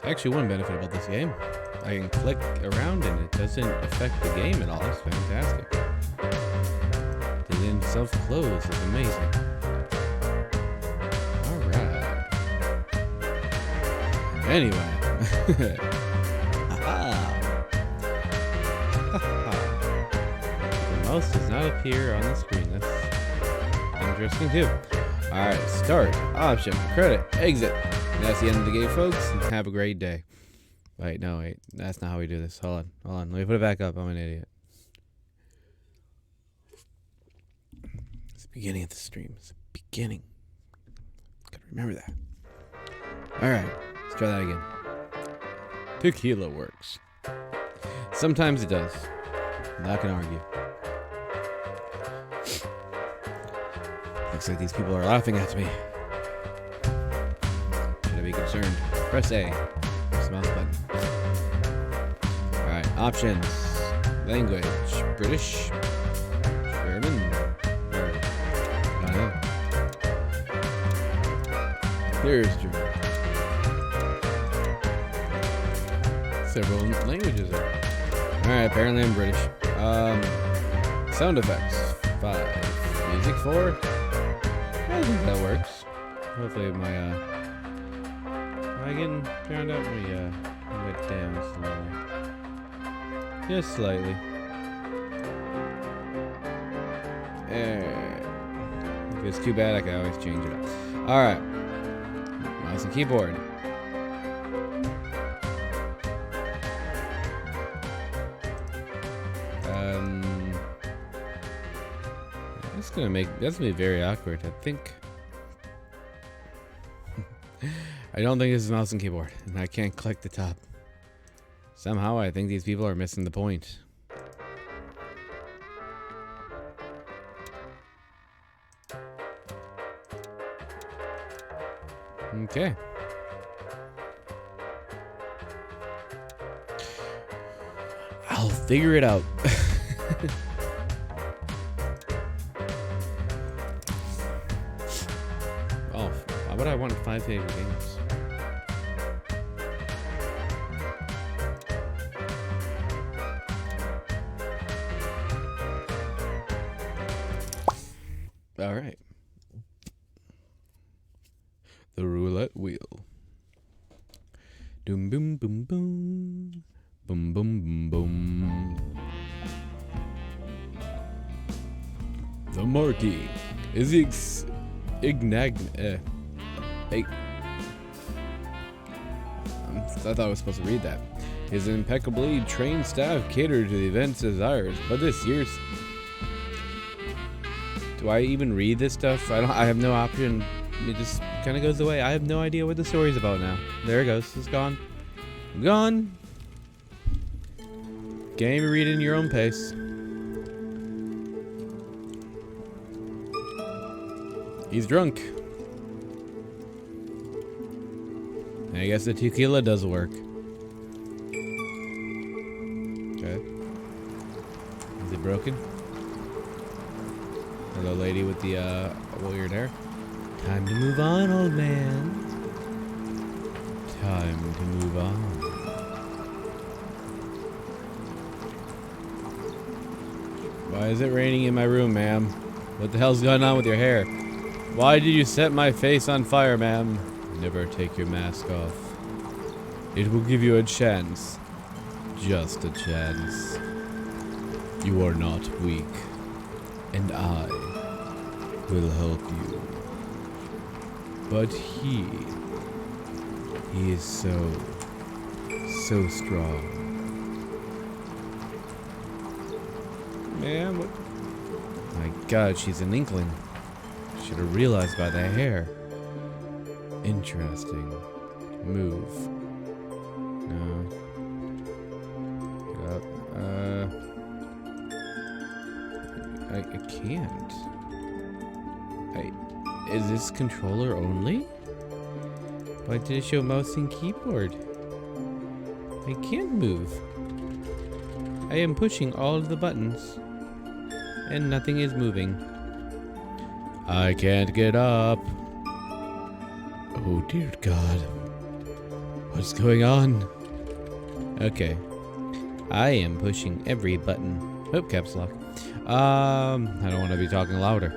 Actually, one benefit about this game, I can click around and it doesn't affect the game at all. It's fantastic. The then self-close is amazing. Alright. Anyway. The mouse does not appear on the screen. That's interesting too. Alright, start, option, credit, exit. And that's the end of the game, folks. Have a great day. Wait, no, wait. That's not how we do this. Hold on. Let me put it back up. I'm an idiot. It's the beginning of the stream. It's the beginning. Gotta remember that. Alright, let's try that again. Tequila works. Sometimes it does. I'm not gonna argue. Looks like these people are laughing at me. Should I be concerned? Press A. Press the mouse button. Alright, options. Language. British. German. Or, I don't know. There's German. Several languages there. Alright, apparently I'm British. Sound effects. 5. Music 4. I think that works. Hopefully my, am I getting drowned out? Went down slowly. Just slightly. If it's too bad, I can always change it up. Alright. Mouse and keyboard. That's gonna be very awkward. I think. I don't think this is mouse and keyboard, and I can't click the top. Somehow, I think these people are missing the point. Okay. I'll figure it out. Oh, why would I want 5 favorite games? All right. The roulette wheel. Doom boom boom boom. Boom boom boom boom. The marquee is I thought I was supposed to read that. His impeccably trained staff catered to the event's desires, but this year's. Do I even read this stuff? I have no option. It just kind of goes away. I have no idea what the story's about now. There it goes. It's gone. Gone. Can't even read it in your own pace. He's drunk. I guess the tequila does work. Okay. Is it broken? Hello, lady with the weird hair. Time to move on, old man. Time to move on. Why is it raining in my room, ma'am? What the hell's going on with your hair? Why did you set my face on fire, ma'am? Never take your mask off. It will give you a chance. Just a chance. You are not weak. And I will help you. But he is so strong. Man, what? My God, she's an inkling. Should have realized by the hair. Interesting. Move. No. Get up. I can't. Is this controller only? Why did it show mouse and keyboard? I can't move. I am pushing all of the buttons. And nothing is moving. I can't get up. Oh dear God. What's going on? Okay. I am pushing every button. Oh, caps lock. I don't want to be talking louder.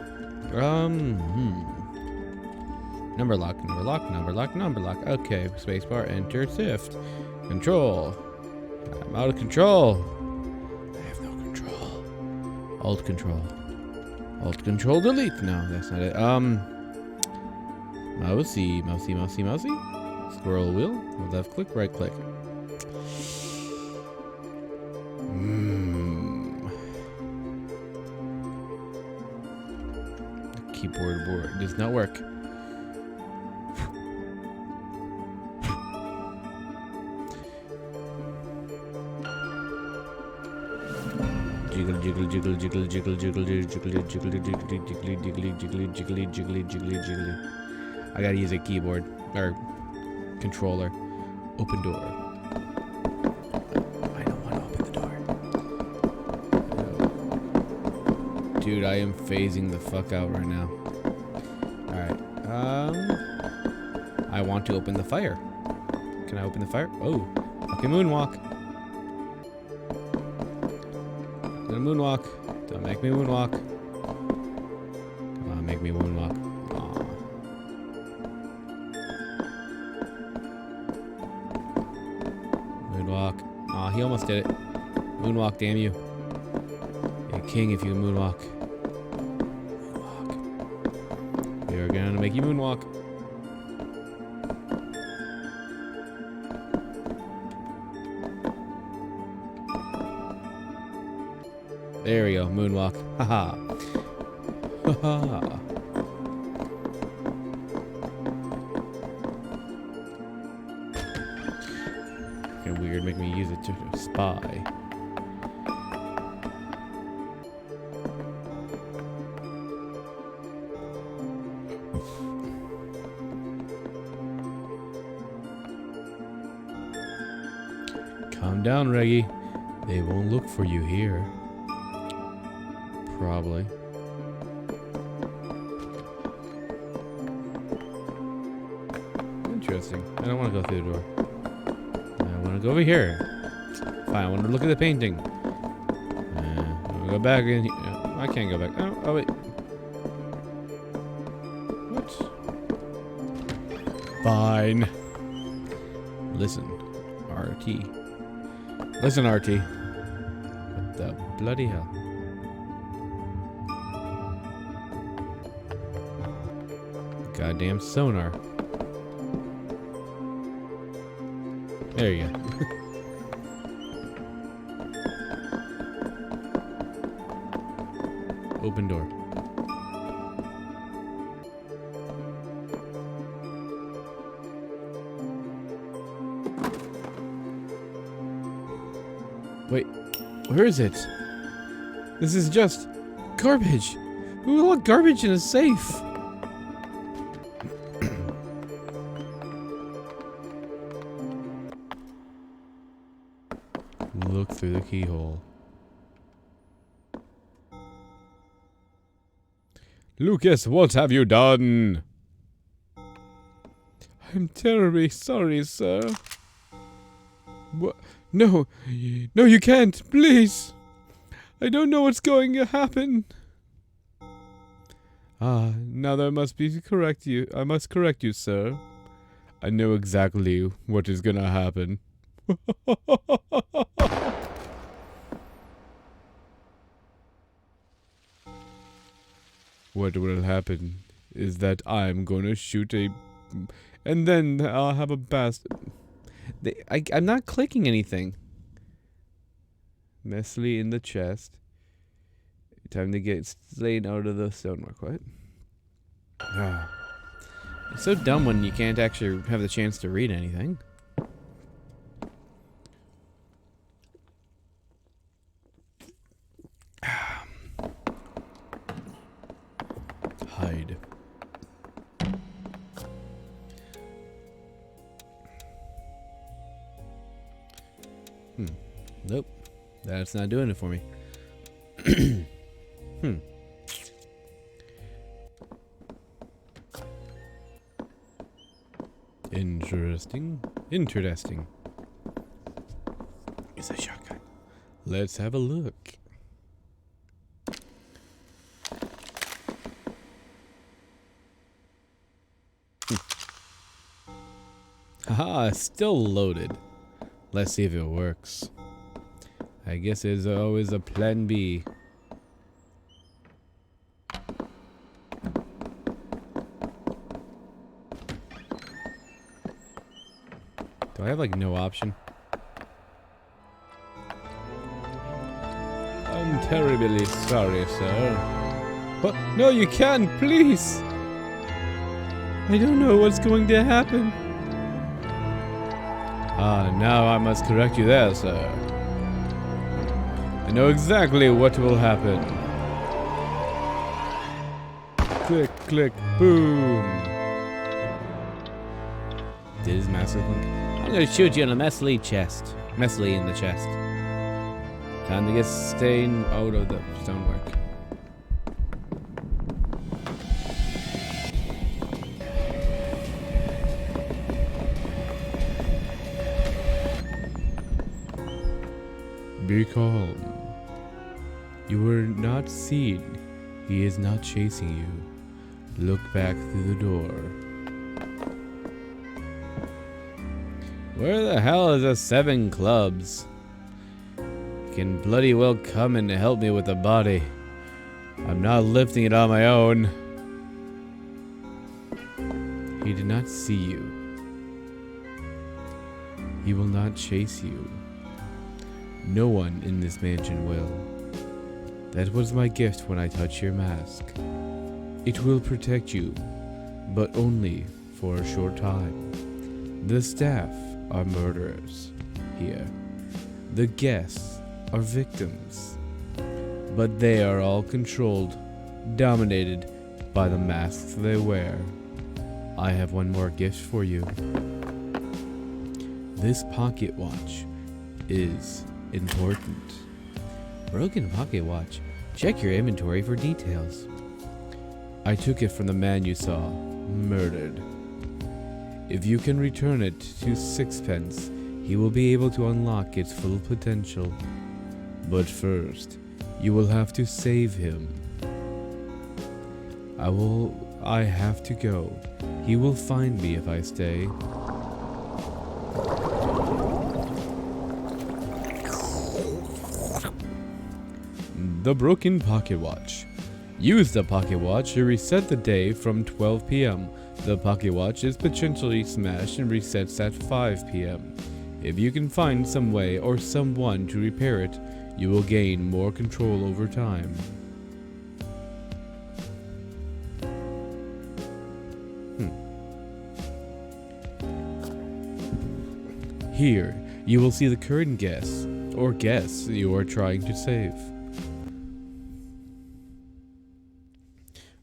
Number lock, number lock, number lock, number lock. Okay, spacebar, enter, shift. Control. I'm out of control. I have no control. Alt control. Alt control delete. No, that's not it. Mousey, mousey, mousey, mousey. Squirrel wheel. Left click, right click. Keyboard board does not work. Jiggle, jiggle, jiggle, jiggle, jiggle, jiggle, jiggle, jiggle, jiggly, jiggly, jiggly, jiggly, jiggly, jiggly, jiggly. I gotta use a keyboard or controller. Open door. I don't want to open the door. Dude, I am phasing the fuck out right now. Alright. I want to open the fire. Can I open the fire? Oh. Okay, moonwalk. I'm gonna moonwalk. Don't make me moonwalk. Come on, make me moonwalk. Aww. Moonwalk. Aw, he almost did it. Moonwalk, damn you. You're king if you moonwalk. Moonwalk. We're gonna make you moonwalk. There we go, moonwalk. Haha. Haha. Kinda weird, make me use it to spy. Calm down, Reggie. They won't look for you here. Probably. Interesting. I don't want to go through the door. I want to go over here. Fine, I want to look at the painting. I'm going to go back in here. No, I can't go back. Oh, wait. What? Fine. Listen, RT. Listen, RT. What the bloody hell? Goddamn sonar. There you go. Open door. Wait, where is it? This is just garbage. Who would want garbage in a safe? Look through the keyhole. Lucas, what have you done? I'm terribly sorry, sir. What? No. No, you can't. Please. I don't know what's going to happen. Ah, now I must correct you, sir. I know exactly what is gonna happen. What will happen is that I'm gonna shoot and then I'll have a I'm not clicking anything. Messily in the chest. Time to get slain out of the stonework. What? It's so dumb when you can't actually have the chance to read anything. Hide. Nope. That's not doing it for me. Interesting. Interesting. It's a shotgun. Let's have a look. Haha, still loaded. Let's see if it works. I guess there's always a plan B. Do I have like no option? I'm terribly sorry, sir. What? No, you can't, please! I don't know what's going to happen. Ah, now I must correct you there, sir. I know exactly what will happen. Click, click, boom. Did his master think? I'm gonna shoot you in the messily chest. Messily in the chest. Time to get stained out of the stonework. Be calm. You were not seen. He is not chasing you. Look back through the door. Where the hell is the 7 clubs? Can bloody well come and help me with the body. I'm not lifting it on my own. He did not see you. He will not chase you. No one in this mansion will. That was my gift when I touched your mask. It will protect you, but only for a short time. The staff are murderers here. The guests are victims. But they are all controlled, dominated by the masks they wear. I have one more gift for you. This pocket watch is important. Broken pocket watch. Check your inventory for details. I took it from the man you saw, murdered. If you can return it to Sixpence, he will be able to unlock its full potential. But first, you will have to save him. I have to go. He will find me if I stay. The broken pocket watch. Use the pocket watch to reset the day from 12 p.m. The pocket watch is potentially smashed and resets at 5 p.m. If you can find some way or someone to repair it, you will gain more control over time. Here, you will see the current guests, or guests you are trying to save.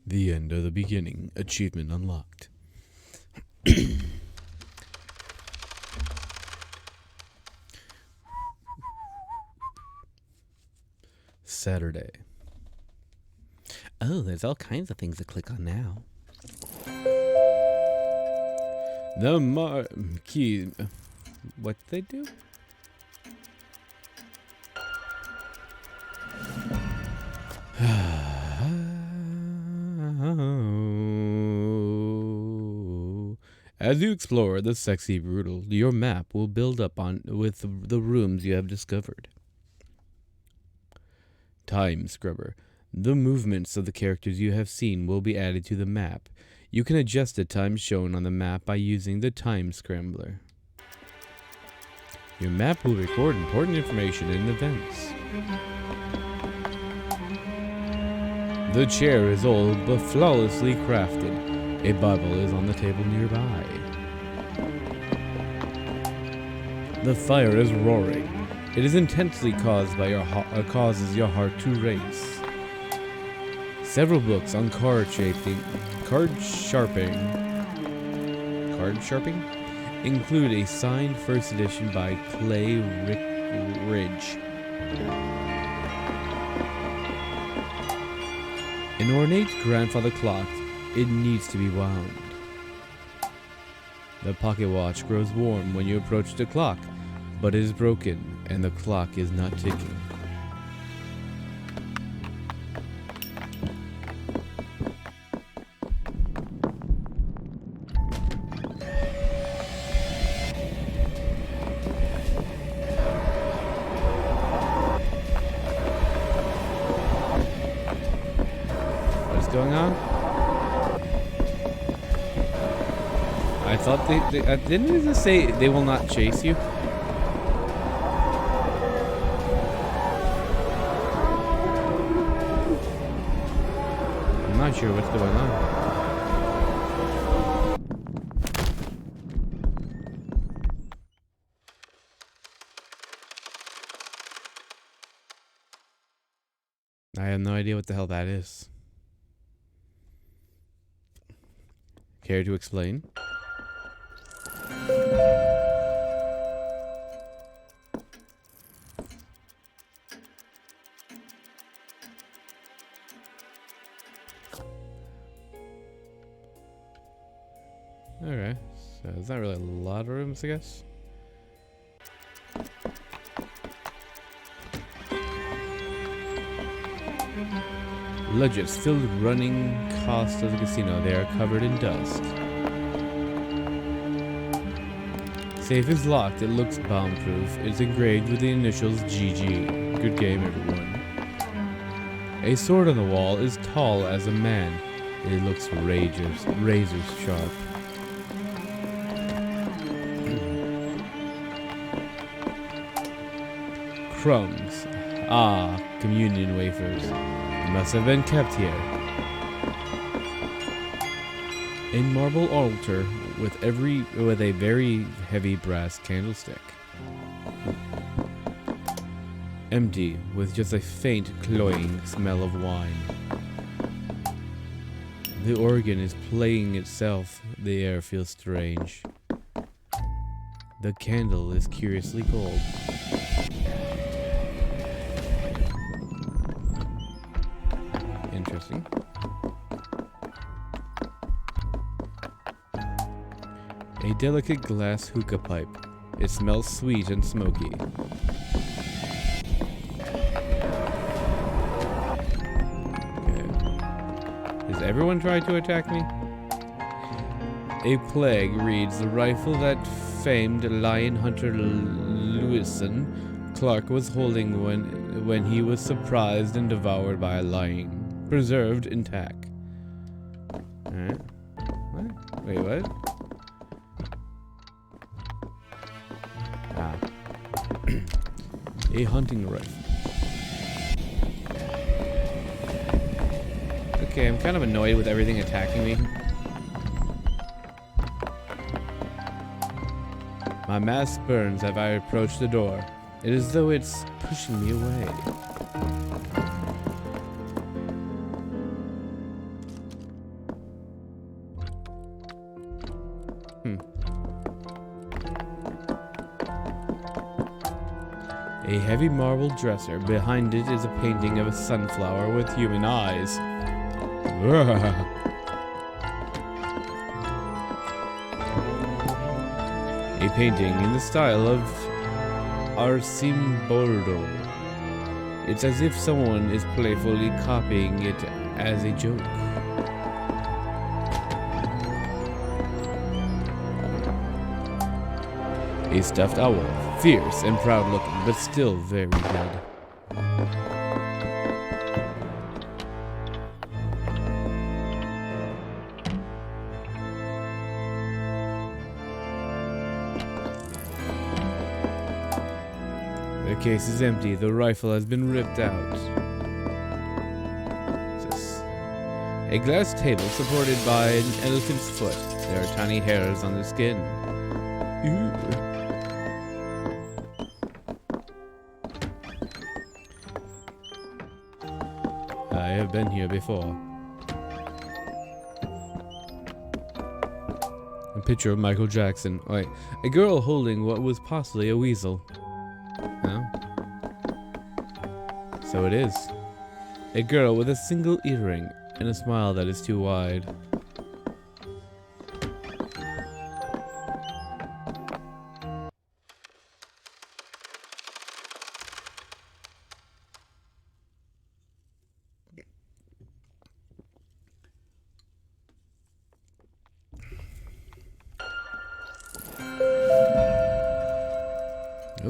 The end of the beginning. Achievement unlocked. Saturday. Oh, there's all kinds of things to click on now. The key. What they do? As you explore the Sexy Brutale, your map will build up with the rooms you have discovered. Time Scrubber. The movements of the characters you have seen will be added to the map. You can adjust the time shown on the map by using the Time Scrambler. Your map will record important information and events. The chair is old but flawlessly crafted. A Bible is on the table nearby. The fire is roaring. It is intensely caused by causes your heart to race. Several books on card sharping include a signed first edition by Clay Ridge. An ornate grandfather clock. It needs to be wound. The pocket watch grows warm when you approach the clock, but it is broken and the clock is not ticking. What's going on? I thought they didn't it just say they will not chase you? I'm not sure what's going on. I have no idea what the hell that is. Care to explain? Alright, so there's not really a lot of rooms, I guess. Ledges filled with running cost of the casino. They are covered in dust. Safe is locked. It looks bomb-proof. It's engraved with the initials GG. Good game, everyone. A sword on the wall is tall as a man. It looks razor sharp. Crumbs. Ah, communion wafers. Must have been kept here. A marble altar with a very heavy brass candlestick. Empty, with just a faint cloying smell of wine. The organ is playing itself. The air feels strange. The candle is curiously cold. Interesting. A delicate glass hookah pipe. It smells sweet and smoky. Okay. Is everyone trying to attack me? A plague reads the rifle that famed lion hunter Lewison Clark was holding when he was surprised and devoured by a lion. Preserved intact. Alright. What? Wait, what? Ah. A hunting rifle. Okay, I'm kind of annoyed with everything attacking me. My mask burns as I approach the door. It is as though it's pushing me away. A heavy marble dresser. Behind it is a painting of a sunflower with human eyes. A painting in the style of Arcimboldo. It's as if someone is playfully copying it as a joke. A stuffed owl, fierce and proud looking, but still very dead. The case is empty. The rifle has been ripped out. What's this? A glass table supported by an elephant's foot. There are tiny hairs on the skin. Ew. I have been here before. A picture of Michael Jackson. Wait, a girl holding what was possibly a weasel. No? So it is. A girl with a single earring and a smile that is too wide.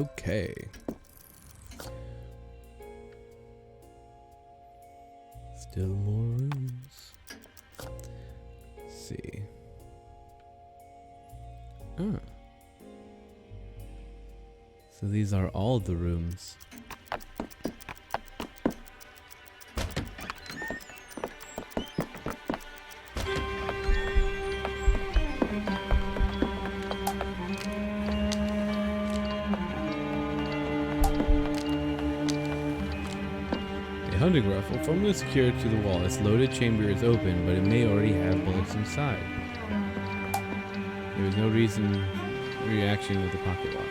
Okay. Still more rooms. Let's see. Oh. So these are all the rooms. A hunting rifle firmly secured to the wall. Its loaded chamber is open, but it may already have bullets inside. There is no reaction with the pocket watch.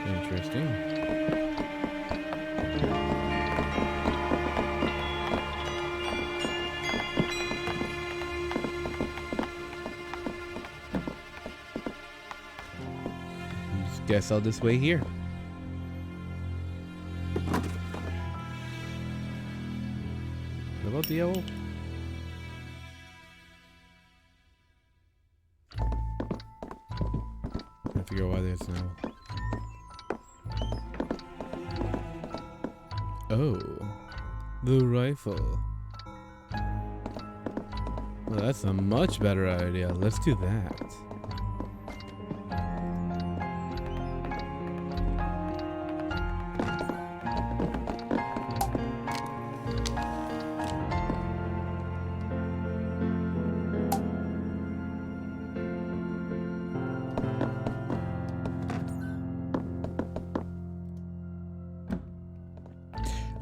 Interesting. Just guess I'll just wait here. What about the owl? I figure out why there's an owl. Oh, the rifle. Well, that's a much better idea. Let's do that.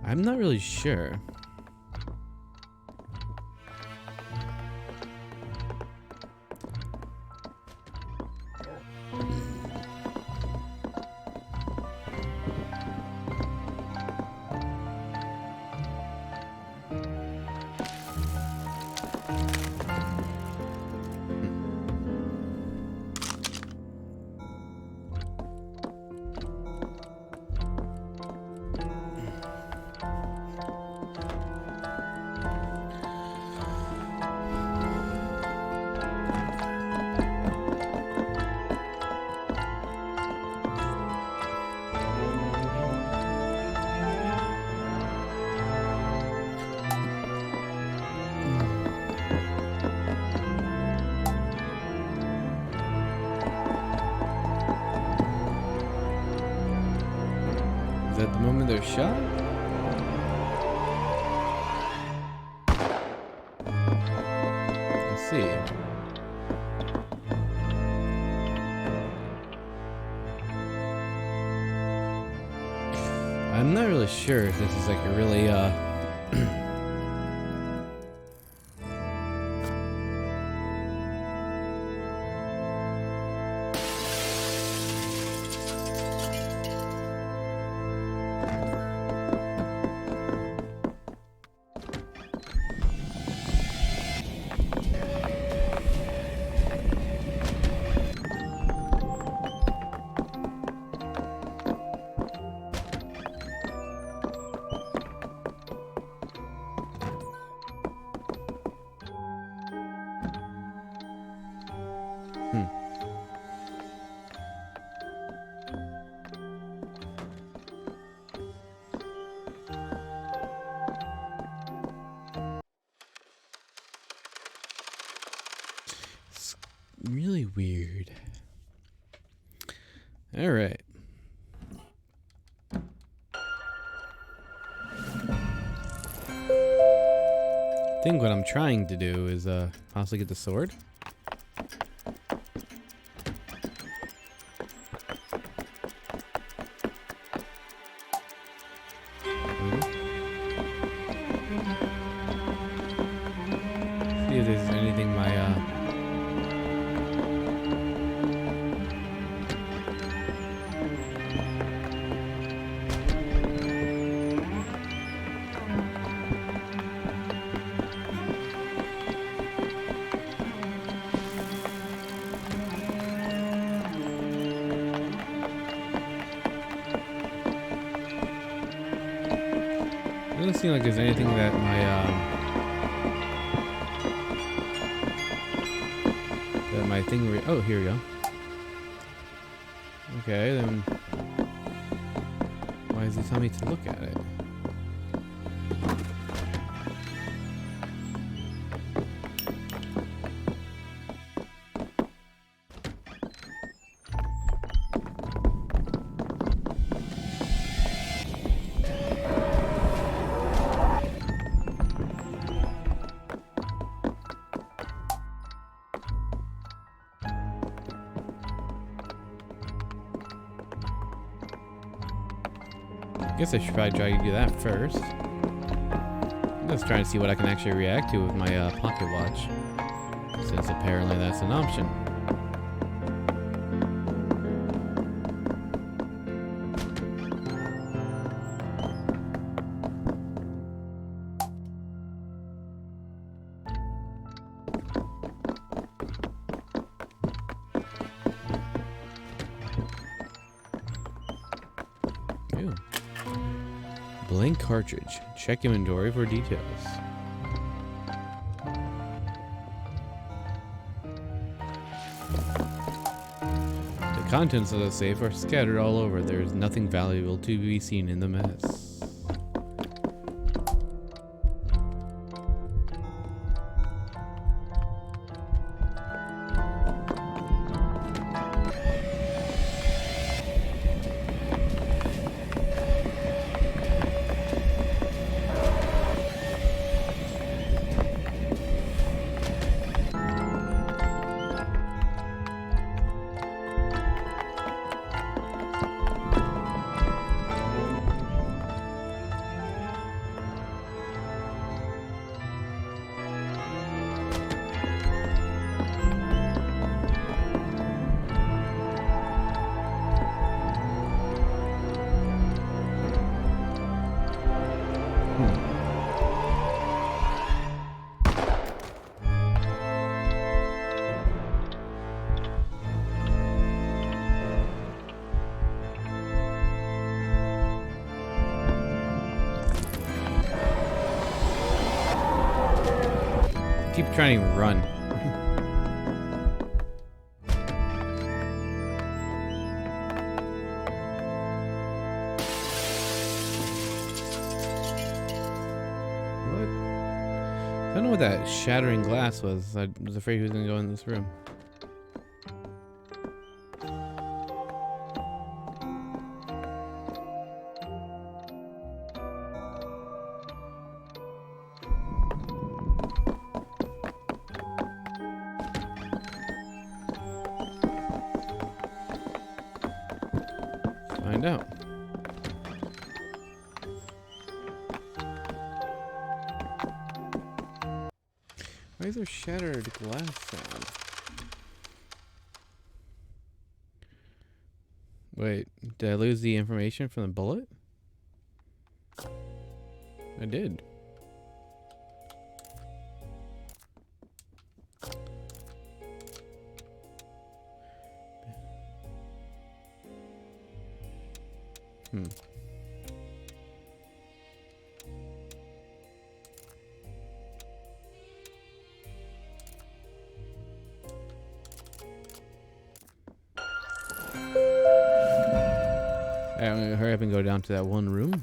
I'm not really sure. Is that the moment they're shot? Let's see. I'm not really sure if this is like a really really weird. All right. I think what I'm trying to do is possibly get the sword. See if there's anything my doesn't seem like there's anything that my thing? Oh, here we go. Okay, then. Why does he tell me to look at it? Guess I should probably try to do that first. I'm just trying to see what I can actually react to with my pocket watch, since apparently that's an option. Ew. Blank cartridge. Check inventory for details. The contents of the safe are scattered all over. There is nothing valuable to be seen in the mess. Keep trying to run. What? I don't know what that shattering glass was. I was afraid he was gonna go in this room. Find out. Why is there shattered glass sound? Wait, did I lose the information from the bullet? I did. Alright, I'm gonna hurry up and go down to that one room.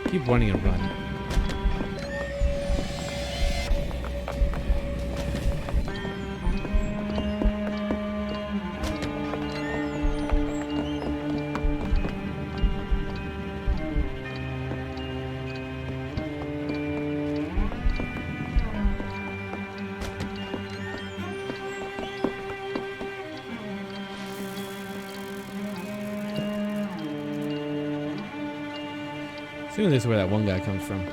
Keep wanting to run. Assuming this is where that one guy comes from.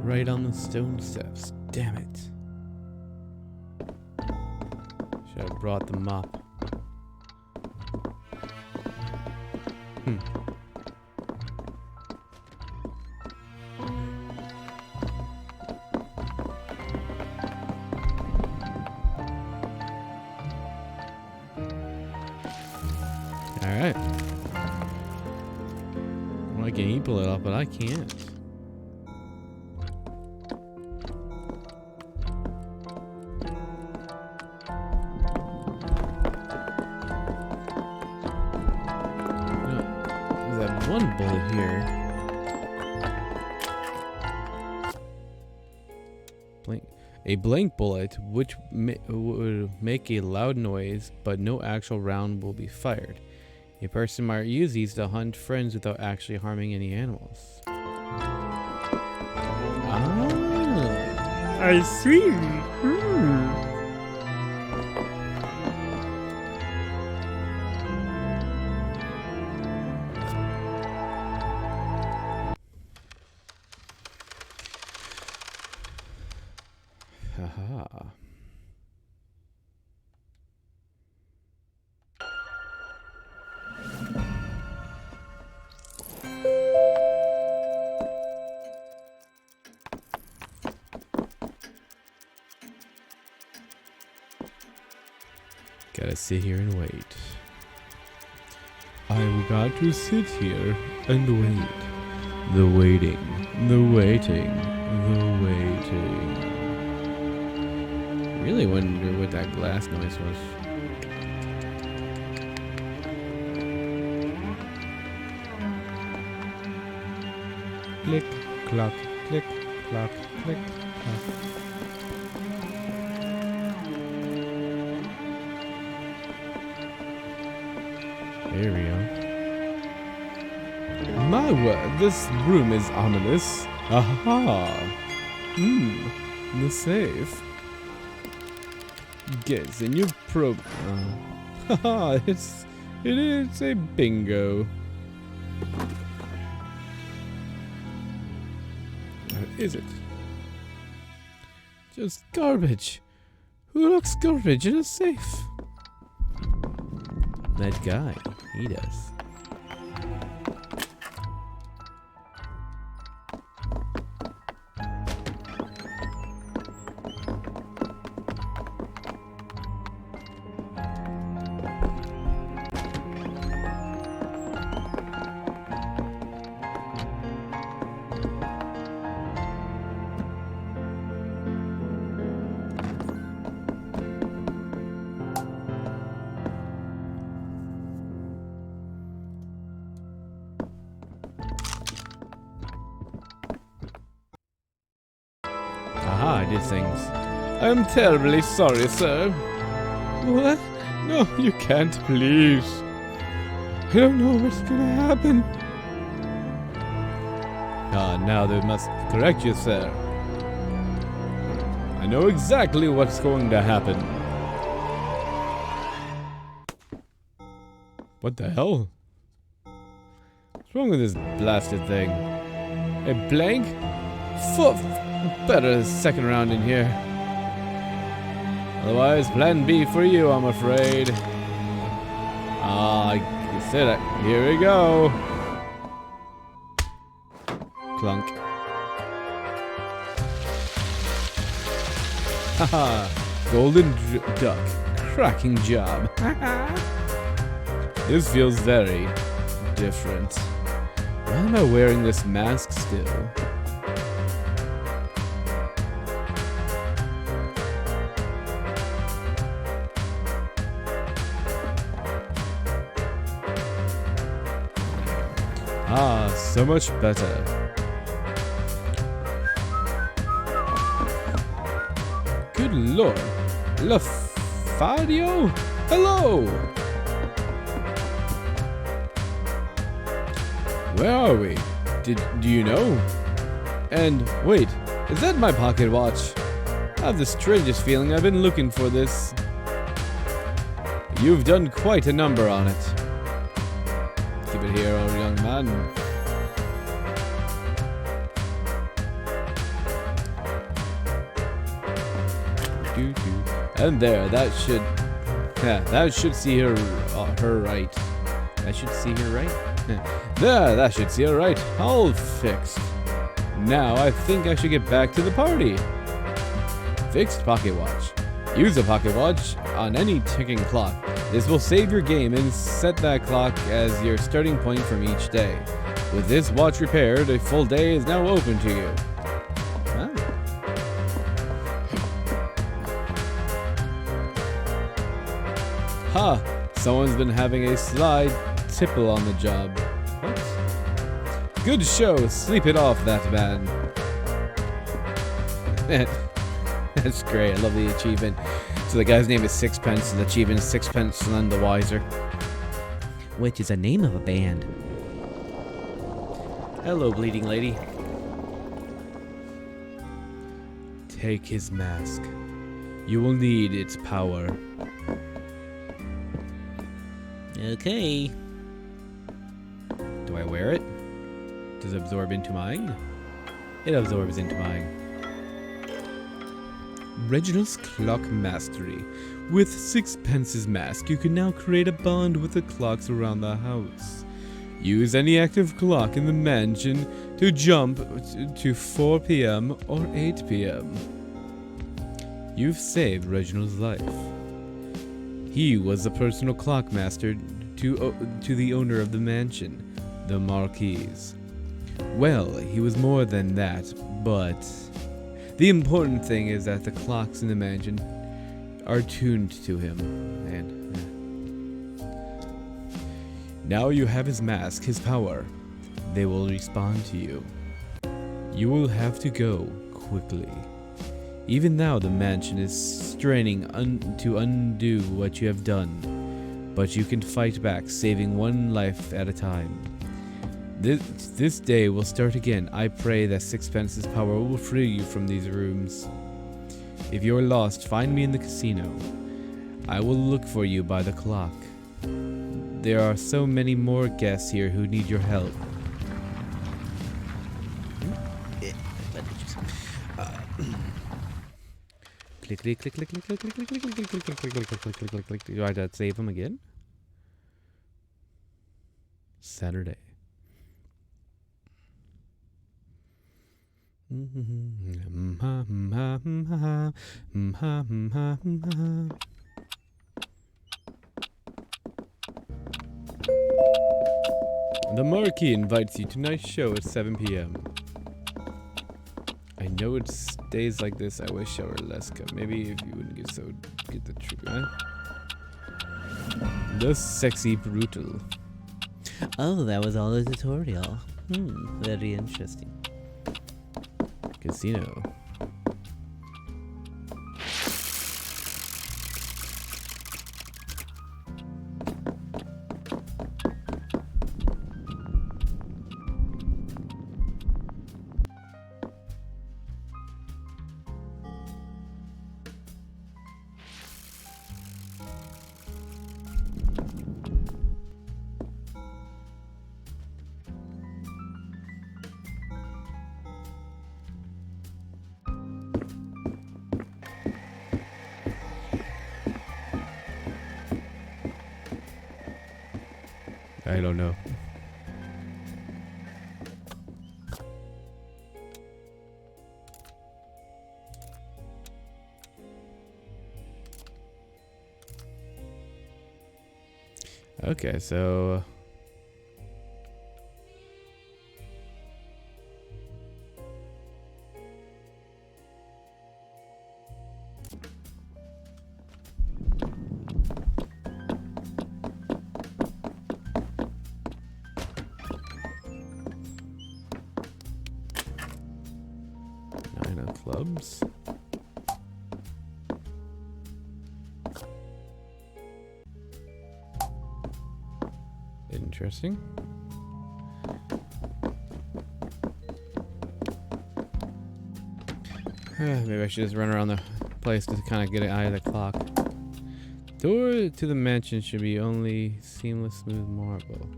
right on the stone steps. Damn it. Should have brought the mop. Alright. Well, I can pull it up, but I can't. There's that one bullet here. A blank bullet, which would make a loud noise, but no actual round will be fired. A person might use these to hunt friends without actually harming any animals. Ah, I see. Haha. Gotta sit here and wait. I've got to sit here and wait. The waiting, the waiting, the waiting. Really wonder what that glass noise was. Click, clock, click, clock, click, clock. There we go. My word, this room is ominous. Aha! The safe. Guess in your haha, it is a bingo. What is it? Just garbage. Who looks garbage in a safe? That guy, he does. Aha, I did things. I'm terribly sorry, sir. What? No, you can't, please. I don't know what's gonna happen. Ah, now they must correct you, sir. I know exactly what's going to happen. What the hell? What's wrong with this blasted thing? A blank? Better second round in here. Otherwise, plan B for you, I'm afraid. Ah, I said it. Here we go. Clunk. Haha. Golden duck. Cracking job. This feels very different. Why am I wearing this mask still? Ah, so much better. Good lord. Lafario? Hello! Where are we? Do you know? And wait, is that my pocket watch? I have the strangest feeling I've been looking for this. You've done quite a number on it. Keep it here, old young man. And there, that should see her right. That should see her right. There, that should see her right. All fixed. Now I think I should get back to the party. Fixed pocket watch. Use a pocket watch on any ticking clock. This will save your game and set that clock as your starting point from each day. With this watch repaired, a full day is now open to you. Ah. Ha! Someone's been having a sly tipple on the job. What? Good show. Sleep it off, that man. That's great. I love the achievement. So the guy's name is Sixpence, and the achievement is Sixpence None the Wiser, which is a name of a band. Hello, bleeding lady. Take his mask. You will need its power. Okay. Do I wear it? Does it absorb into mine? It absorbs into mine. Reginald's Clock Mastery. With Sixpence's mask, you can now create a bond with the clocks around the house. Use any active clock in the mansion to jump to 4 p.m. or 8 p.m. You've saved Reginald's life. He was the personal clock master to the owner of the mansion, the Marquise. Well, he was more than that, but the important thing is that the clocks in the mansion are tuned to him. And now you have his mask, his power. They will respond to you. You will have to go quickly. Even now the mansion is straining to undo what you have done, but you can fight back, saving one life at a time. This day will start again. I pray that Sixpence's power will free you from these rooms. If you are lost, find me in the casino. I will look for you by the clock. There are so many more guests here who need your help. Click, click, click, click, click, click, click, click, click, click, click, click, click, click, click, click, click. Do I have to save them again? Saturday. The Marquis invites you to tonight's show at 7 p.m. I know it's days like this I wish I were less maybe if you wouldn't get the trigger. The Sexy Brutale. Oh, that was all the tutorial. Very interesting. Casino. I don't know. Okay, so clubs. Interesting. Maybe I should just run around the place to kind of get an eye of the clock. Door to the mansion should be only seamless, smooth marble.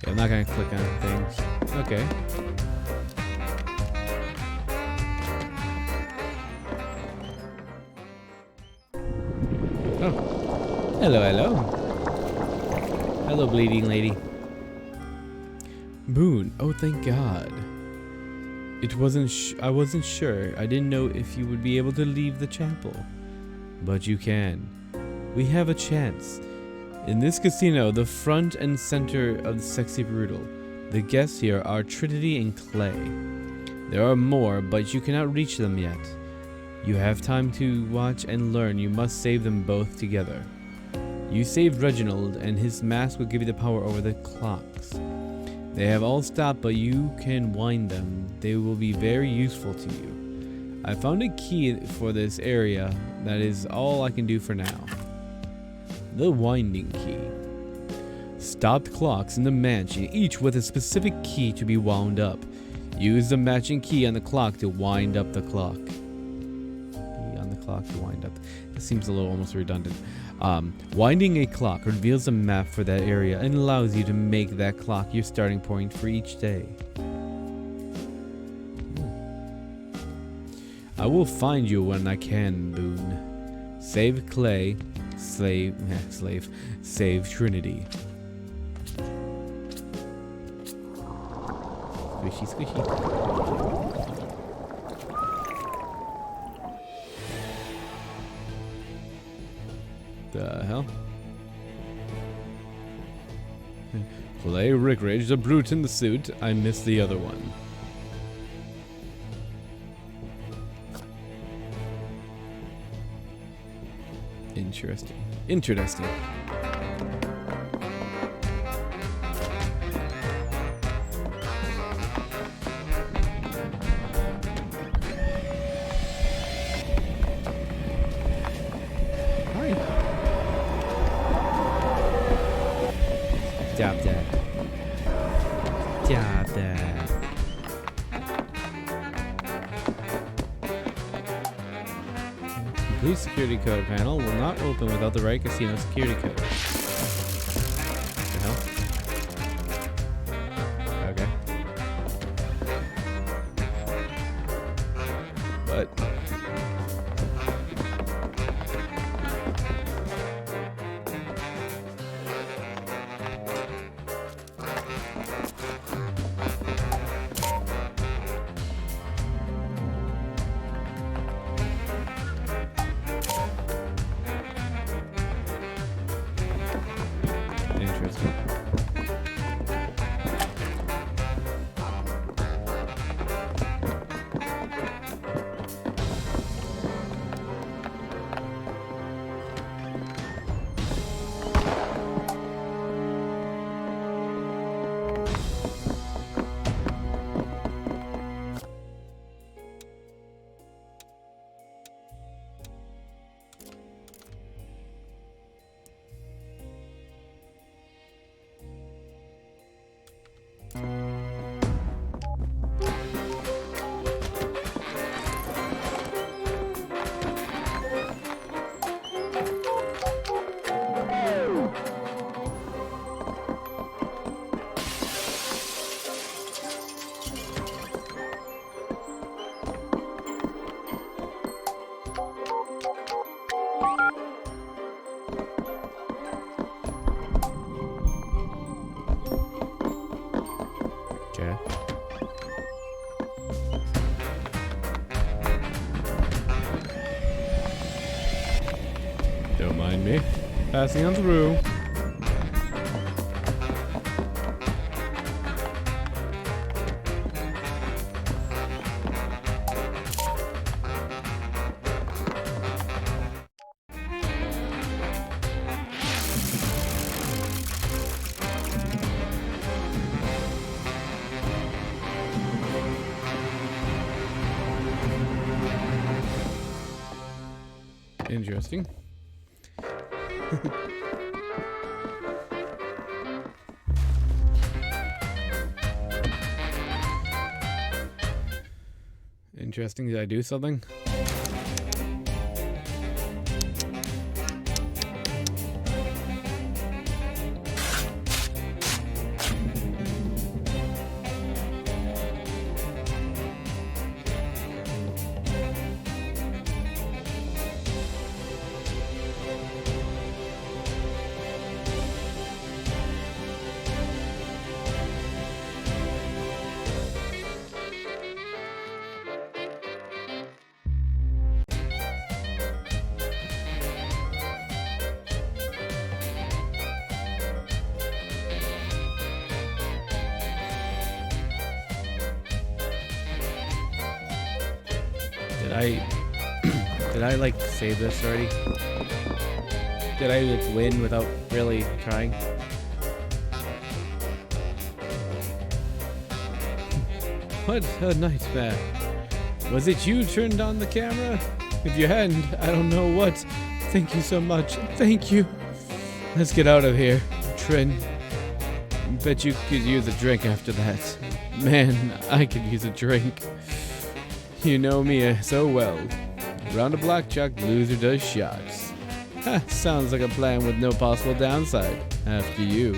Yeah, I'm not gonna click on things. Okay. Hello, hello. Hello, bleeding lady. Boone, oh thank God. I wasn't sure. I didn't know if you would be able to leave the chapel. But you can. We have a chance. In this casino, the front and center of the Sexy Brutale, the guests here are Trinity and Clay. There are more, but you cannot reach them yet. You have time to watch and learn. You must save them both together. You saved Reginald, and his mask will give you the power over the clocks. They have all stopped, but you can wind them. They will be very useful to you. I found a key for this area. That is all I can do for now. The winding key. Stopped clocks in the mansion, each with a specific key to be wound up. Use the matching key on the clock to wind up the clock. Key on the clock to wind up. This seems a little almost redundant. Winding a clock reveals a map for that area and allows you to make that clock your starting point for each day. I will find you when I can, Boone. Save Clay, save Trinity. Squishy, squishy. The hell? Clay, Rickridge, the brute in the suit. I missed the other one. Interesting. Interesting. Stop that. Stop that. Complete security code panel will not open without the right casino security code. The hell? Okay. What? Interesting. Okay. Don't mind me. Passing on through. Interesting. Interesting. Did I do something? Did I like save this already? Did I like win without really trying? What a nightmare. Was it you turned on the camera? If you hadn't, I don't know what. Thank you so much. Thank you. Let's get out of here, Trin. Bet you could use a drink after that. Man, I could use a drink. You know me so well. Round of blackjack, loser does shots. Ha, sounds like a plan with no possible downside. After you.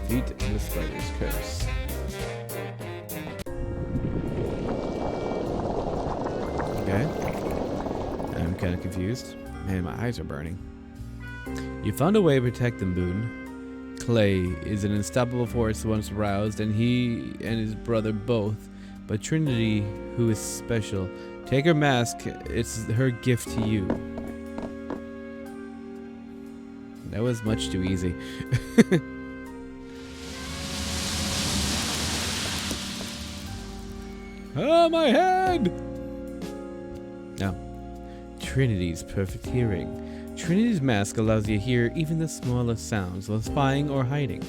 Defeat the spider's curse. Okay. I'm kind of confused. Man, my eyes are burning. You found a way to protect them, Boone. Clay is an unstoppable force once aroused, and he and his brother both. But Trinity, who is special, take her mask. It's her gift to you. That was much too easy. Oh, my head! No. Trinity's perfect hearing. Trinity's mask allows you to hear even the smallest sounds while spying or hiding.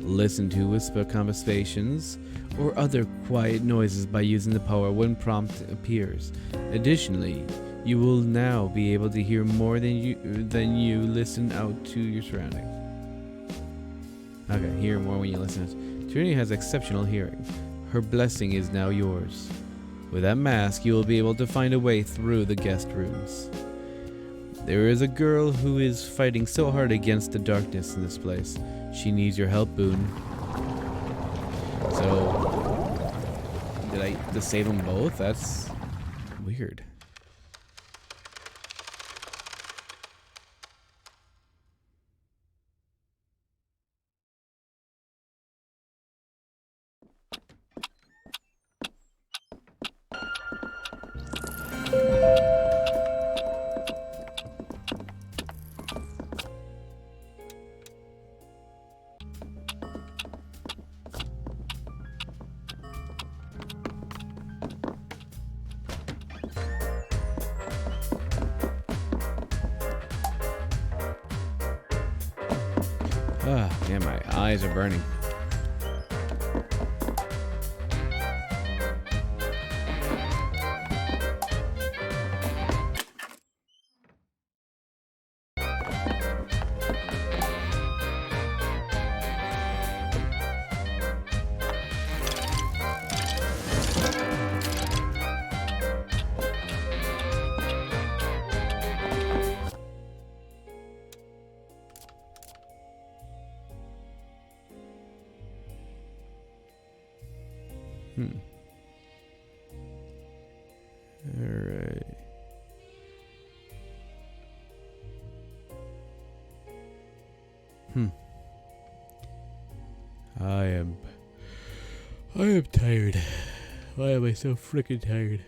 Listen to whisper conversations or other quiet noises by using the power when prompt appears. Additionally, you will now be able to hear more than you listen out to your surroundings. Okay, hear more when you listen. Trinity has exceptional hearing. Her blessing is now yours. With that mask, you will be able to find a way through the guest rooms. There is a girl who is fighting so hard against the darkness in this place. She needs your help, Boone. So, did I just save them both? That's weird. Ah, man, my eyes are burning. Alright. I am tired. Why am I so freaking tired?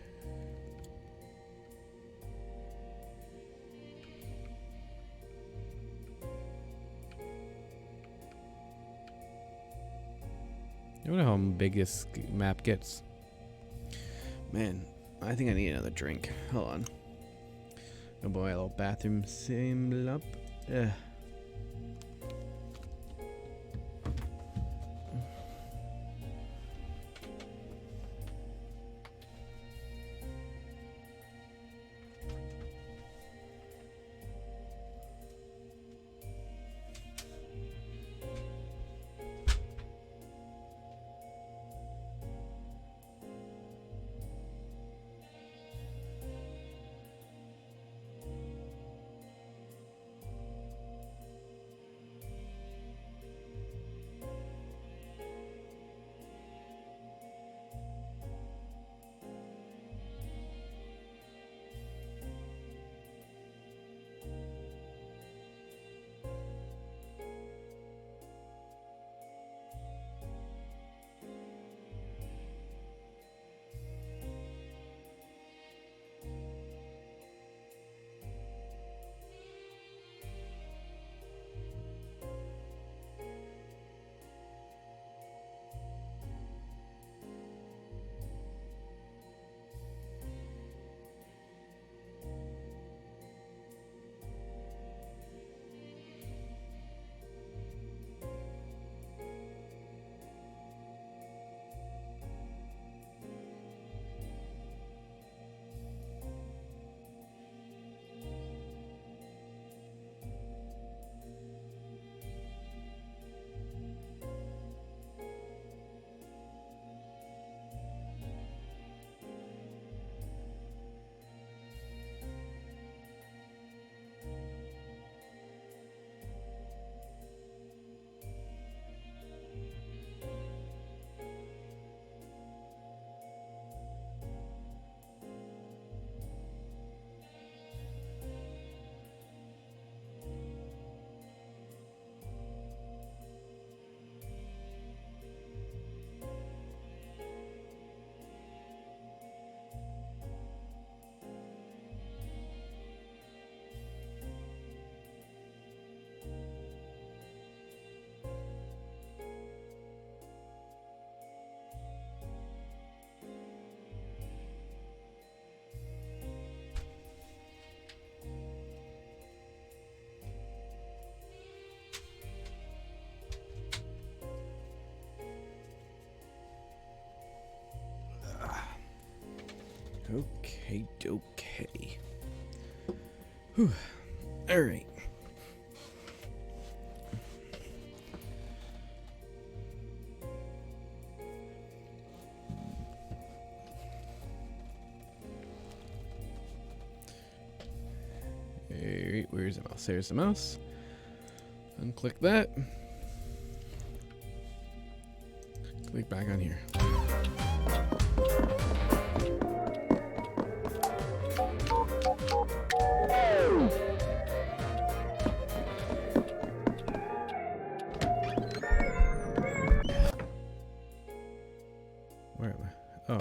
I don't know how big this map gets. Man, I think I need another drink. Hold on. Oh boy, a little bathroom sim up. Yeah. Okay, okay. Whew. All right. Alright, where's the mouse? There's the mouse. Unclick that. Click back on here. Where am I? Oh.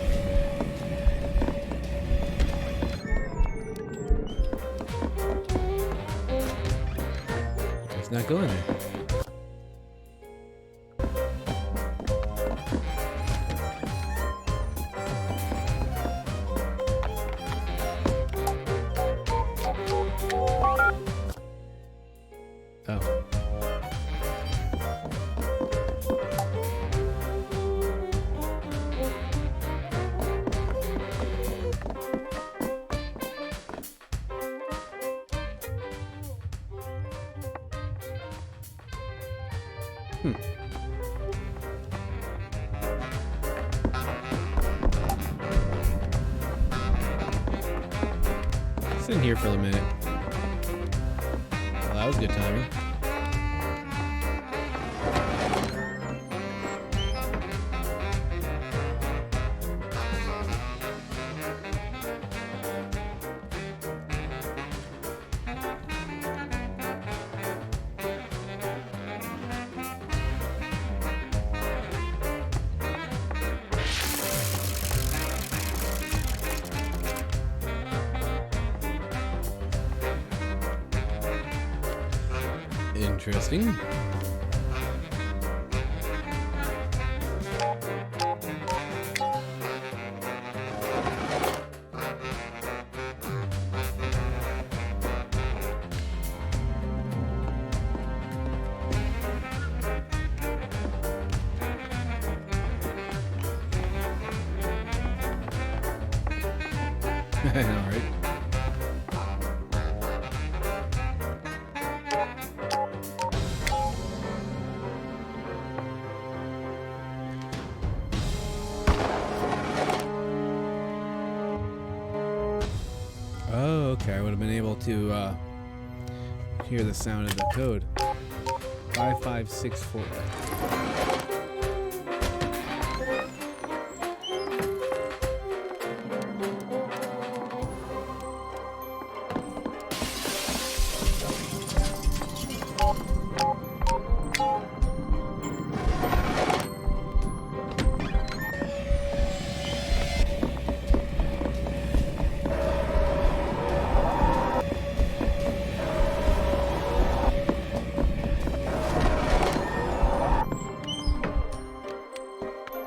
It's not going there. Oh. Sit in here for a minute. Well, that was good timing. Interesting. All right. Oh, okay. I would have been able to hear the sound of the code. 5564.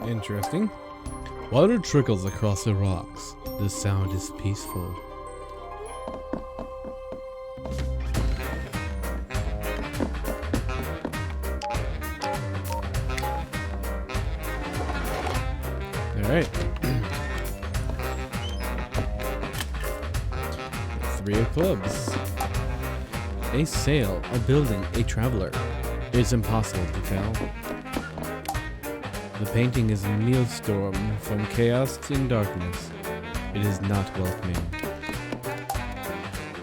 Interesting. Water trickles across the rocks. The sound is peaceful. Alright. Three of clubs. A sail, a building, a traveler. It's impossible to tell. The painting is a maelstrom from chaos and darkness. It is not welcoming.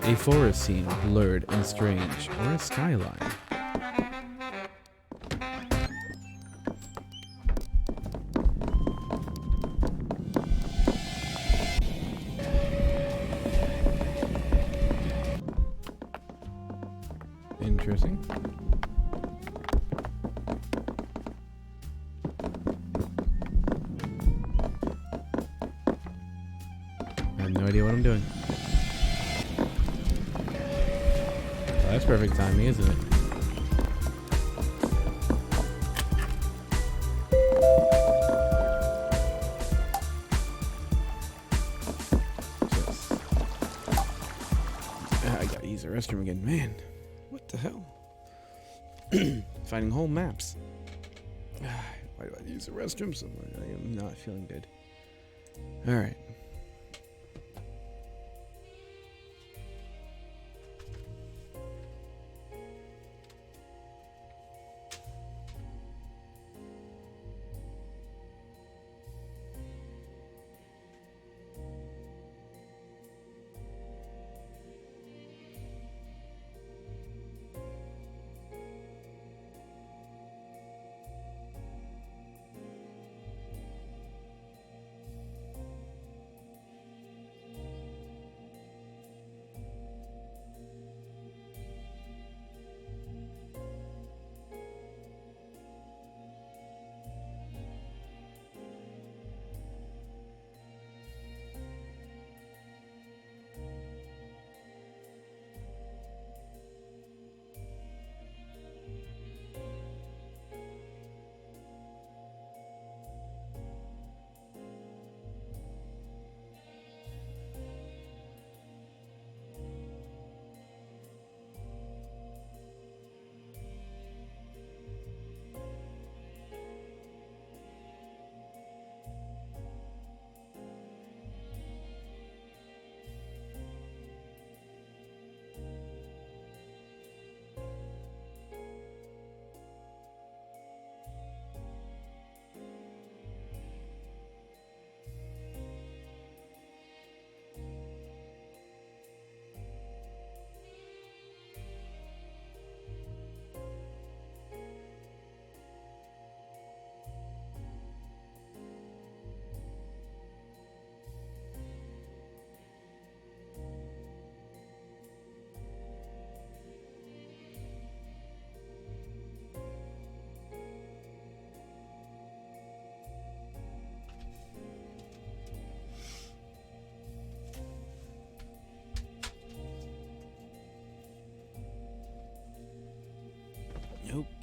A forest scene, blurred and strange, or a skyline. Interesting. I have no idea what I'm doing. Well, that's perfect timing, isn't it? Yes. I gotta use the restroom again. Man, what the hell? Finding whole maps. Why do I use the restroom so much? I am not feeling good. Alright.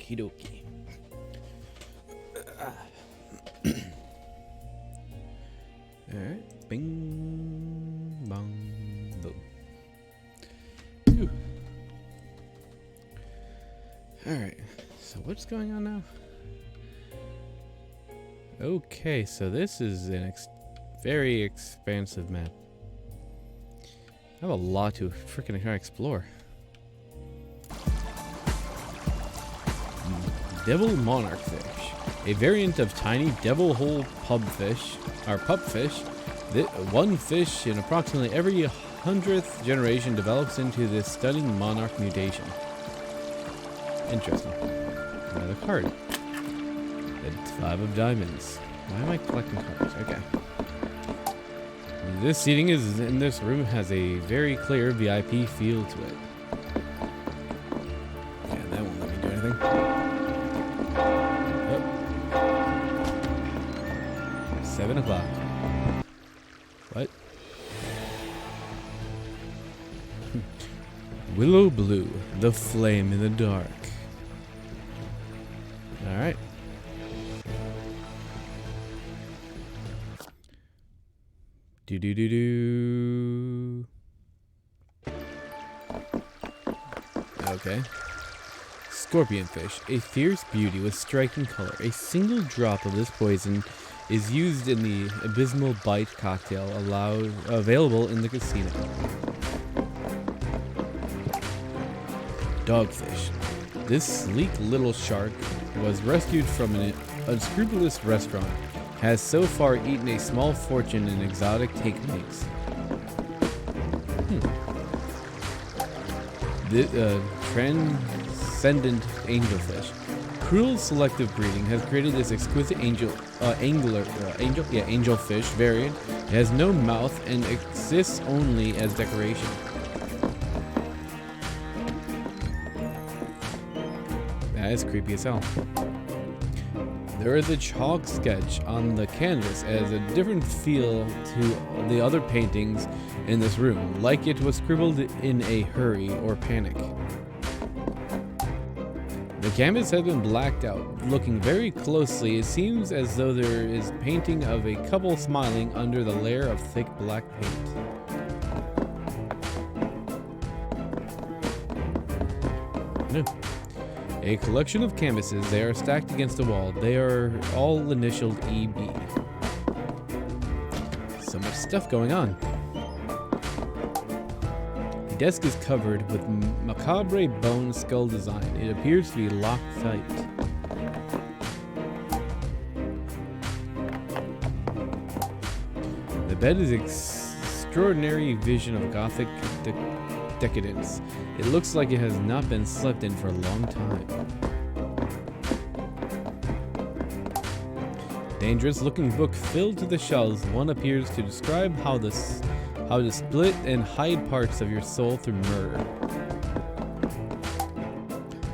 Okie dokie. Alright. Bing, bong, boom. Phew. Alright. So what's going on now? Okay, so this is an very expansive map. I have a lot to freaking explore. Devil monarch fish, a variant of tiny devil hole pupfish. One fish in approximately every 100th generation develops into this stunning monarch mutation. Interesting. Another card. It's 5 of diamonds. Why am I collecting cards? Okay. This seating in this room has a very clear VIP feel to it. Yeah, that won't let me do anything. Oh. 7 o'clock. What? Willow Blue, the flame in the dark. Alright. Do. Okay. Scorpionfish, a fierce beauty with striking color. A single drop of this poison is used in the abysmal bite cocktail available in the casino. Dogfish. This sleek little shark was rescued from an unscrupulous restaurant. Has so far eaten a small fortune in exotic take-makes. The transcendent angelfish. Cruel selective breeding has created this exquisite angelfish variant. It has no mouth and exists only as decoration. That is creepy as hell. There is a chalk sketch on the canvas as a different feel to the other paintings in this room, like it was scribbled in a hurry or panic. The canvas has been blacked out. Looking very closely, it seems as though there is painting of a couple smiling under the layer of thick black paint. No. A collection of canvases. They are stacked against a wall. They are all initialed EB. So much stuff going on. The desk is covered with macabre bone skull design. It appears to be locked tight. The bed is extraordinary vision of gothic decadence. It looks like it has not been slept in for a long time. Dangerous looking book filled to the shelves. One appears to describe how to split and hide parts of your soul through murder.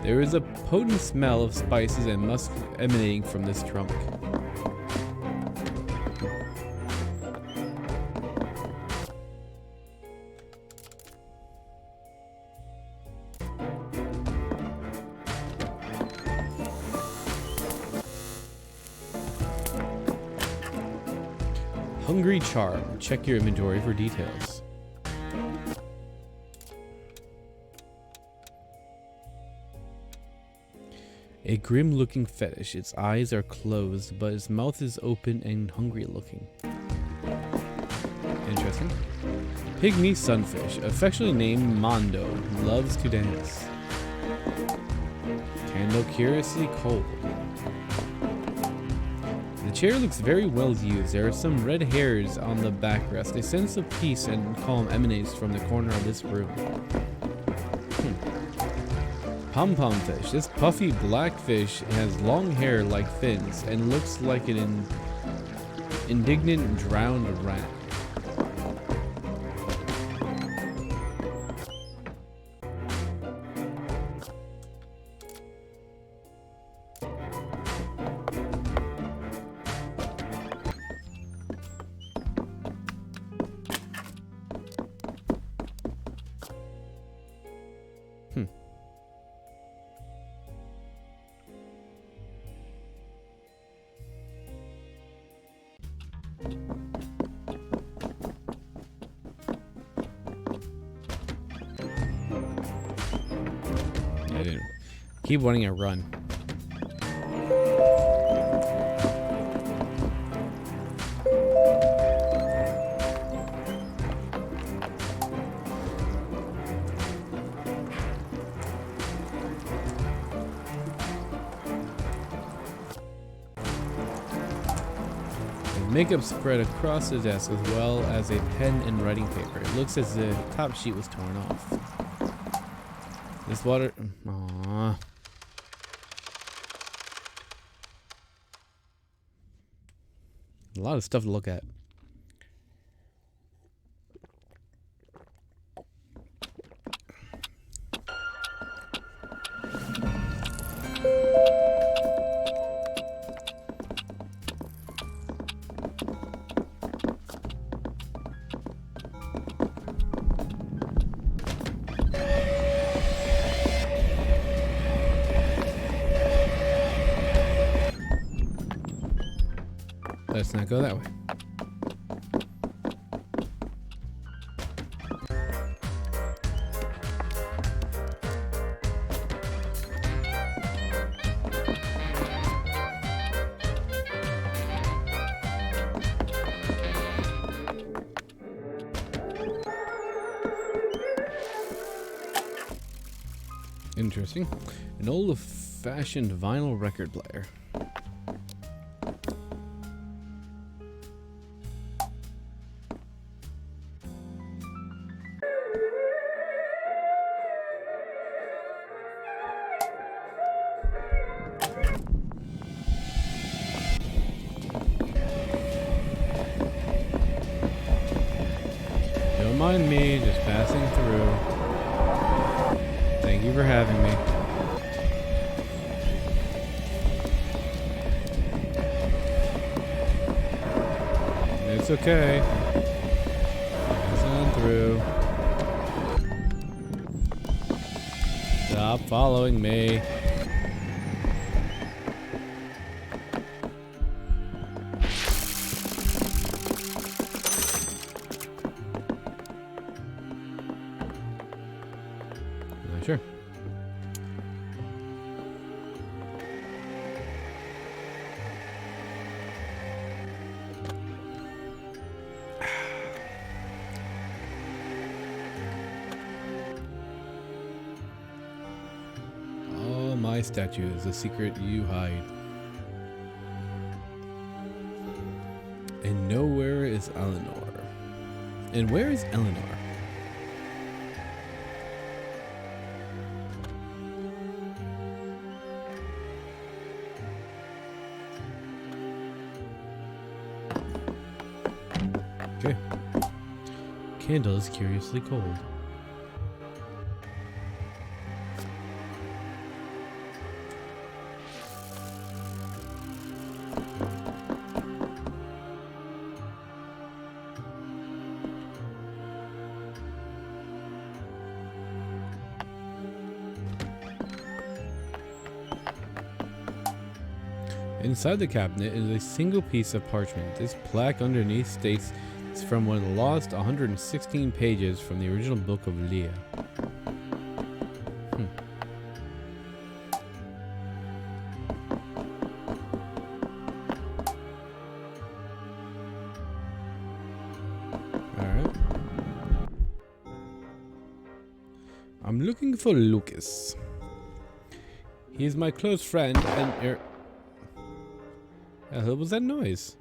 There is a potent smell of spices and musk emanating from this trunk. Hungry Charm. Check your inventory for details. A grim-looking fetish. Its eyes are closed, but its mouth is open and hungry-looking. Interesting. Pygmy Sunfish. Affectionately named Mondo. Loves to dance. Candle curiously cold. The chair looks very well used. There are some red hairs on the backrest. A sense of peace and calm emanates from the corner of this room. Pom-pom fish. This puffy black fish has long hair like fins and looks like an indignant drowned rat. Keep wanting to run. Makeup spread across the desk as well as a pen and writing paper. It looks as if the top sheet was torn off. This water... Aww. A lot of stuff to look at. Let's not go that way. Interesting. An old-fashioned vinyl record player. Don't mind me, just passing through. Thank you for having me. It's okay. Pass on through. Stop following me. Sure. All my statues, a secret you hide. And nowhere is Eleanor. And where is Eleanor? Okay. Candle is curiously cold. Inside the cabinet is a single piece of parchment. This plaque underneath states it's from one of the lost 116 pages from the original book of Leah. Alright. I'm looking for Lucas. He's my close friend and the hell was that noise?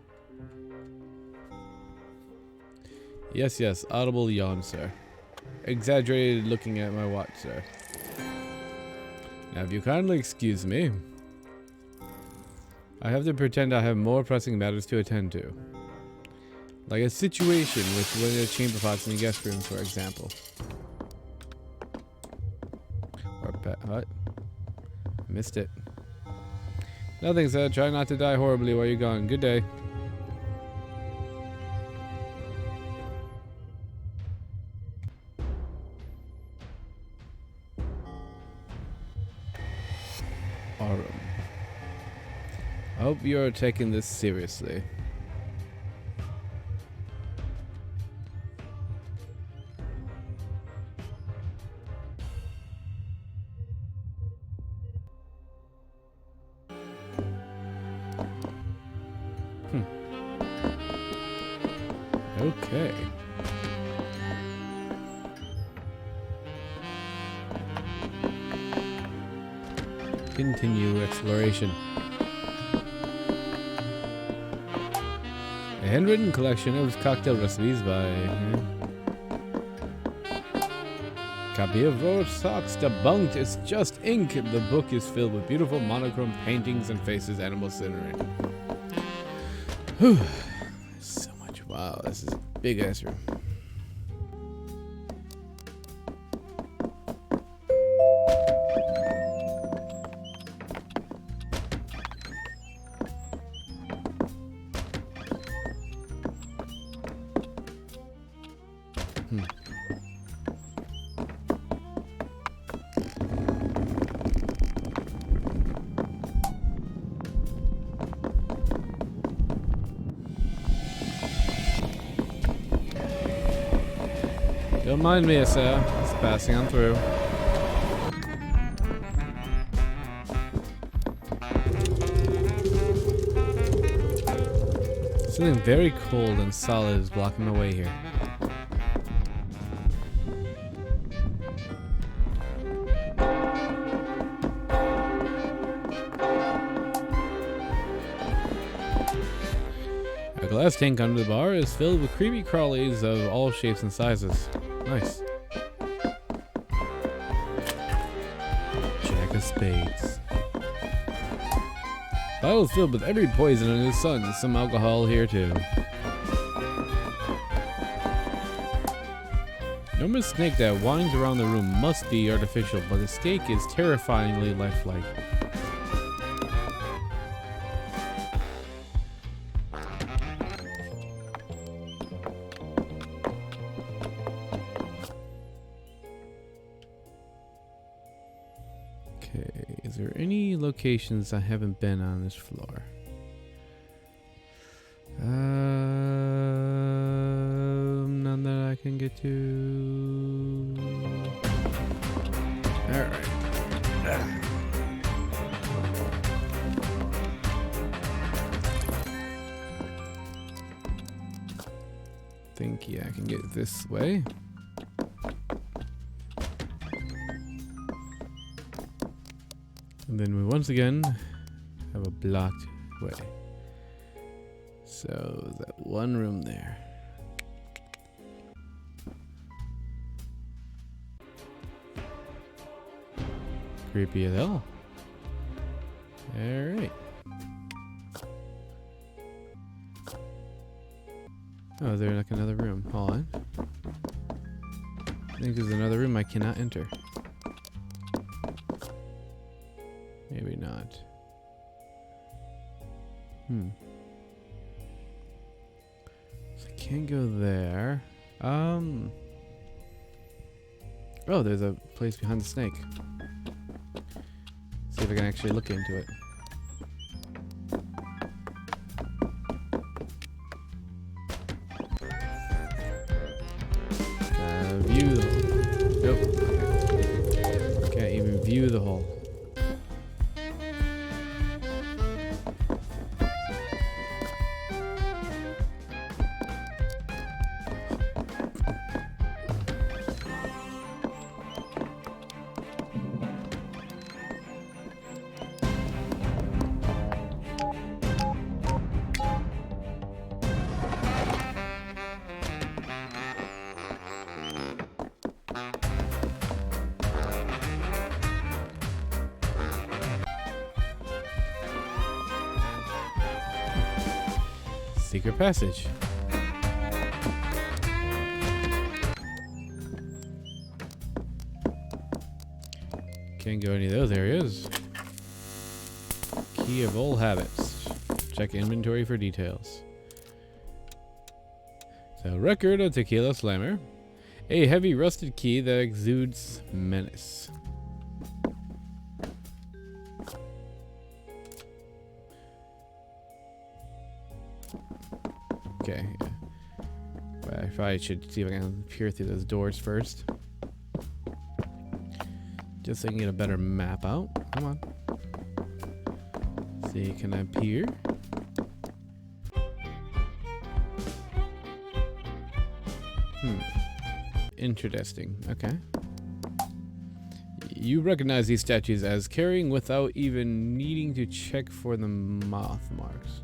Yes, audible yawn, sir. Exaggerated looking at my watch, sir. Now, if you kindly excuse me, I have to pretend I have more pressing matters to attend to. Like a situation with one of the chamber pots in the guest room, for example. Or what? Missed it. Nothing, sir. Try not to die horribly while you're gone. Good day. Aurum. I hope you're taking this seriously. Okay. Continue exploration. A handwritten collection of cocktail recipes by... Copy of Roller Socks debunked. It's just ink. The book is filled with beautiful monochrome paintings and faces, animal scenery. Whew. So much. Wow, this is a big ass room. Don't mind me, sir. Just passing on through. Something very cold and solid is blocking my way here. A glass tank under the bar is filled with creepy crawlies of all shapes and sizes. Nice. Jack of spades. Bottles filled with every poison under the sun. There's some alcohol here too. Enormous snake that winds around the room must be artificial, but the snake is terrifyingly lifelike. Okay, is there any locations I haven't been on this floor? None that I can get to. Alright. Think, yeah, I can get this way. And then we once again have a blocked way. So that one room there. Creepy as hell. Alright. Oh, is there like another room? Hold on. I think there's another room I cannot enter. Maybe not. So I can't go there. Oh, there's a place behind the snake. See if I can actually look into it. View. Nope. Can't even view the hole. Secret passage. Can't go any of those areas. Key of old habits. Check inventory for details. So, record of Tequila Slammer. A heavy rusted key that exudes menace. Okay, yeah. But I probably should see if I can peer through those doors first. Just so I can get a better map out. Come on. See, can I peer? Interesting. Okay. You recognize these statues as carrying without even needing to check for the moth marks.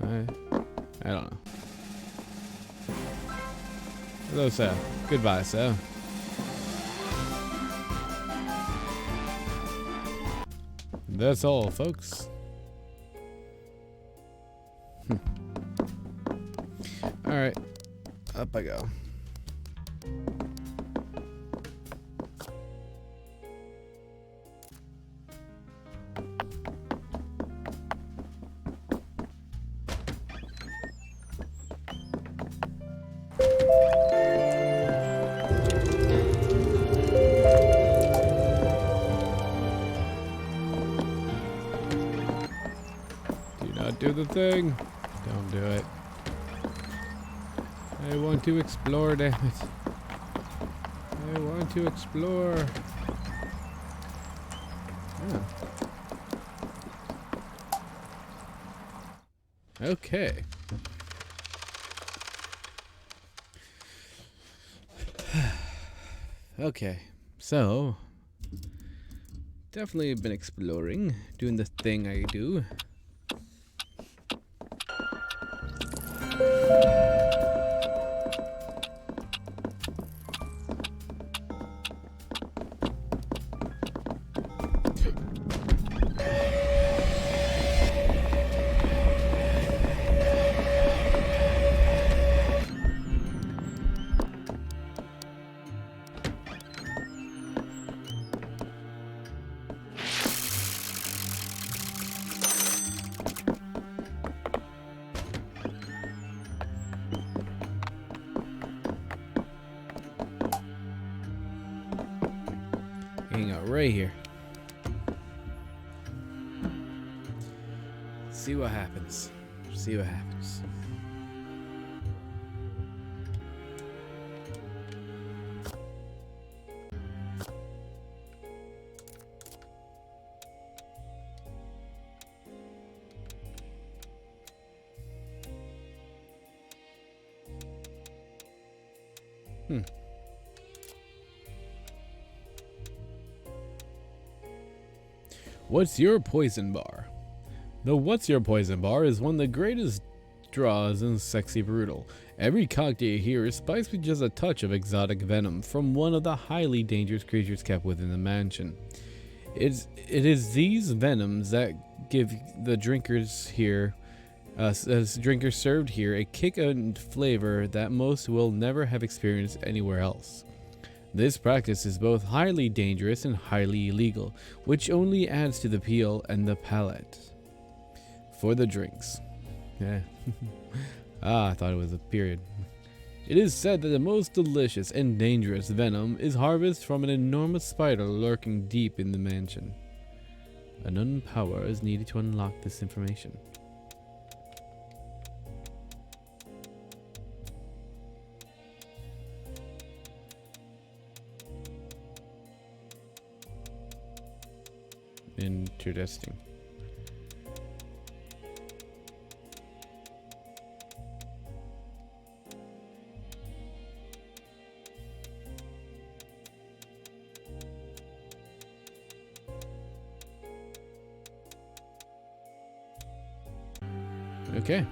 I don't know. Hello, sir. Goodbye, sir. That's all, folks. Alright. Up I go. Do not do the thing. Don't do it. I want to explore, damn it. I want to explore. Oh. Okay. Okay, so definitely been exploring, doing the thing I do. Hang out right here. See what happens. See what happens. What's your poison bar? The What's Your Poison Bar is one of the greatest draws in Sexy Brutale. Every cocktail here is spiced with just a touch of exotic venom from one of the highly dangerous creatures kept within the mansion. It is these venoms that give the drinkers here, as drinkers served here, a kick and flavor that most will never have experienced anywhere else. This practice is both highly dangerous and highly illegal, which only adds to the appeal and the palate. For the drinks. Yeah. I thought it was a period. It is said that the most delicious and dangerous venom is harvested from an enormous spider lurking deep in the mansion. An unknown power is needed to unlock this information. Interesting. Okay.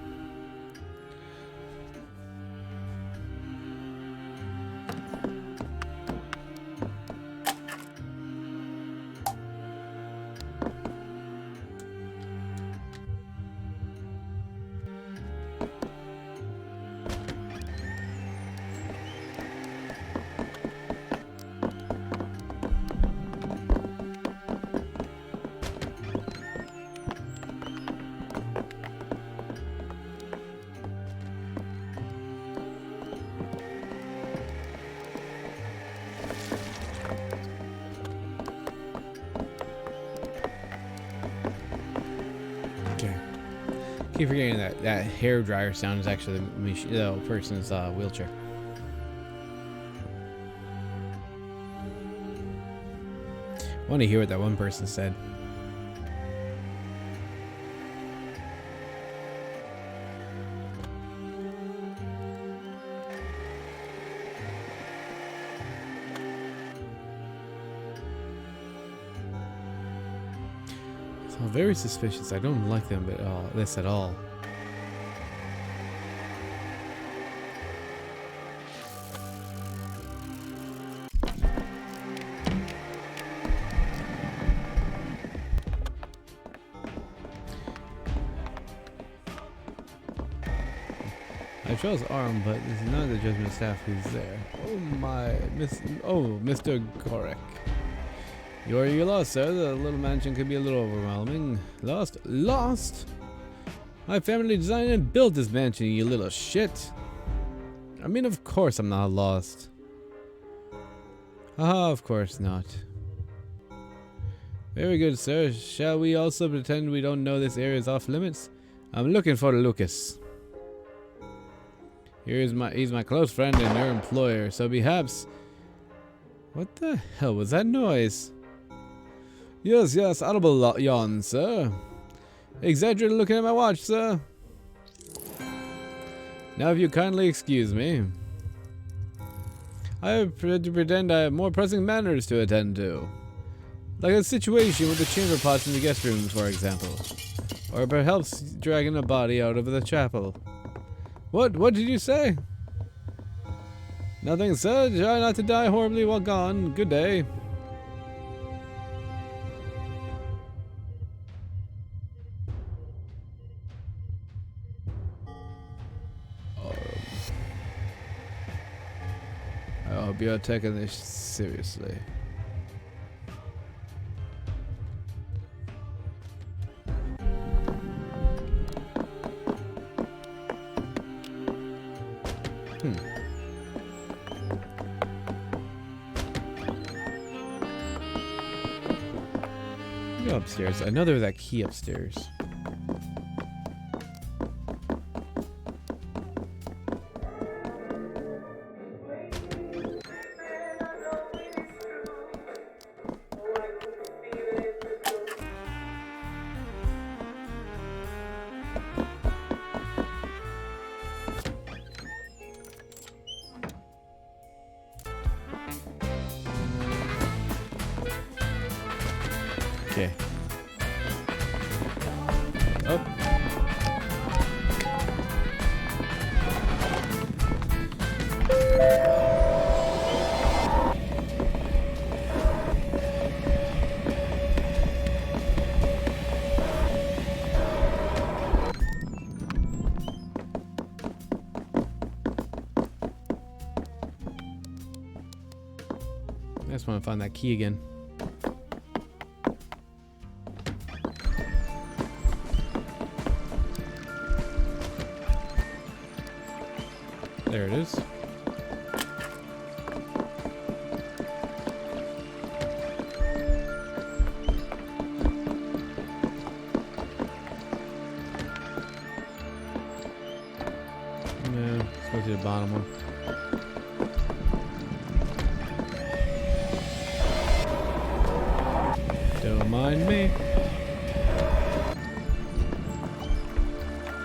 Keep forgetting that hair dryer sound is actually the person's wheelchair. I want to hear what that one person said. Oh, very suspicious. I don't like them this at all. I chose arm, but this is not the judgment staff who's there. Oh my, Mr. Gorek. You lost, sir. The little mansion could be a little overwhelming. Lost? Lost? My family designed and built this mansion, you little shit. I mean, of course I'm not lost. Haha, of course not. Very good, sir. Shall we also pretend we don't know this area is off limits? I'm looking for Lucas. He's my close friend and your employer, so perhaps... What the hell was that noise? Yes, audible yawn, sir. Exaggerated looking at my watch, sir. Now if you kindly excuse me. I have to pretend I have more pressing matters to attend to. Like a situation with the chamber pots in the guest rooms, for example. Or perhaps dragging a body out of the chapel. What did you say? Nothing, sir. Try not to die horribly while gone. Good day. I hope you're taking this seriously. Go upstairs. I know there was that key upstairs. Okay. Up. I just want to find that key again. There it is. No, let's go to the bottom one. Don't mind me.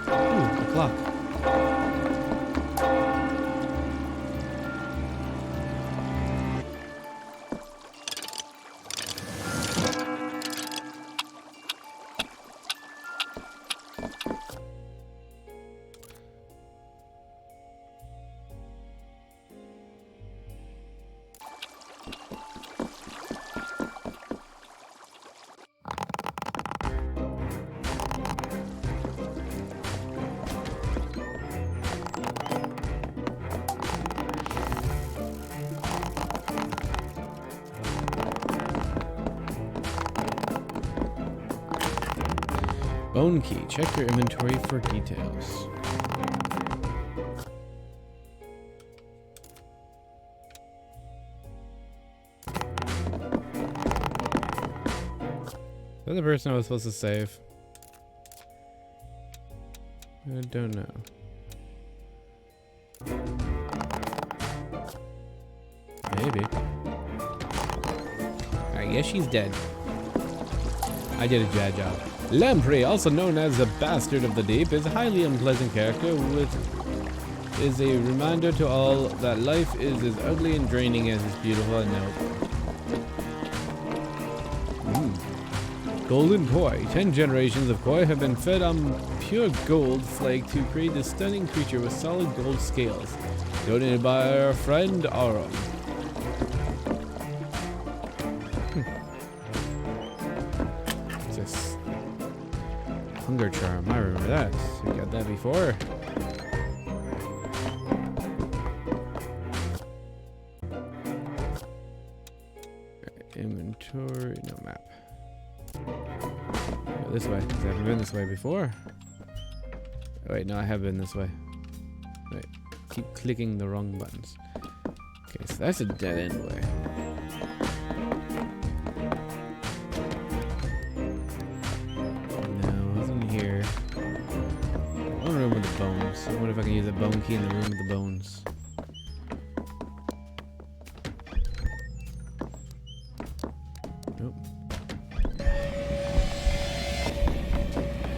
Ooh, a clock. Bone key. Check your inventory for details. Is that the person I was supposed to save? I don't know. Maybe. I guess she's dead. I did a bad job. Lamprey, also known as the Bastard of the Deep, is a highly unpleasant character is a reminder to all that life is as ugly and draining as it's beautiful and noble. Golden koi. 10 generations of koi have been fed on pure gold flake to create this stunning creature with solid gold scales. Donated by our friend Aram. What's this? Hunger charm. I remember that. We got that before. Inventory. No map. Go this way, because I haven't been this way before. Oh, wait, no, I have been this way. Wait, keep clicking the wrong buttons. Okay, so that's a dead end way. No, it wasn't here. One room with the bones. I wonder if I can use a bone key in the room with the bones. Nope.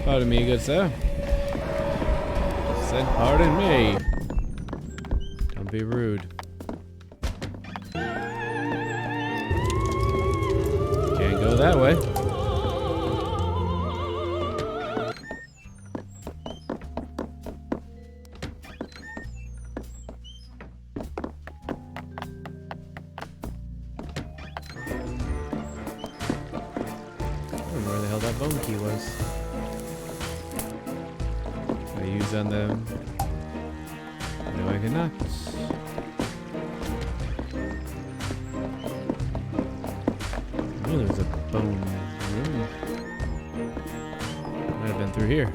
Pardon me, good sir. Said pardon me. Don't be rude. Can't go that way. I don't know where the hell that bone key was. I use on them. No, I cannot. Oh, there's a bone room. Might have been through here.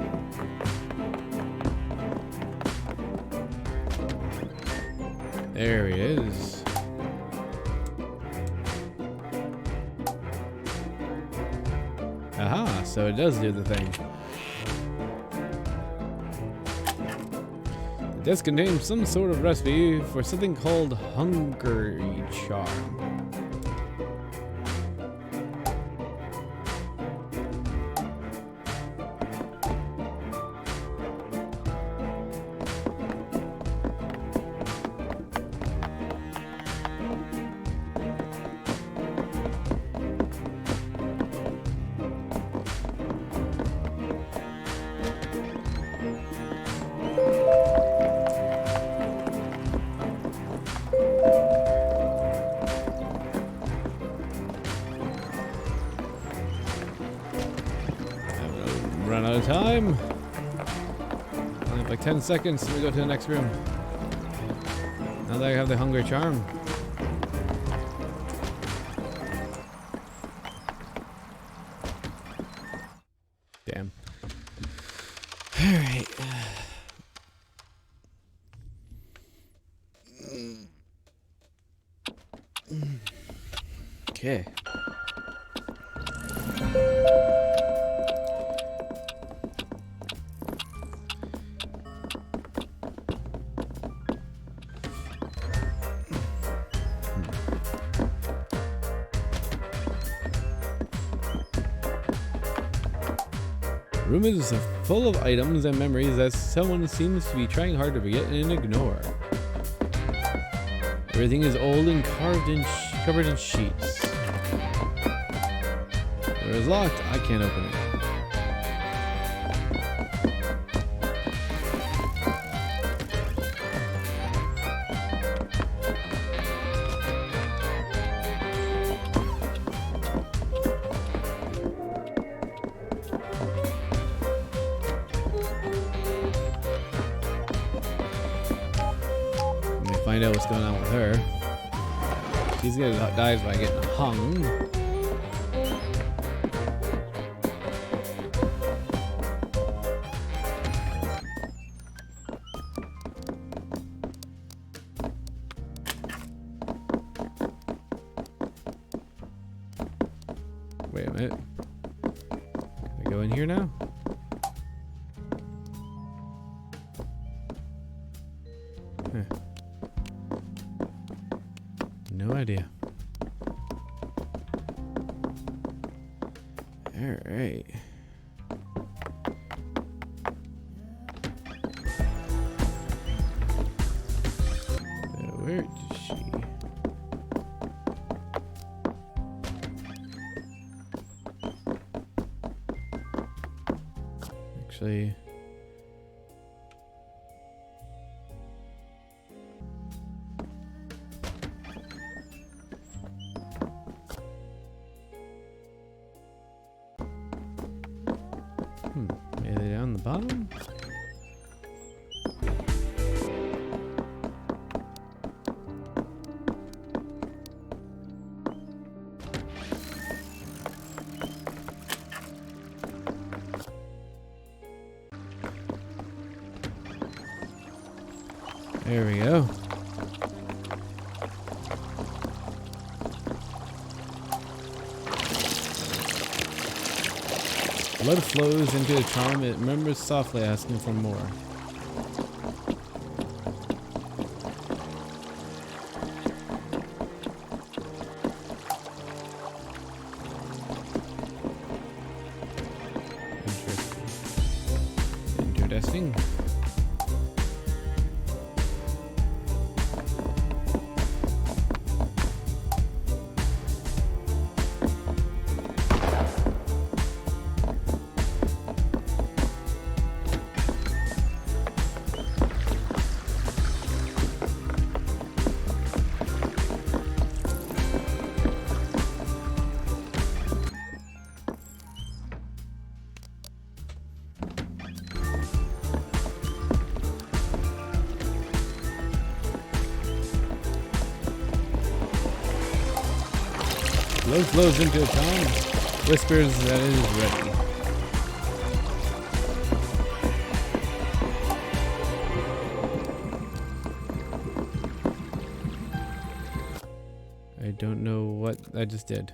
There he is. Aha, so it does do the thing. This contains some sort of recipe for something called Hungry Charm. Run out of time. Only have like 10 seconds till we go to the next room. Now that I have the hunger charm. Damn. Alright. Okay. Room is full of items and memories that someone seems to be trying hard to forget and ignore. Everything is old and covered in sheets. The door is locked. I can't open it. Find out what's going on with her. She's gonna die by getting hung. Wait a minute. Can I go in here now? Huh. No idea. All right. So where is she? actually. Maybe down the bottom? There we go. Blood flows into the charm. It murmurs softly, asking for more. Interesting. Blood flows into a charm. Whispers that it is ready. I don't know what I just did.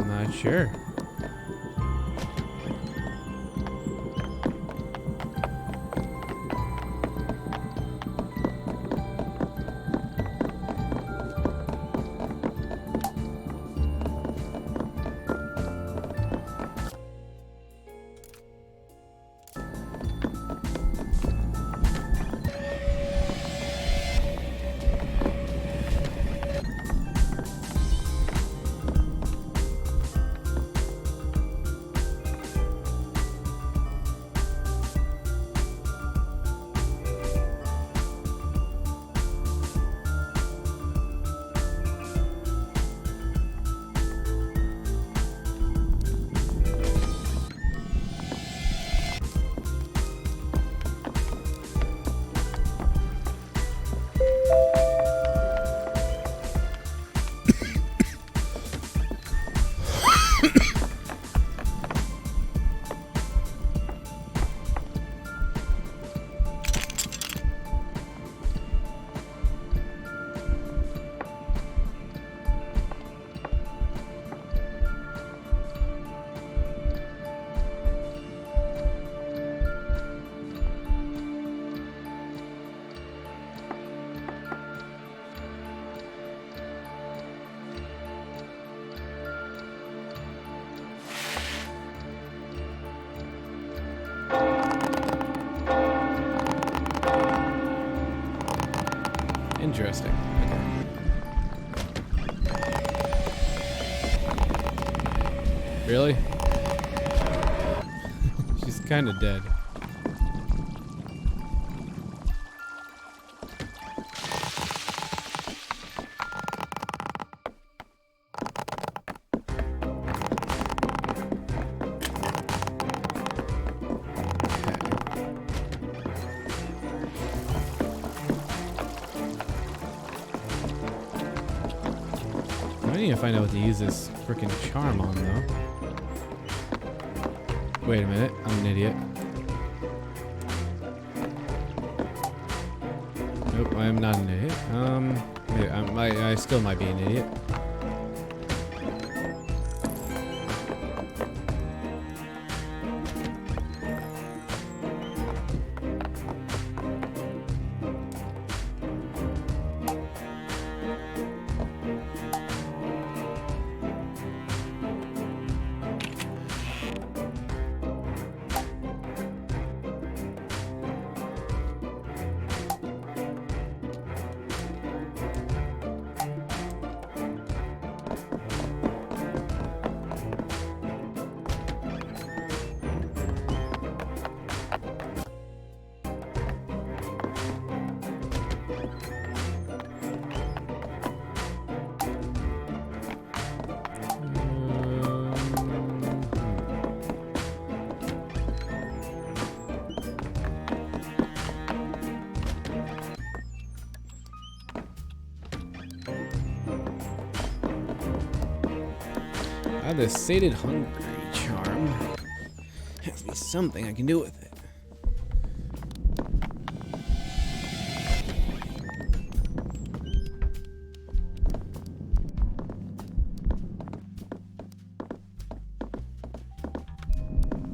Not sure. Interesting. Okay. Really? She's kind of dead. I need to find out what to use this freaking charm on, though. Wait a minute, I'm an idiot. Nope, I am not an idiot. I still might be an idiot. Ah, the sated hungry charm. Has to be something I can do with it.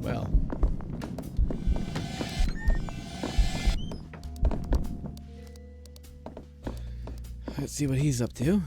Well. Let's see what he's up to.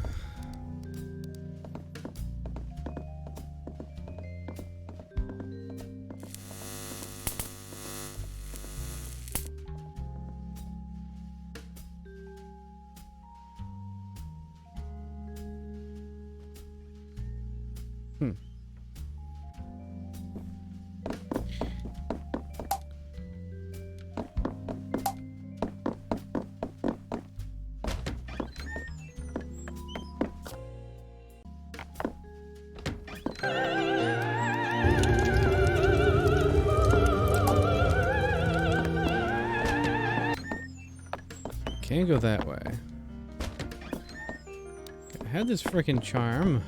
Can't go that way. I had this frickin' charm.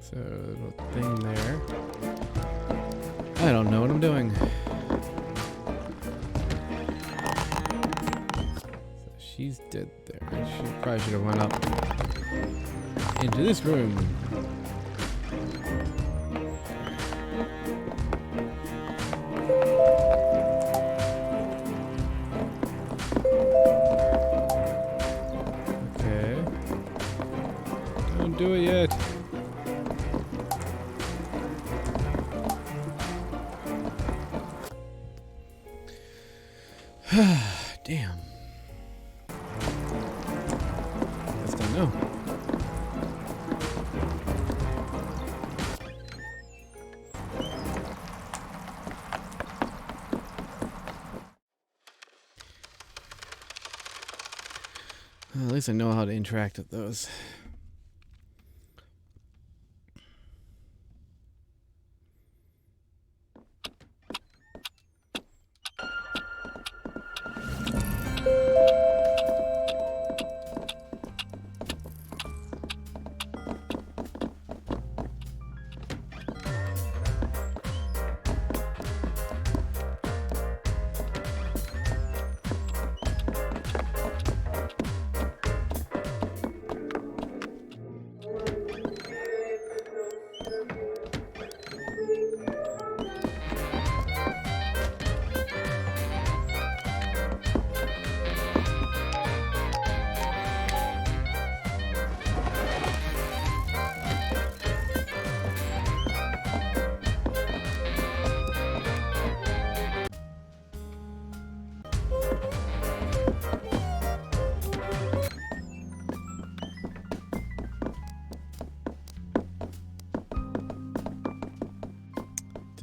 So, little thing there. I don't know what I'm doing. So she's dead there. She probably should have went up into this room. Okay. Don't do it yet. Damn. Just don't know. Well, at least I know how to interact with those.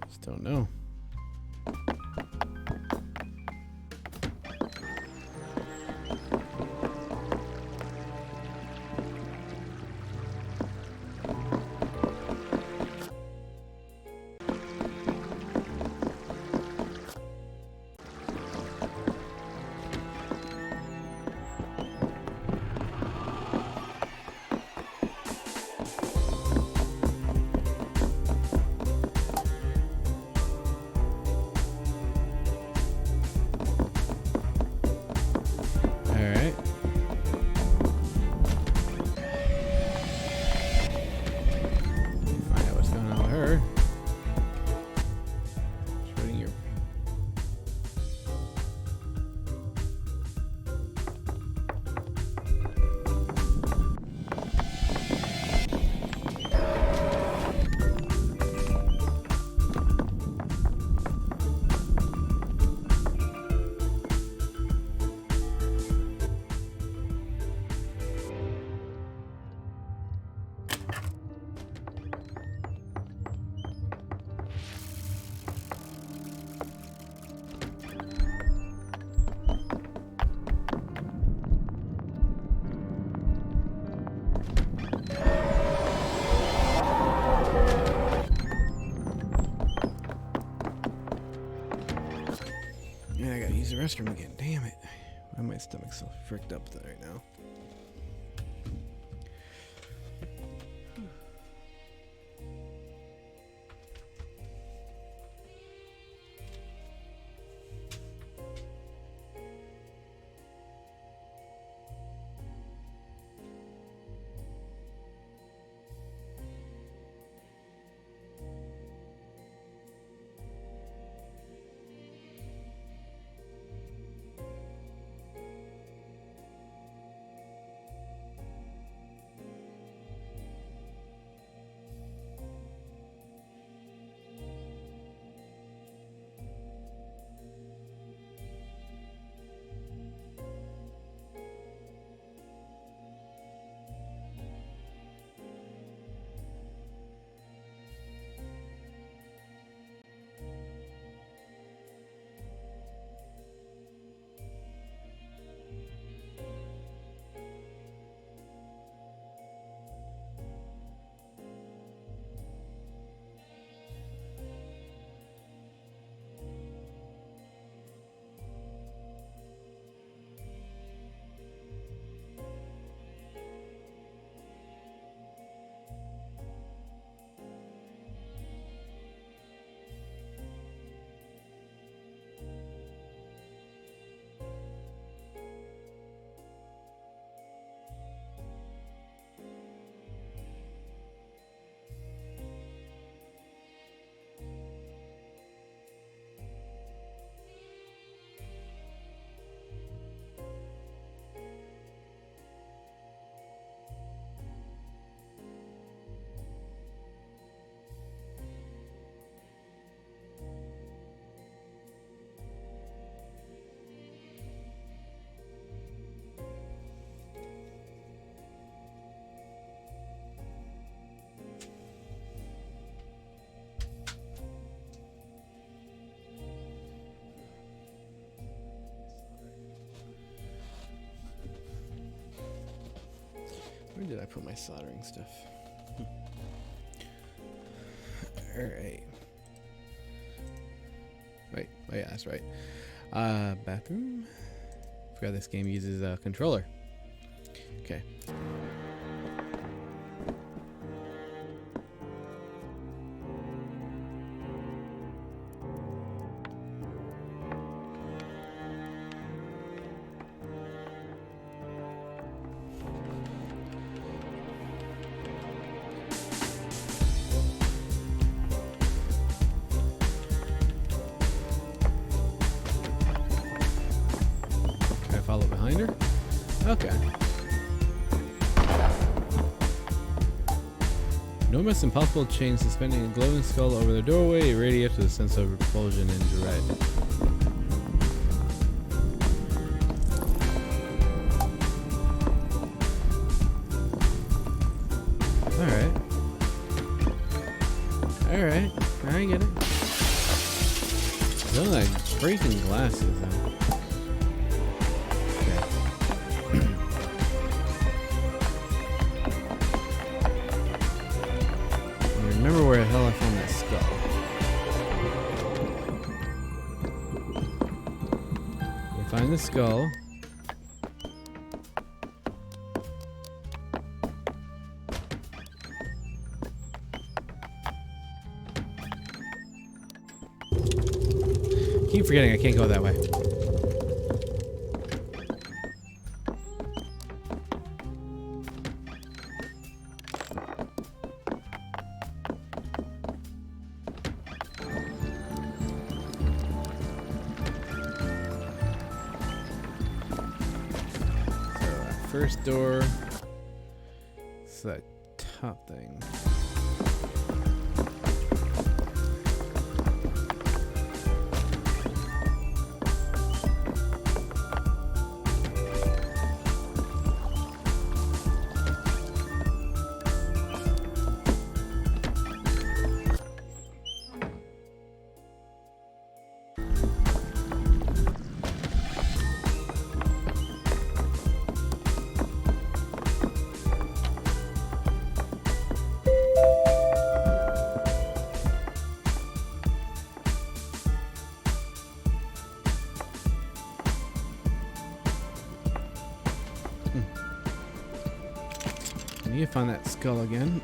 Just don't know. restroom again. Damn it. Why my stomach's so fricked up right now? Where did I put my soldering stuff? Alright. Wait, oh yeah, that's right. Bathroom? Forgot this game uses a controller. Okay. Follow behind her? Okay. No almost impossible change suspending a glowing skull over the doorway irradiates with a sense of repulsion and dread. Alright, I get it. Those are like freaking glasses though. Remember where the hell I found that skull. We find the skull. Keep forgetting I can't go that way. First door. It's that top thing. I need to find that skull again.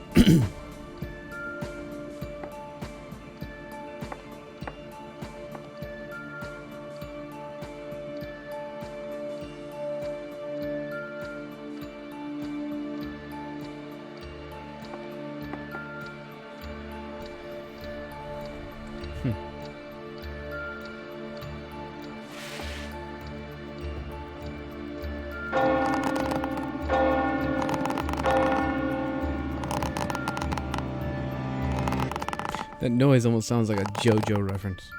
That noise almost sounds like a JoJo reference.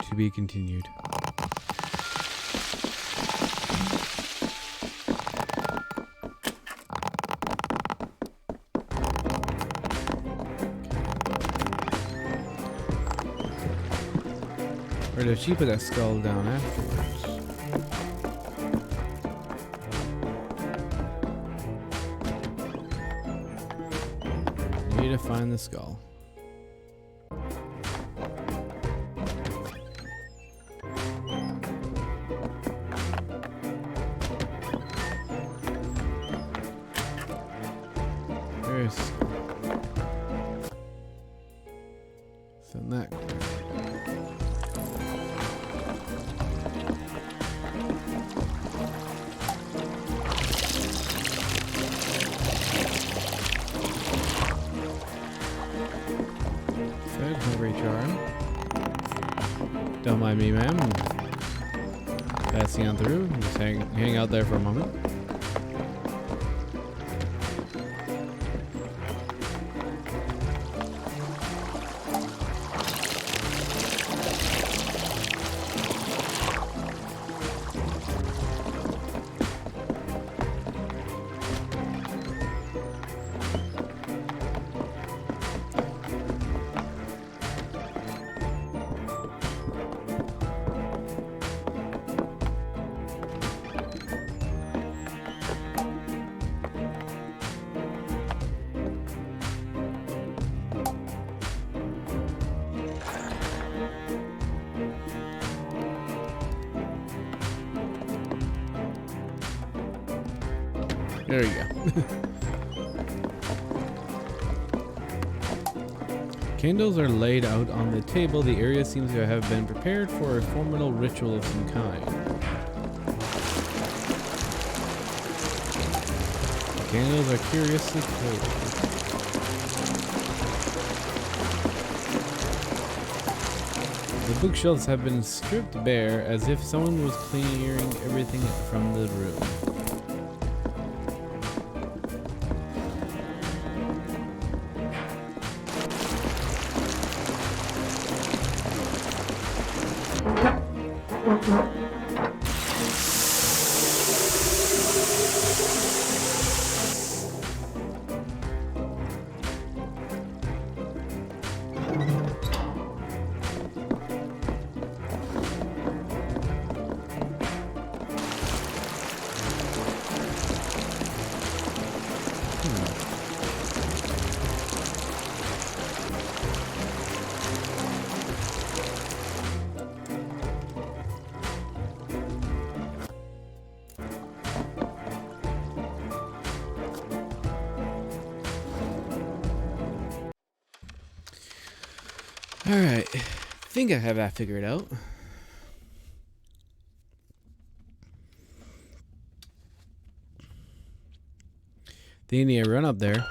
To be continued. Or did she put that skull down afterwards? Need to find the skull. There's so in that corner. Good, hungry charm. Don't mind me, ma'am. Passing on through. Just hang out there for a moment. There you go. Candles are laid out on the table. The area seems to have been prepared for a formal ritual of some kind. The candles are curiously cold. The bookshelves have been stripped bare as if someone was clearing everything from the room. Alright, I think I have that figured out. They need to run up there.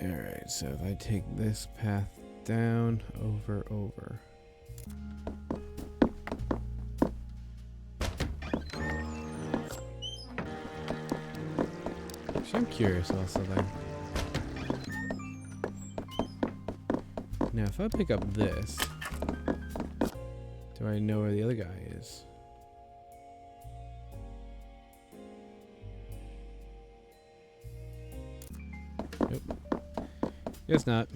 Alright, so if I take this path down, over. Actually, I'm curious also then. Now, if I pick up this, do I know where the other guy is? Nope. Guess not.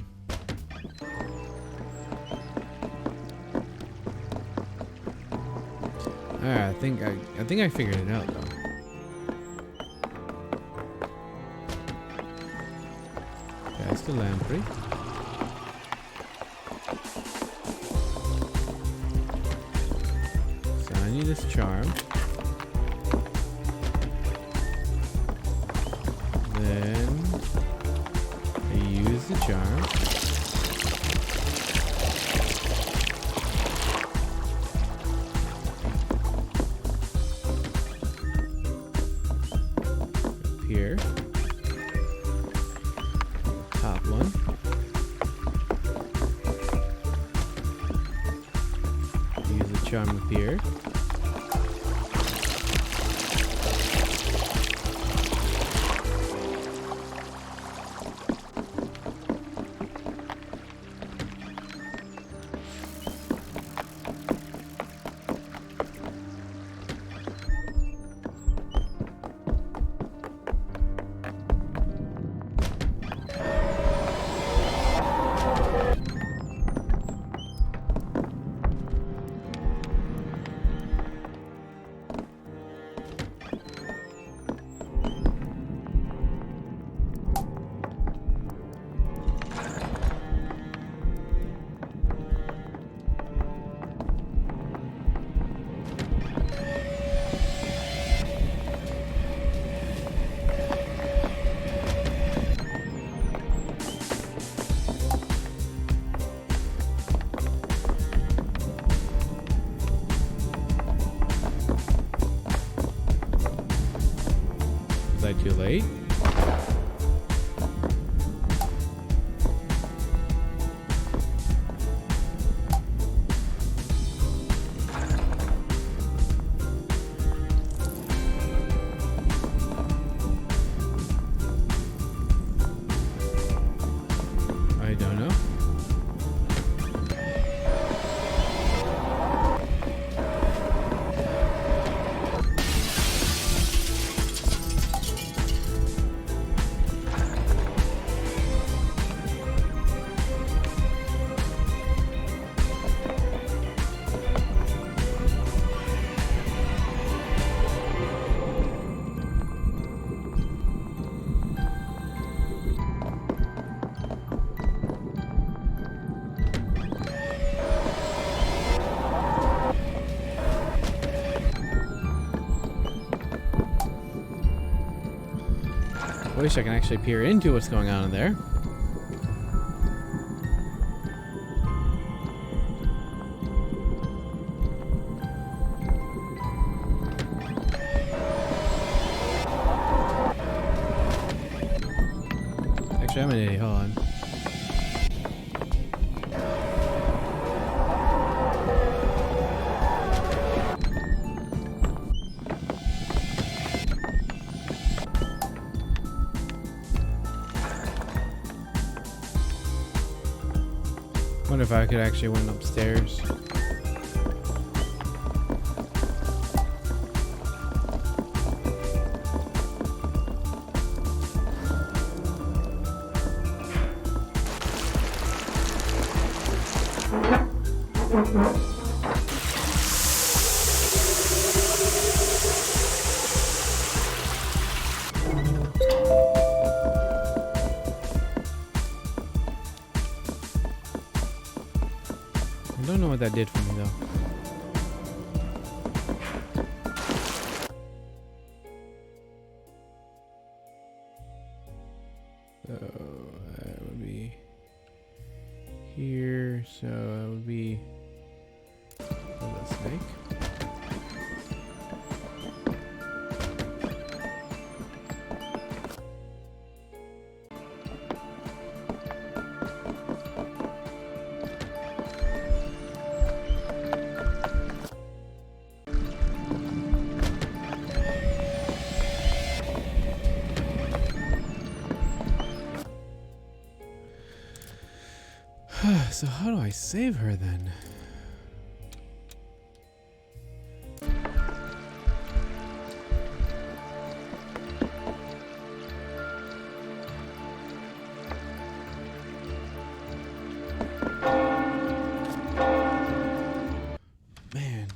Alright, I think I figured it out though. That's the lamprey. So I need this charm. Then I use the charm. Here. Top one. Use the charm up here. Was I too late? I don't know. I wish I can actually peer into what's going on in there. Actually, I'm an idiot. Hold on. Wonder if I could actually went upstairs. I don't know what that did for me though. So that would be here. So that would be the snake. So how do I save her then? Man.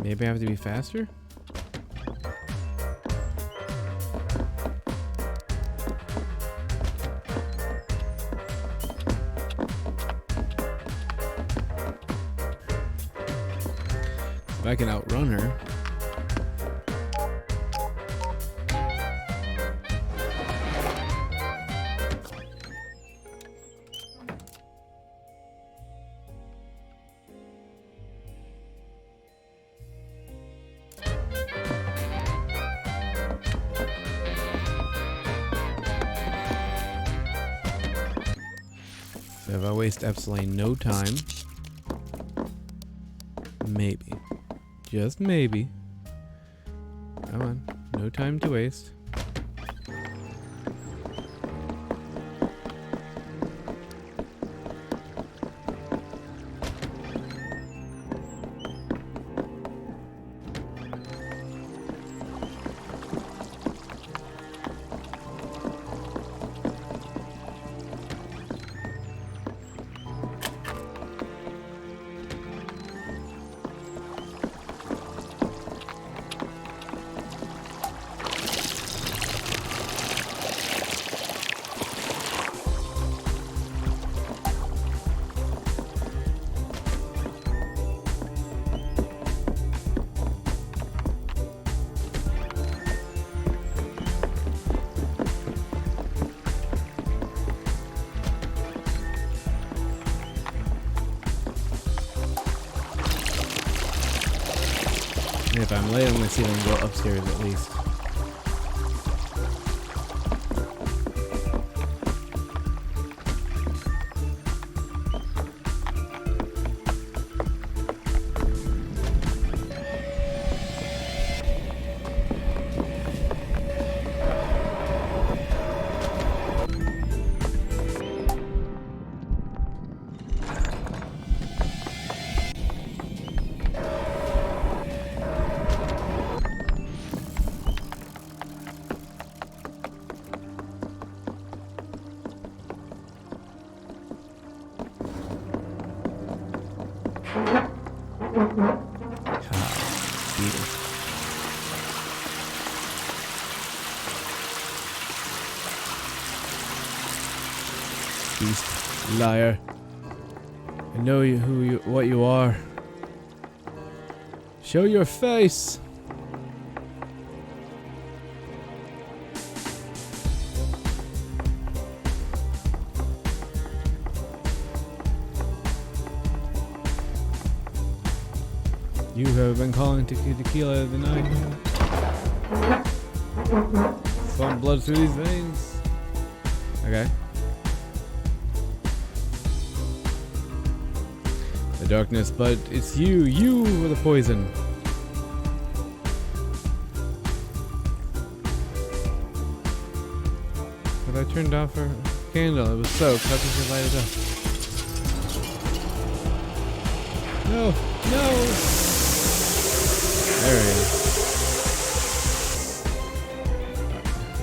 Maybe I have to be faster? If I can outrun her. So if I waste absolutely no time, maybe, just maybe, come on, no time to waste. And if I'm late, I'm gonna see them go upstairs at least. Beast, liar. I know what you are. Show your face. You have been calling tequila of the night. Some blood through these veins. Okay. The darkness, but it's you. You were the poison. But I turned off her candle. It was soaked. How could you light it up? No. No. There he is.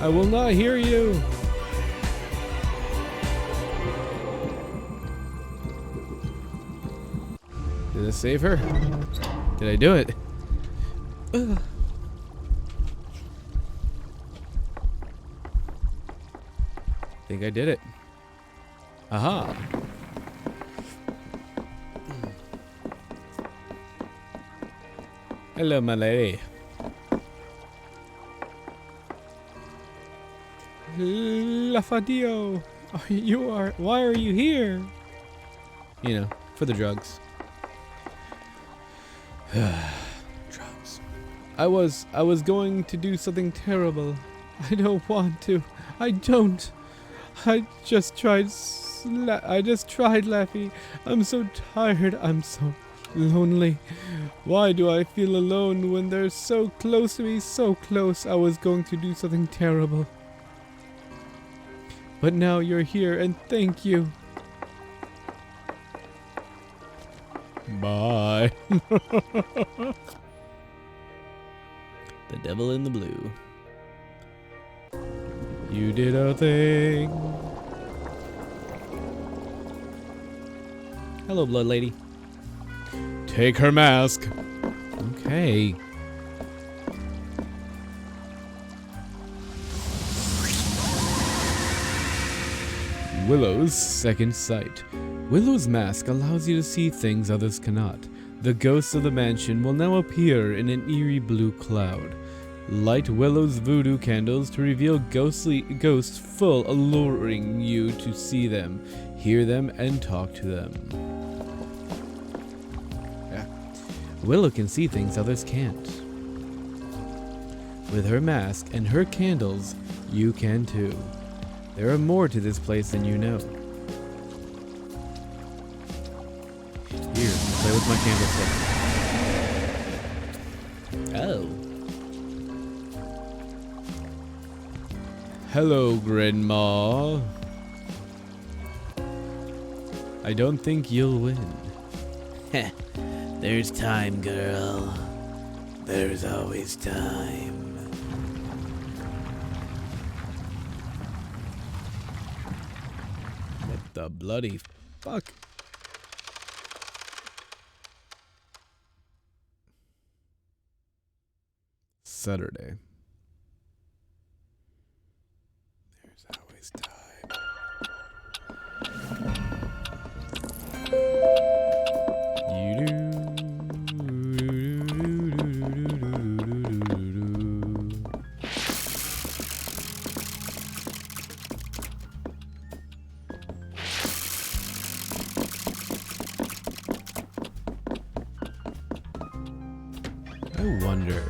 I will not hear you. Did I save her? Did I do it? Ugh. I think I did it. Aha. Hello, my lady. Lafadio. Why are you here? You know, for the drugs. Drugs. I was going to do something terrible. I don't want to. I don't. I just tried Laffy. I'm so tired. I'm so lonely. Why do I feel alone when they're so close to me? So close. I was going to do something terrible. But now you're here, and thank you. Bye. The devil in the blue. You did a thing. Hello, blood lady. Take her mask. Okay. Willow's second sight. Willow's mask allows you to see things others cannot. The ghosts of the mansion will now appear in an eerie blue cloud. Light Willow's voodoo candles to reveal ghosts full, alluring you to see them, hear them, and talk to them. Yeah. Willow can see things others can't. With her mask and her candles, you can too. There are more to this place than you know. Here, play with my candlestick. Oh. Hello, Grandma. I don't think you'll win. Heh. There's time, girl. There's always time. What the bloody fuck? Saturday. There's always time. You do. I wonder.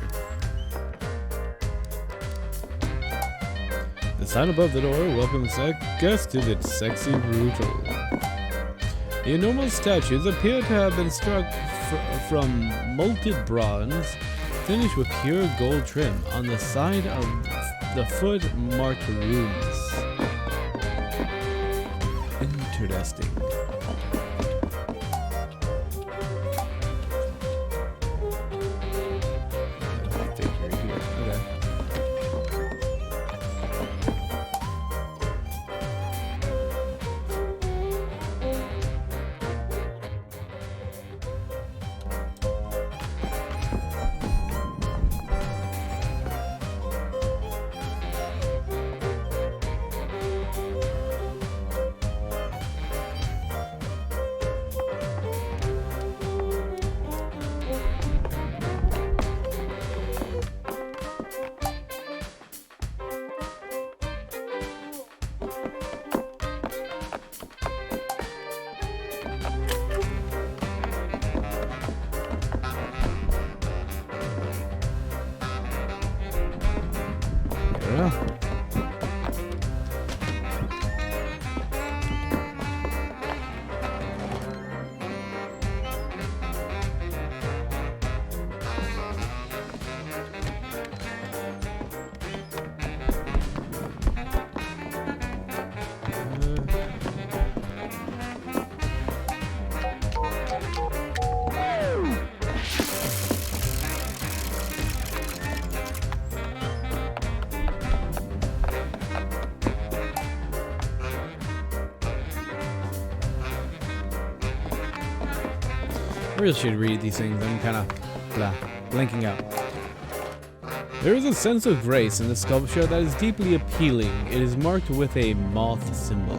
The sign above the door welcomes guests to the Sexy Brutale. The enormous statues appear to have been struck from molted bronze, finished with pure gold trim. On the side of the foot marked runes. Interesting. Yeah. I really should read these things. I'm kind of blanking out. There is a sense of grace in the sculpture that is deeply appealing. It is marked with a moth symbol.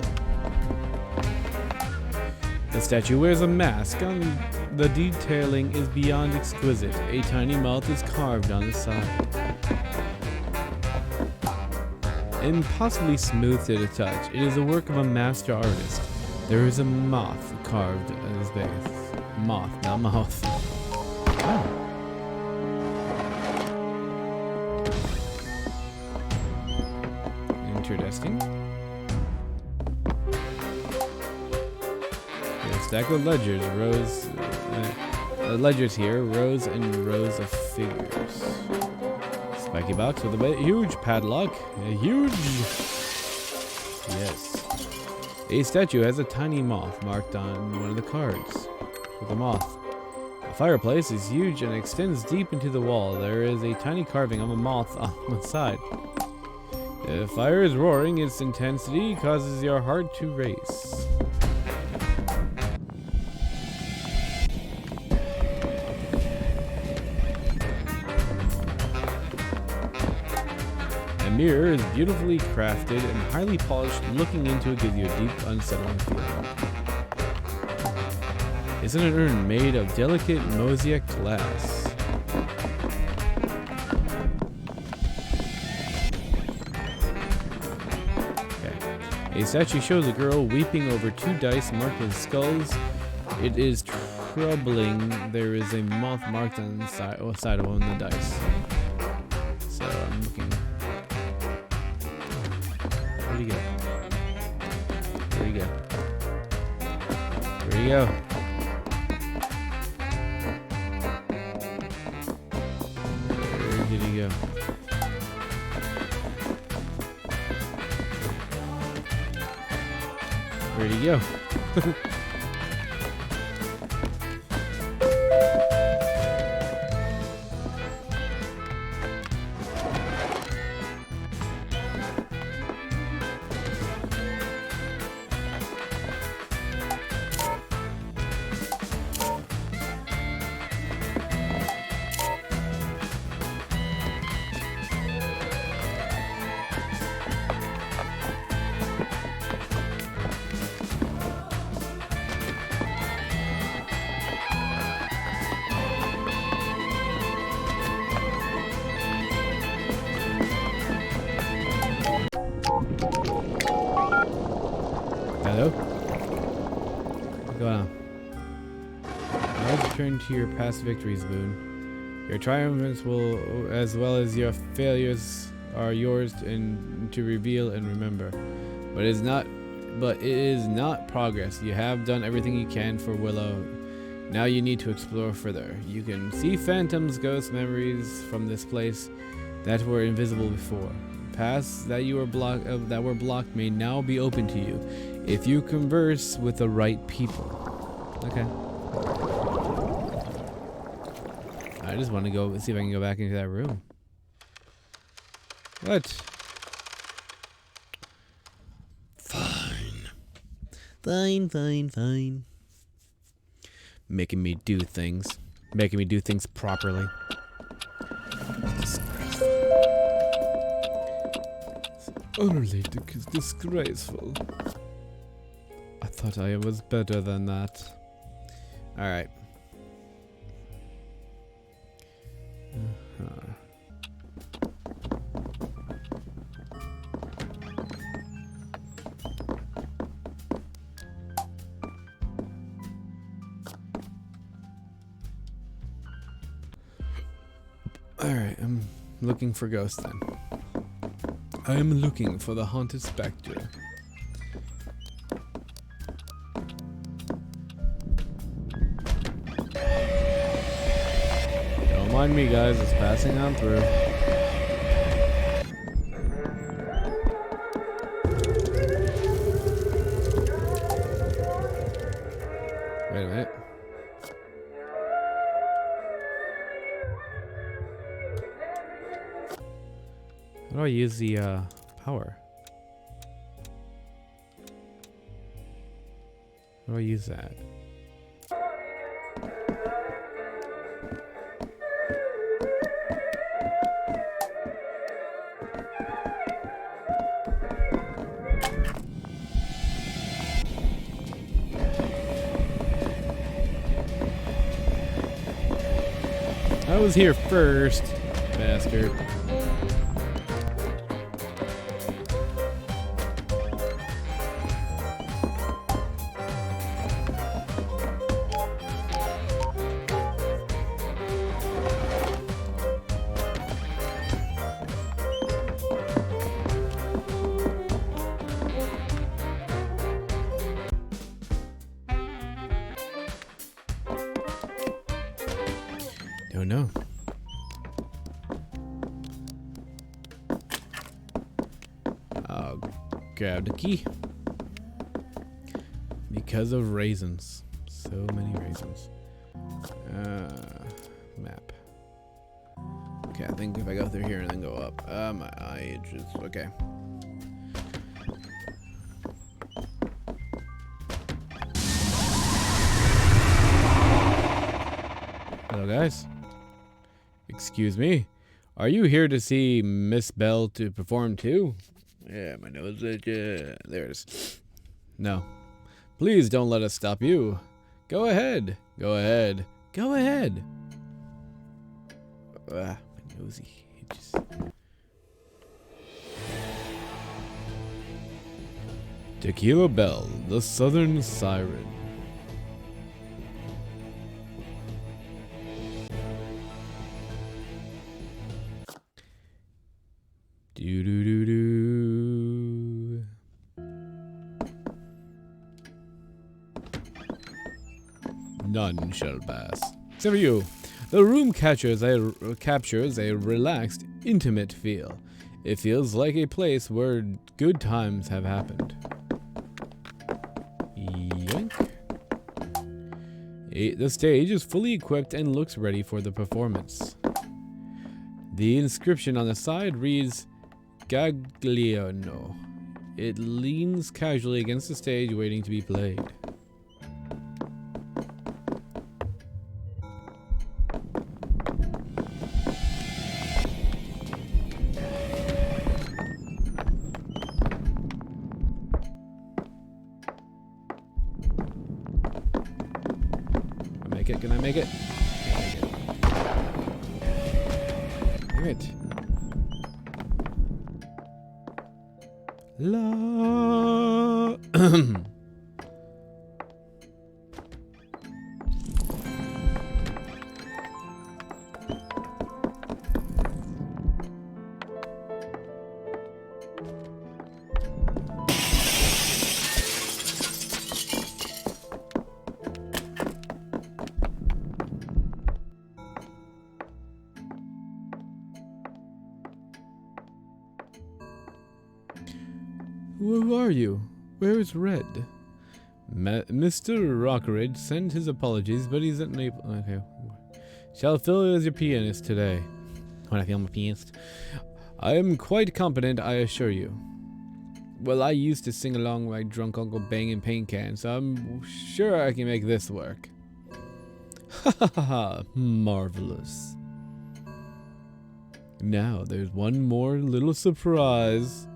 The statue wears a mask, and the detailing is beyond exquisite. A tiny mouth is carved on the side. Impossibly smooth to the touch, it is the work of a master artist. There is a moth carved at his base. Moth, not mouth. Oh. interesting. A stack of ledgers, ledgers here, rows and rows of figures. Spiky box with a huge padlock. Yes. A statue has a tiny moth marked on one of the cards with a moth. The fireplace is huge and extends deep into the wall. There is a tiny carving of a moth on one side. The fire is roaring. Its intensity causes your heart to race. A mirror is beautifully crafted and highly polished. Looking into it gives you a deep, unsettling feeling. It's an urn made of delicate mosaic glass. Okay. A statue shows a girl weeping over 2 dice marked with skulls. It is troubling. There is a moth marked on the side of one of the dice. So I'm looking. Where'd he go? Where'd he go? Where'd he go? Where did he go? Where'd he go? Hello? What's going on? Always return to your past victories, Boone. Your triumphs will, as well as your failures, are yours to reveal and remember. But it is not progress. You have done everything you can for Willow. Now you need to explore further. You can see phantoms, ghosts, memories from this place that were invisible before. Paths that were blocked may now be open to you if you converse with the right people. Okay. I just want to go see if I can go back into that room. What? Fine. Making me do things. Making me do things properly. Utterly disgraceful. I thought I was better than that. Alright. Alright, I'm looking for ghosts then. I am looking for the haunted spectre. Don't mind me, guys, it's passing on through. Wait a minute. How do I use the power? How do I use that? I was here first, bastard. Grab the key. Because of raisins. So many raisins. Map. Okay, I think if I go through here and then go up. I just okay. Hello, guys. Excuse me. Are you here to see Miss Bell to perform too? Yeah, my nose is there it is. No. Please don't let us stop you. Go ahead. Go ahead. Go ahead. My nosy itches. Tequila Bell, the Southern Siren. Do do do do. None shall pass. Except for you. The room captures a relaxed, intimate feel. It feels like a place where good times have happened. Yoink. The stage is fully equipped and looks ready for the performance. The inscription on the side reads Gagliano. It leans casually against the stage, waiting to be played. Can I make it? Damn it. La. Who are you? Where is Red? Mr. Rockeridge sent his apologies, but he's unable. Okay. Shall fill as your pianist today. When I feel my pianist. I am quite competent, I assure you. Well, I used to sing along with my drunk uncle banging paint cans, so I'm sure I can make this work. Ha ha ha ha! Marvelous. Now, there's one more little surprise.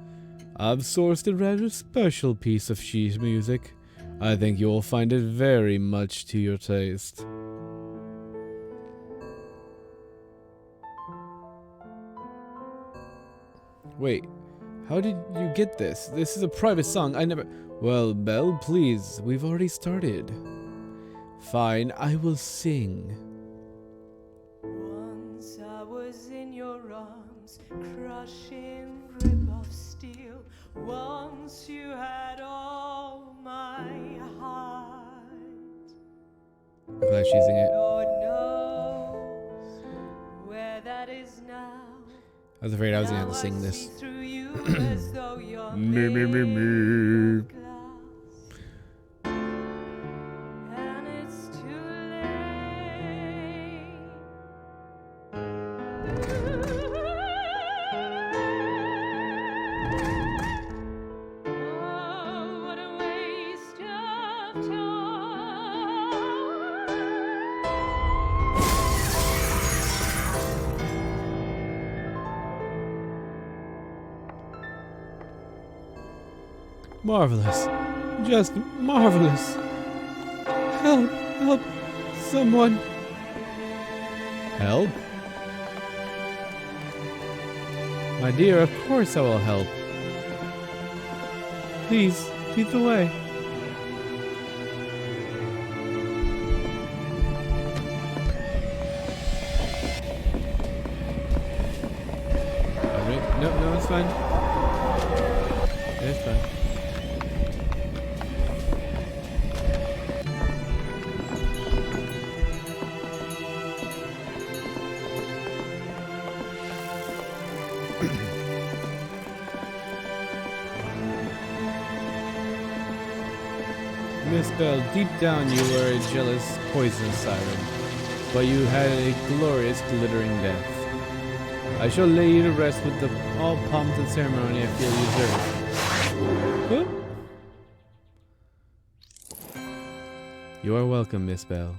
I've sourced a rather special piece of sheet music. I think you'll find it very much to your taste. Wait, how did you get this? This is a private song. I never... Well, Belle, please. We've already started. Fine, I will sing. Once I was in your arms, crushing grip of steel. Once you had all my heart. I'm glad she's singing it. Lord knows where that is now. I was afraid I was going to have to sing this. Through you as though you're Me, me, me, me. and it's too late. Oh, what a waste of time. Marvelous. Just marvelous. Help, help, someone. Help? My dear, of course I will help. Please, lead the way. Alright, no, it's fine. It's fine. Miss Bell, deep down you were a jealous, poisonous siren, but you had a glorious, glittering death. I shall lay you to rest with all pomp and ceremony I feel you deserve. You are welcome, Miss Bell.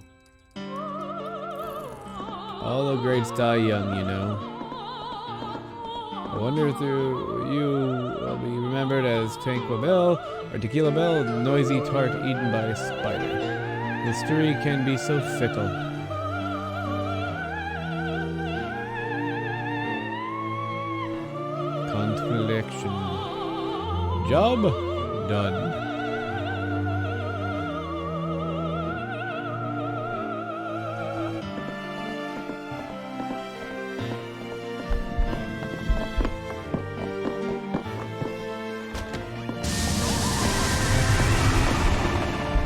All the greats die young, you know. I wonder through you will be remembered as Tanqua Bell or Tequila Bell, the noisy tart eaten by a spider. History can be so fickle. Confliction. Job done.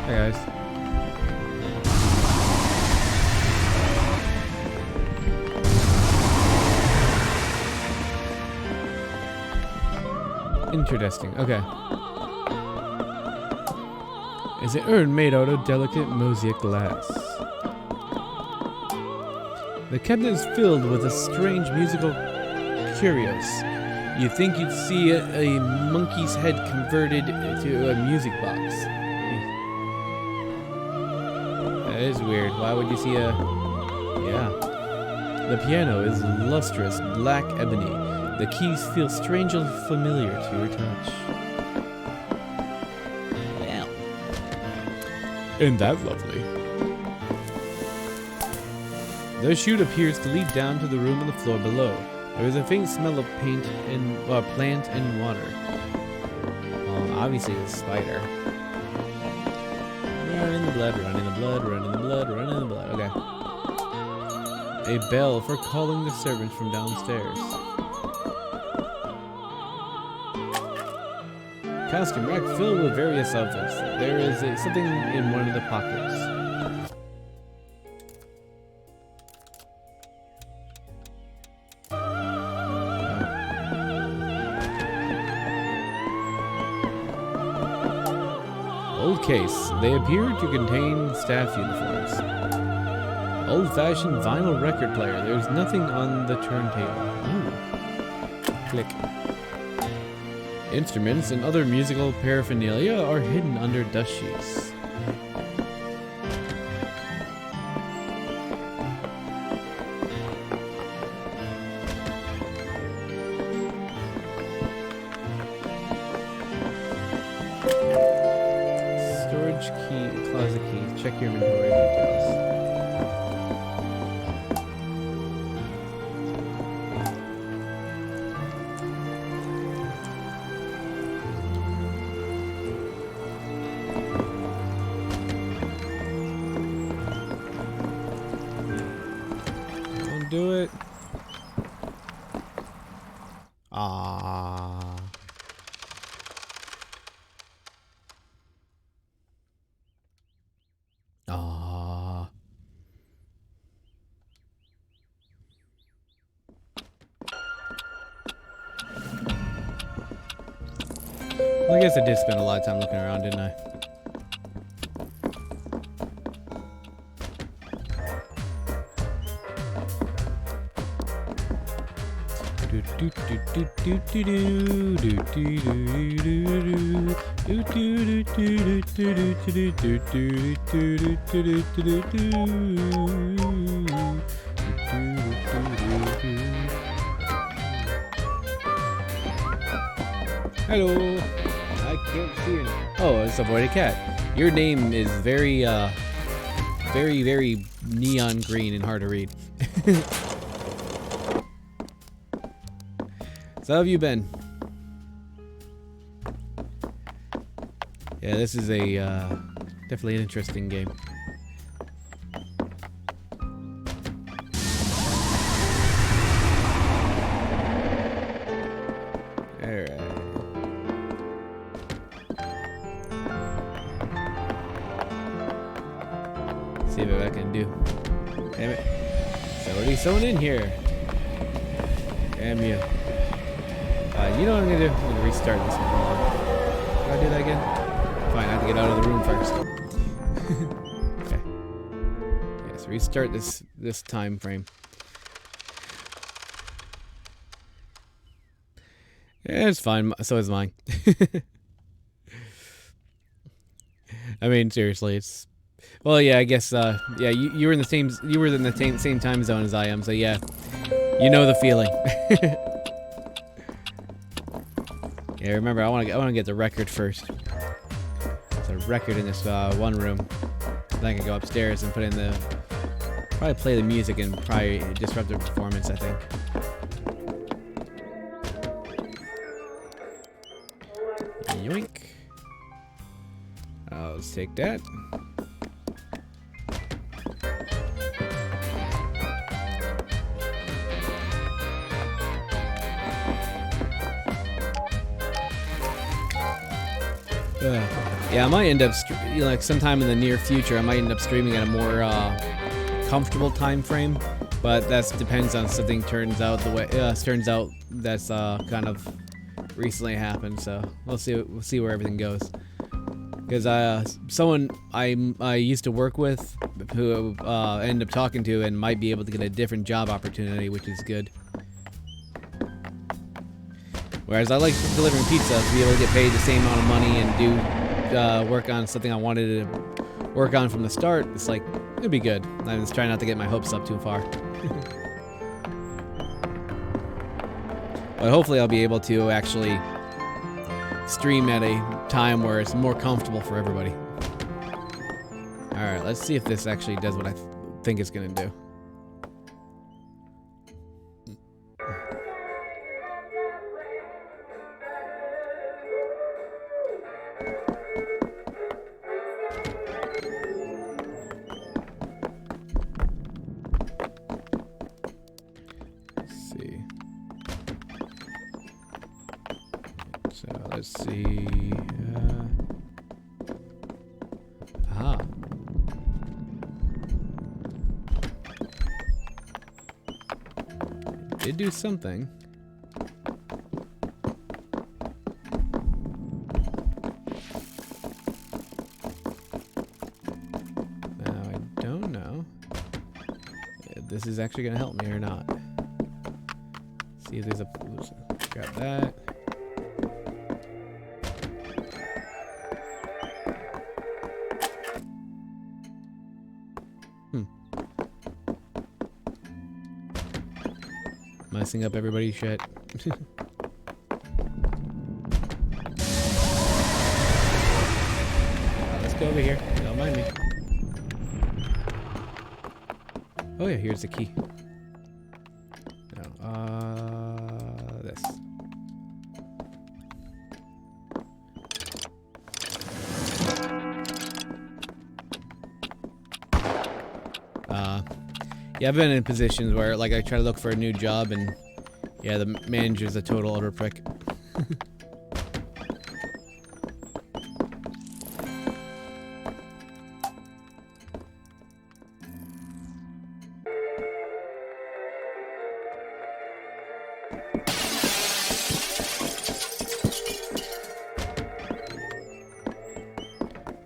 Hey guys. Interesting. Okay. Is an urn made out of delicate mosaic glass. The cabinet is filled with a strange musical curios. You'd think you'd see a monkey's head converted to a music box. That is weird. Why would you see a... Yeah. The piano is lustrous black ebony. The keys feel strangely familiar to your touch. Well. Isn't that lovely? The chute appears to lead down to the room on the floor below. There is a faint smell of paint and plant and water. Obviously the spider. Running the blood, running the blood, running the blood, running the blood. Okay. A bell for calling the servants from downstairs. Costume rack filled with various outfits. There is something in one of the pockets. Old case. They appear to contain staff uniforms. Old-fashioned vinyl record player. There's nothing on the turntable. Ooh. Click. Instruments and other musical paraphernalia are hidden under dust sheets. Storage key, closet keys. Check your inventory details. Do it. Ah. Ah. Well, I guess I did spend a lot of time looking around, didn't I? Hello. I can't see you. Oh, it's a voided cat. Your name is very, very neon green and hard to read. So how have you been? Yeah, this is a definitely an interesting game. Alright. See what I can do. Damn it. There's already someone in here. Damn you. You know what I'm gonna do? I'm gonna restart this one. Can I do that again? Fine, I have to get out of the room first. Restart this time frame. Yeah, it's fine. So is mine. I mean, seriously, it's. Well, yeah, I guess. Yeah, you were in the same time zone as I am. So yeah, you know the feeling. Yeah, remember, I want to get the record first. It's a record in this one room. Then I can go upstairs and put in the. Probably play the music and probably disrupt the performance, I think. Yoink. I'll take that. Yeah, I might end up, like sometime in the near future, I might end up streaming at a more comfortable time frame, but that depends on something turns out the way turns out that's kind of recently happened. So we'll see where everything goes. Because someone I used to work with, who I ended up talking to, and might be able to get a different job opportunity, which is good. Whereas I like delivering pizza, to be able to get paid the same amount of money and do work on something I wanted to work on from the start. It's like, it'd be good. I'm just trying not to get my hopes up too far. But hopefully I'll be able to actually stream at a time where it's more comfortable for everybody. Alright, let's see if this actually does what I think it's gonna do. Let's see. Aha. Did do something. Now I don't know if this is actually gonna help me or not. See if there's a. Grab that. Messing up everybody's shit. Let's go over here. Don't mind me. Oh yeah, here's the key. No, this. Yeah, I've been in positions where, like, I try to look for a new job, and yeah, the manager's a total utter prick.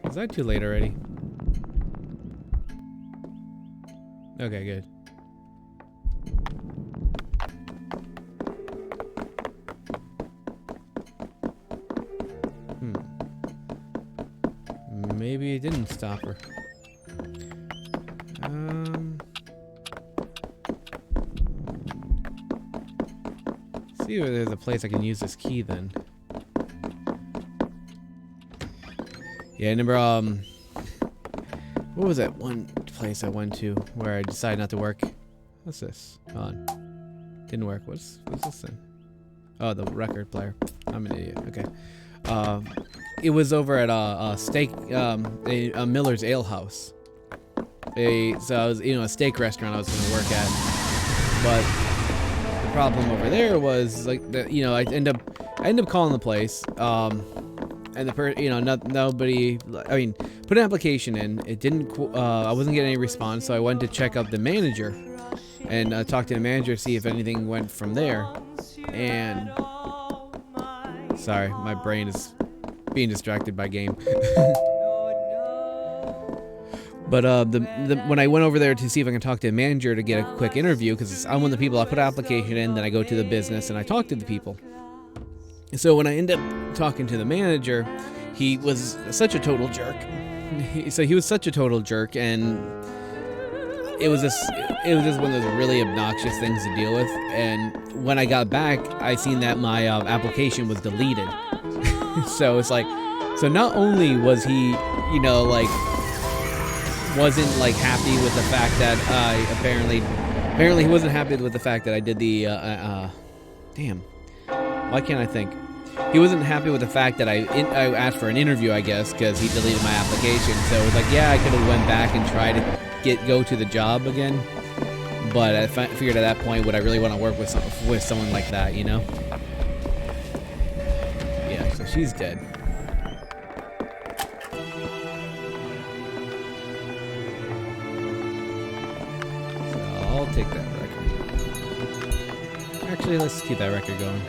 Is that too late already? Okay, good. Maybe it didn't stop her. See if there's a place I can use this key then. Yeah, I remember, what was that one place I went to where I decided not to work? What's this? Hold on. Didn't work. What's this then? Oh, the record player. I'm an idiot. Okay. It was over at a steak, a Miller's Ale House. So I was, a steak restaurant I was going to work at. But the problem over there was like that, I end up calling the place. And the nobody. I mean, put an application in. It didn't. I wasn't getting any response, so I went to check out the manager, and talk to the manager, see if anything went from there. And sorry, my brain is being distracted by game. But when I went over there to see if I can talk to a manager to get a quick interview, because I'm one of the people, I put an application in, then I go to the business and I talk to the people. So when I end up talking to the manager, he was such a total jerk. He was such a total jerk, and it was just one of those really obnoxious things to deal with. And when I got back, I seen that my application was deleted. So it's like, so not only was he, you know, like, wasn't like happy with the fact that I apparently he wasn't happy with the fact that I did the damn, why can't I think? He wasn't happy with the fact that I asked for an interview, I guess, because he deleted my application. So it was like, yeah, I could have went back and tried to go to the job again, but I figured at that point, would I really want to work with someone like that, you know? Yeah, so she's dead. So I'll take that record. Actually, let's keep that record going.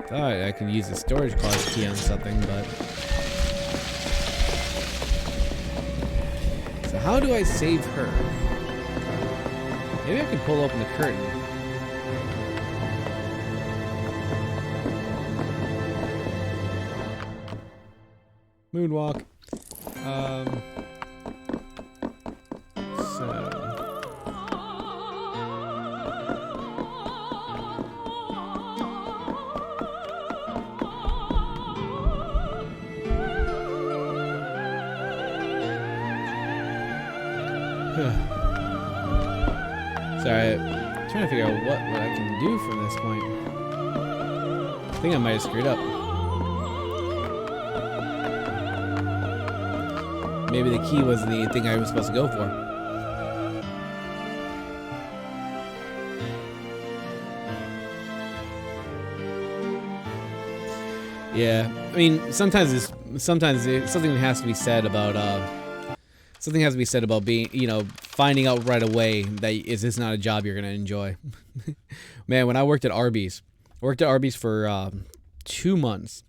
Thought I can use the storage closet key on something, but... So how do I save her? Maybe I can pull open the curtain. Moonwalk. Sorry, I'm trying to figure out what I can do from this point. I think I might have screwed up. Maybe the key wasn't the thing I was supposed to go for. Yeah, I mean, sometimes something has to be said about being, you know, finding out right away that this is not a job you're gonna enjoy. Man, when I worked at Arby's, for 2 months,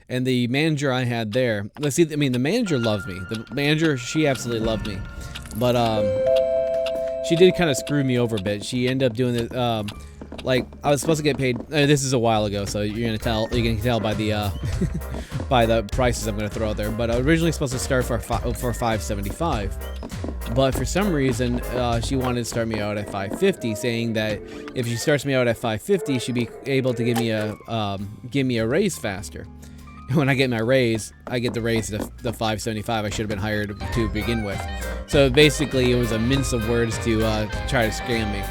and the manager I had there, let's see, I mean, the manager loved me. The manager, she absolutely loved me, but she did kind of screw me over a bit. She ended up doing this. Like, I was supposed to get paid. This is a while ago, so you're gonna tell by the by the prices I'm gonna throw out there. But I was originally supposed to start for $575, but for some reason she wanted to start me out at $550, saying that if she starts me out at $550, she'd be able to give me a raise faster. And when I get my raise, I get the raise to the $575 I should have been hired to begin with. So basically, it was a mince of words to try to scam me.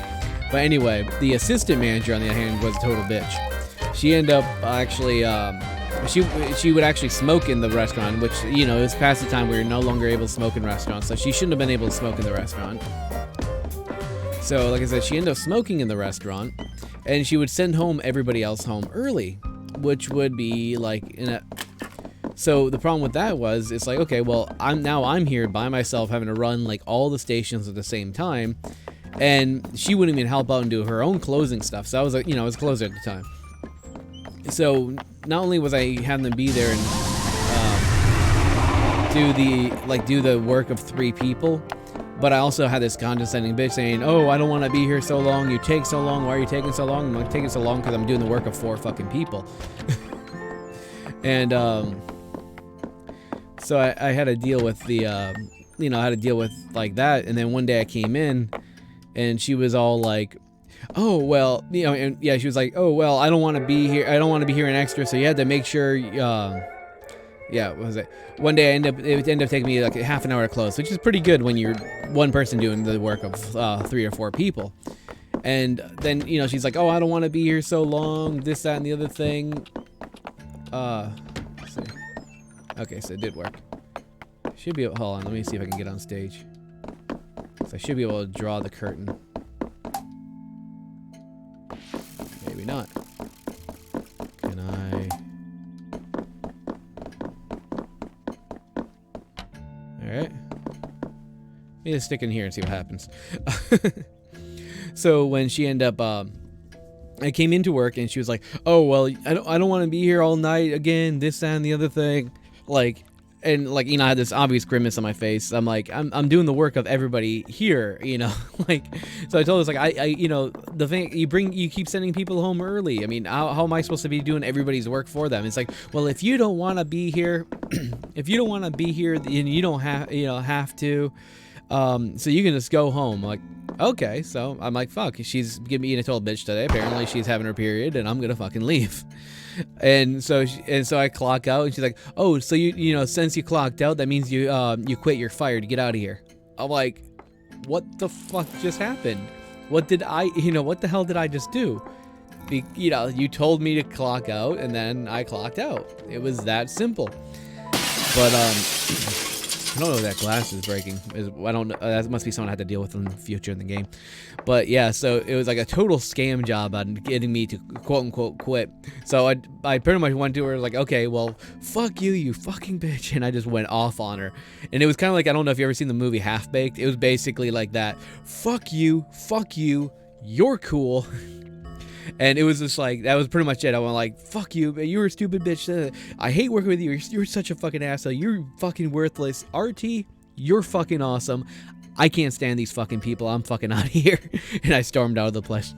But anyway, the assistant manager, on the other hand, was a total bitch. She ended up actually, she would actually smoke in the restaurant, which, you know, it was past the time we were no longer able to smoke in restaurants, so she shouldn't have been able to smoke in the restaurant. So, like I said, she ended up smoking in the restaurant, and she would send everybody else home early, which would be like So the problem with that was, it's like, okay, well, I'm here by myself having to run like all the stations at the same time. And she wouldn't even help out and do her own closing stuff. So I was like, you know, I was a closer at the time. So not only was I having them be there and do the work of 3 people, but I also had this condescending bitch saying, "Oh, I don't want to be here so long. You take so long. Why are you taking so long?" I'm like, taking so long because I'm doing the work of 4 fucking people. And so I had to deal with like that. And then one day I came in, and she was all like, "Oh, well, you know," and yeah, she was like, "Oh, well, I don't want to be here. I don't want to be here in extra. So you had to make sure." Yeah, what was it? One day it ended up taking me like half an hour to close, which is pretty good when you're one person doing the work of 3 or 4 people. And then, you know, she's like, "Oh, I don't want to be here so long. This, that, and the other thing." Let's see. Okay, so it did work. Should be able. Hold on, let me see if I can get on stage. So I should be able to draw the curtain. Maybe not. Can I? Alright. Let me just stick in here and see what happens. So when she ended up I came into work and she was like, "Oh well, I don't want to be here all night again. This, that, and the other thing." Like, and like, you know, I had this obvious grimace on my face. I'm like, I'm doing the work of everybody here, you know. Like, so I told her, like, you know, the thing you keep sending people home early. I mean, how am I supposed to be doing everybody's work for them? It's like, well, if you don't want to be here, if you don't want to be here, then you don't have to. So you can just go home. Like, okay. So I'm like, fuck, she's giving me a total bitch today. Apparently she's having her period and I'm gonna fucking leave. And so I clock out and she's like, oh, so you know, since you clocked out, that means you quit, you're fired, to get out of here. I'm like, what the fuck just happened? What the hell did I just do? You know, you told me to clock out and then I clocked out. It was that simple. But I don't know if that glass is breaking. I don't know. That must be something I had to deal with in the future in the game. But yeah, so it was like a total scam job on getting me to quote unquote quit. So I pretty much went to her like, okay, well, fuck you, you fucking bitch. And I just went off on her. And it was kind of like, I don't know if you've ever seen the movie Half Baked. It was basically like that. Fuck you, you're cool. And it was just like, that was pretty much it. I went like, fuck you, you're a stupid bitch. I hate working with you. You're such a fucking asshole. You're fucking worthless. RT, you're fucking awesome. I can't stand these fucking people. I'm fucking out of here. And I stormed out of the place.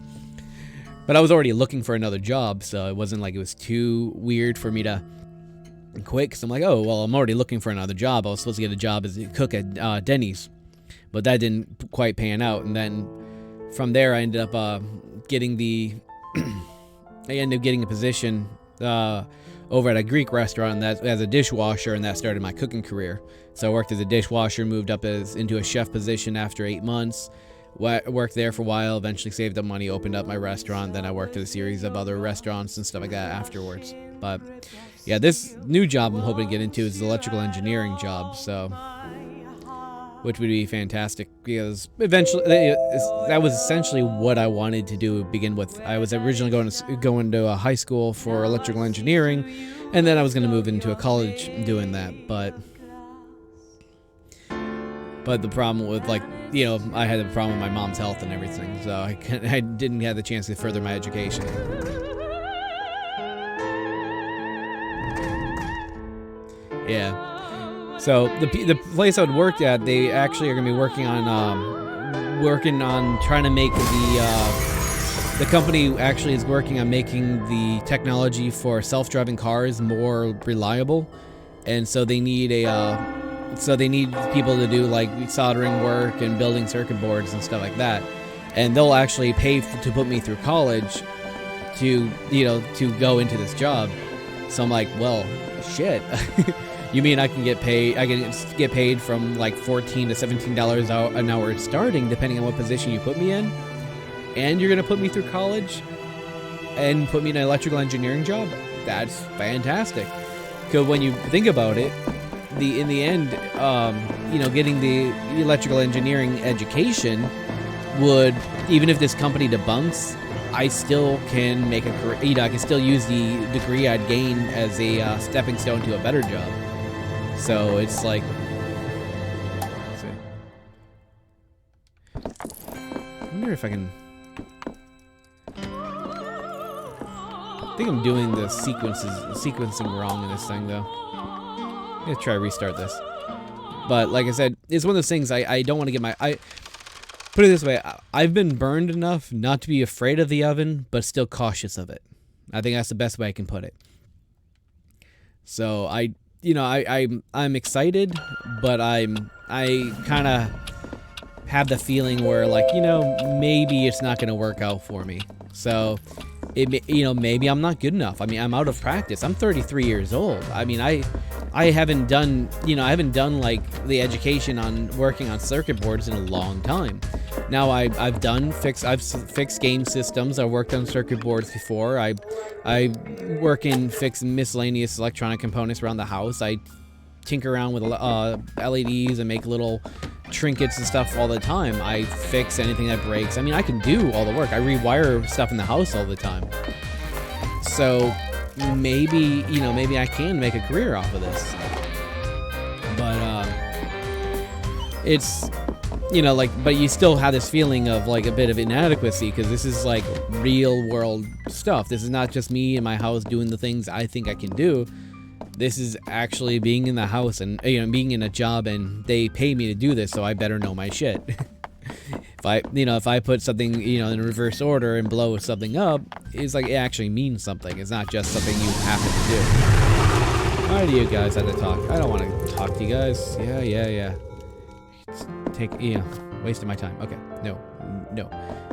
But I was already looking for another job, so it wasn't like it was too weird for me to quit. Because I'm like, oh, well, I'm already looking for another job. I was supposed to get a job as a cook at Denny's. But that didn't quite pan out. And then from there, I ended up getting a position over at a Greek restaurant as a dishwasher, and that started my cooking career. So I worked as a dishwasher, moved up into a chef position after 8 months, worked there for a while, eventually saved up money, opened up my restaurant, then I worked at a series of other restaurants and stuff like that afterwards. But yeah, this new job I'm hoping to get into is the electrical engineering job, so which would be fantastic because eventually that was essentially what I wanted to do to begin with. I was originally going to a high school for electrical engineering, and then I was going to move into a college doing that. But the problem with, like, you know, I had a problem with my mom's health and everything, so I didn't have the chance to further my education. Yeah. So the place I would work at, they actually are going to be working on trying to make the company actually is working on making the technology for self-driving cars more reliable, and so they need people to do like soldering work and building circuit boards and stuff like that, and they'll actually pay to put me through college to go into this job. So I'm like, well, shit. You mean I can get paid? I can get paid from like $14 to $17 an hour starting, depending on what position you put me in, and you're gonna put me through college and put me in an electrical engineering job? That's fantastic. Because when you think about it, in the end, getting the electrical engineering education would, even if this company debunks, I still can make a career. I can still use the degree I'd gain as a stepping stone to a better job. So it's like, let's see. I wonder if I can. I think I'm doing the sequencing wrong in this thing, though. I'm gonna try to restart this. But like I said, it's one of those things I don't want to get put it this way, I've been burned enough not to be afraid of the oven, but still cautious of it. I think that's the best way I can put it. So I'm excited, but I kind of have the feeling where, like, maybe it's not going to work out for me. So maybe I'm not good enough. I mean, I'm out of practice. I'm 33 years old. I mean, I haven't done like the education on working on circuit boards in a long time. Now I've fixed game systems. I've worked on circuit boards before. I work in fixing miscellaneous electronic components around the house. I tinker around with LEDs and make little trinkets and stuff all the time. I fix anything that breaks. I mean, I can do all the work. I rewire stuff in the house all the time. So maybe I can make a career off of this. But you know, like, but you still have this feeling of like a bit of inadequacy because this is like real world stuff. This is not just me in my house doing the things I think I can do. This is actually being in the house and, you know, being in a job and they pay me to do this, so I better know my shit. If I put something, you know, in reverse order and blow something up, it's like it actually means something. It's not just something you happen to do. Why do you guys have to talk? I don't want to talk to you guys. Yeah. Take, you know, wasting my time. Okay, no.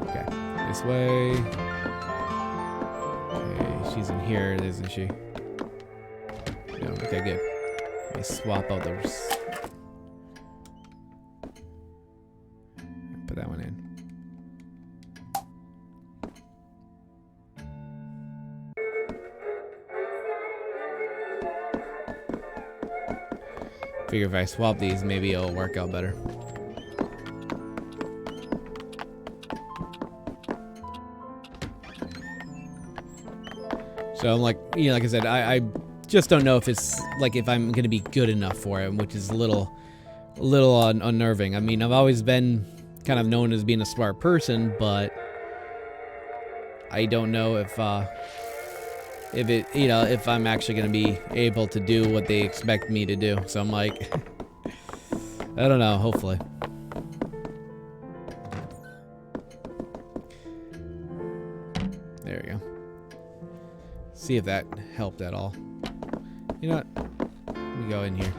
Okay, this way. Okay, she's in here, isn't she? No, okay, good. Let me swap out those. Put that one in. Figure if I swap these, maybe it'll work out better. So I'm like, you know, like I said, I just don't know if it's like if I'm gonna be good enough for him, which is a little unnerving. I mean, I've always been kind of known as being a smart person, but I don't know if it, you know, if I'm actually gonna be able to do what they expect me to do. So I'm like, I don't know. Hopefully. There we go. See if that helped at all. You know what? Let me go in here.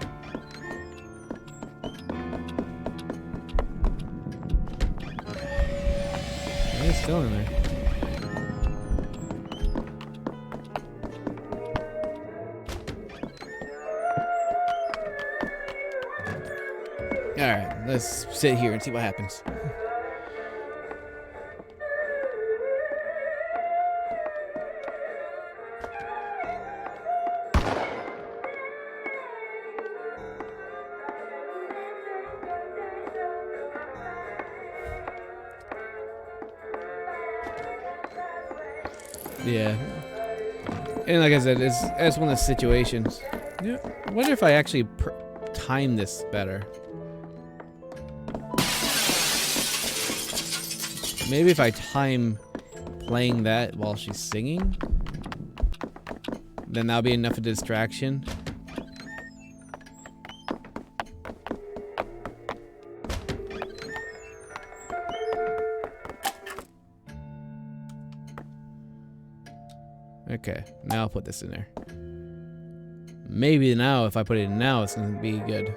It's still in there. Alright, let's sit here and see what happens. Yeah. And like I said, it's one of the situations. Yeah, I wonder if I actually time this better. Maybe if I time playing that while she's singing, then that'll be enough of a distraction. Okay, now I'll put this in there. Maybe now, if I put it in now, it's gonna be good.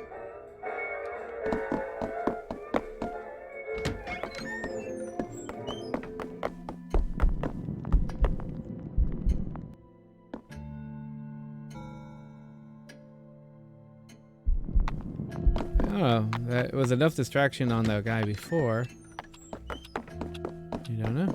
Oh, that was enough distraction on the guy before. You don't know.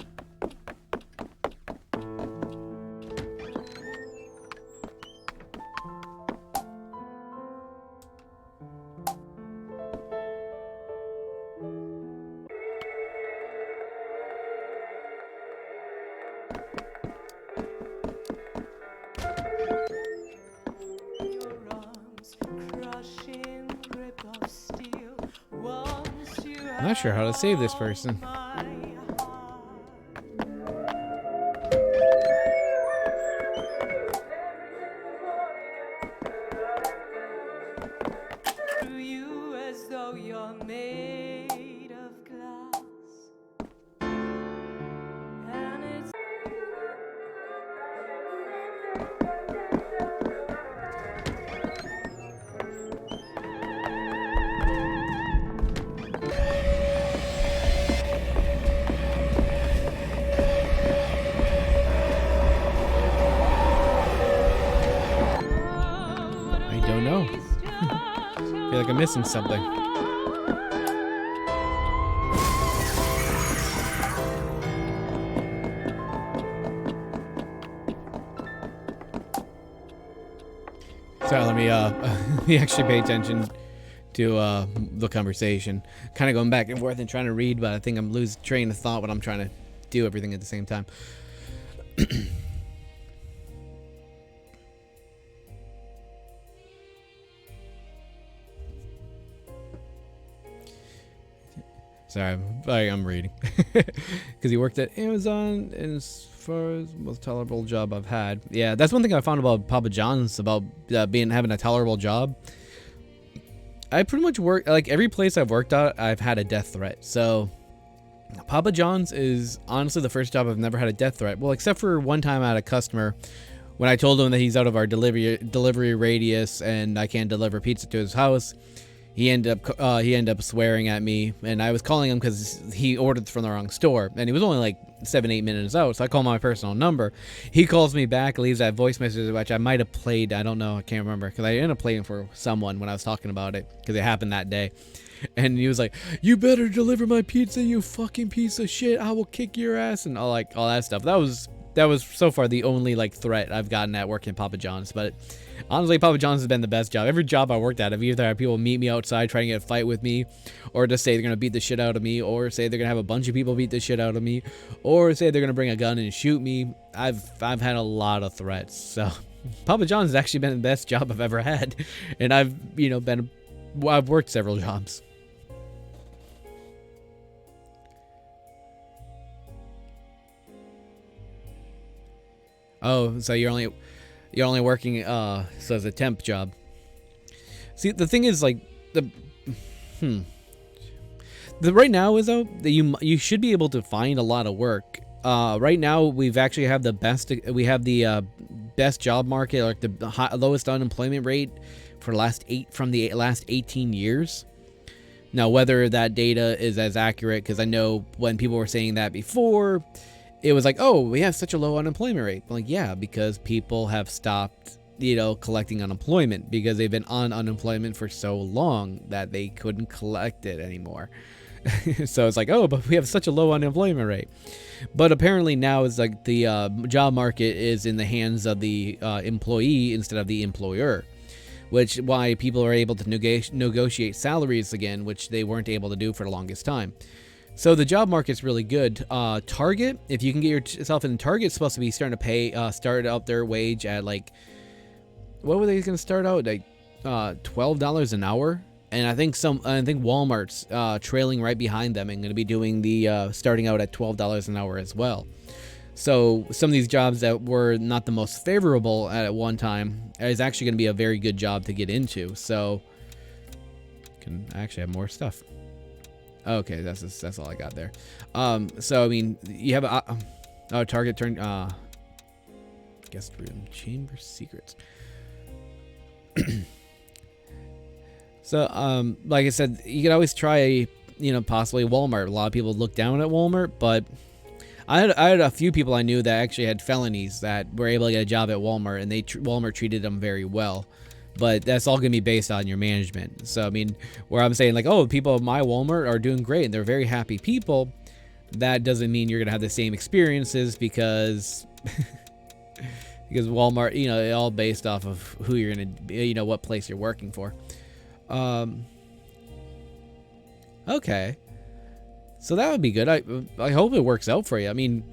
I'm not sure how to save this person. You as though you're made of glass. And it's I don't know. I feel like I'm missing something. So let me actually pay attention to the conversation. Kind of going back and forth and trying to read, but I think I'm losing train of thought when I'm trying to do everything at the same time. Sorry, I'm reading. Because he worked at Amazon, and as far as most tolerable job I've had. Yeah, that's one thing I found about Papa John's, about having a tolerable job. I pretty much work, like every place I've worked at, I've had a death threat. So Papa John's is honestly the first job I've never had a death threat. Well, except for one time I had a customer when I told him that he's out of our delivery radius and I can't deliver pizza to his house. He ended up swearing at me, and I was calling him because he ordered from the wrong store, and he was only like 7-8 minutes out. So I call my personal number. He calls me back, leaves that voice message, which I might have played. I don't know, I can't remember, because I ended up playing for someone when I was talking about it, because it happened that day. And he was like, "You better deliver my pizza, you fucking piece of shit! I will kick your ass," and all that stuff. That was so far the only like threat I've gotten at working at Papa John's. But honestly, Papa John's has been the best job. Every job I worked at, I've either had people meet me outside trying to get a fight with me, or just say they're gonna beat the shit out of me, or say they're gonna have a bunch of people beat the shit out of me, or say they're gonna bring a gun and shoot me. I've had a lot of threats. So Papa John's has actually been the best job I've ever had, and I've worked several jobs. Oh, so you're only working so as a temp job. See, the thing is, like, the right now is though that you should be able to find a lot of work. Right now we've actually have the best best job market, like the lowest unemployment rate for the last 18 years. Now, whether that data is as accurate, because I know when people were saying that before, it was like, oh, we have such a low unemployment rate. Like, yeah, because people have stopped, collecting unemployment, because they've been on unemployment for so long that they couldn't collect it anymore. So it's like, oh, but we have such a low unemployment rate. But apparently now it's like the job market is in the hands of the employee instead of the employer, which why people are able to negotiate salaries again, which they weren't able to do for the longest time. So the job market's really good. Target, if you can get yourself in Target, it's supposed to be starting to start out their wage at like, what were they going to start out like, $12 an hour? And I think Walmart's trailing right behind them and going to be doing the starting out at $12 an hour as well. So some of these jobs that were not the most favorable at one time is actually going to be a very good job to get into. So can actually have more stuff. Okay, that's all I got there. So I mean, you have a target turn. Guest room, chamber secrets. So like I said, you could always try, possibly Walmart. A lot of people look down at Walmart, but I had a few people I knew that actually had felonies that were able to get a job at Walmart, and Walmart treated them very well. But that's all going to be based on your management. So, I mean, where I'm saying like, oh, people at my Walmart are doing great and they're very happy people, that doesn't mean you're going to have the same experiences because because Walmart, it all based off of who you're going to, what place you're working for. Okay. So that would be good. I hope it works out for you. I mean,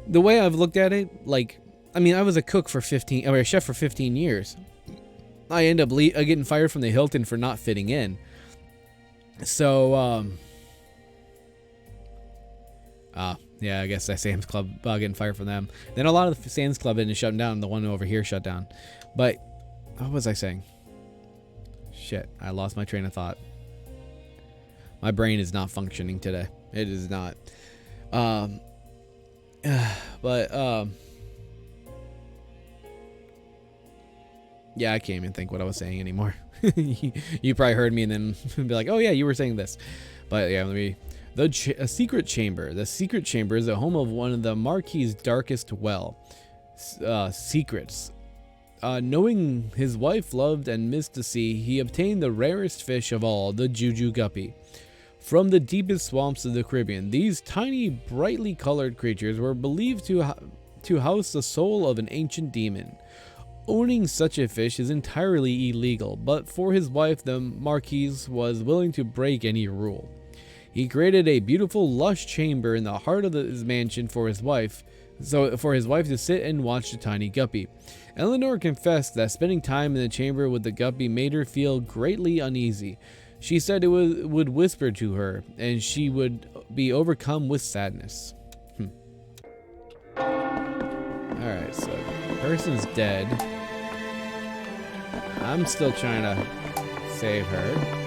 the way I've looked at it, like, I mean, I was a chef for 15 years. I end up getting fired from the Hilton for not fitting in. So, yeah, I guess that Sam's Club, getting fired from them. Then a lot of the Sam's Club ended shutting down. The one over here shut down. But, what was I saying? Shit, I lost my train of thought. My brain is not functioning today. It is not. Yeah, I can't even think what I was saying anymore. You probably heard me and then be like, oh yeah, you were saying this. But yeah, a secret chamber. The secret chamber is the home of one of the Marquis's darkest secrets. Knowing his wife loved and missed the sea, he obtained the rarest fish of all, the Juju Guppy. From the deepest swamps of the Caribbean, these tiny, brightly colored creatures were believed to house the soul of an ancient demon. Owning such a fish is entirely illegal, but for his wife, the Marquis was willing to break any rule. He created a beautiful, lush chamber in the heart of his mansion for his wife to sit and watch the tiny guppy. Eleanor confessed that spending time in the chamber with the guppy made her feel greatly uneasy. She said it would whisper to her, and she would be overcome with sadness. Alright, so the person's dead. I'm still trying to save her.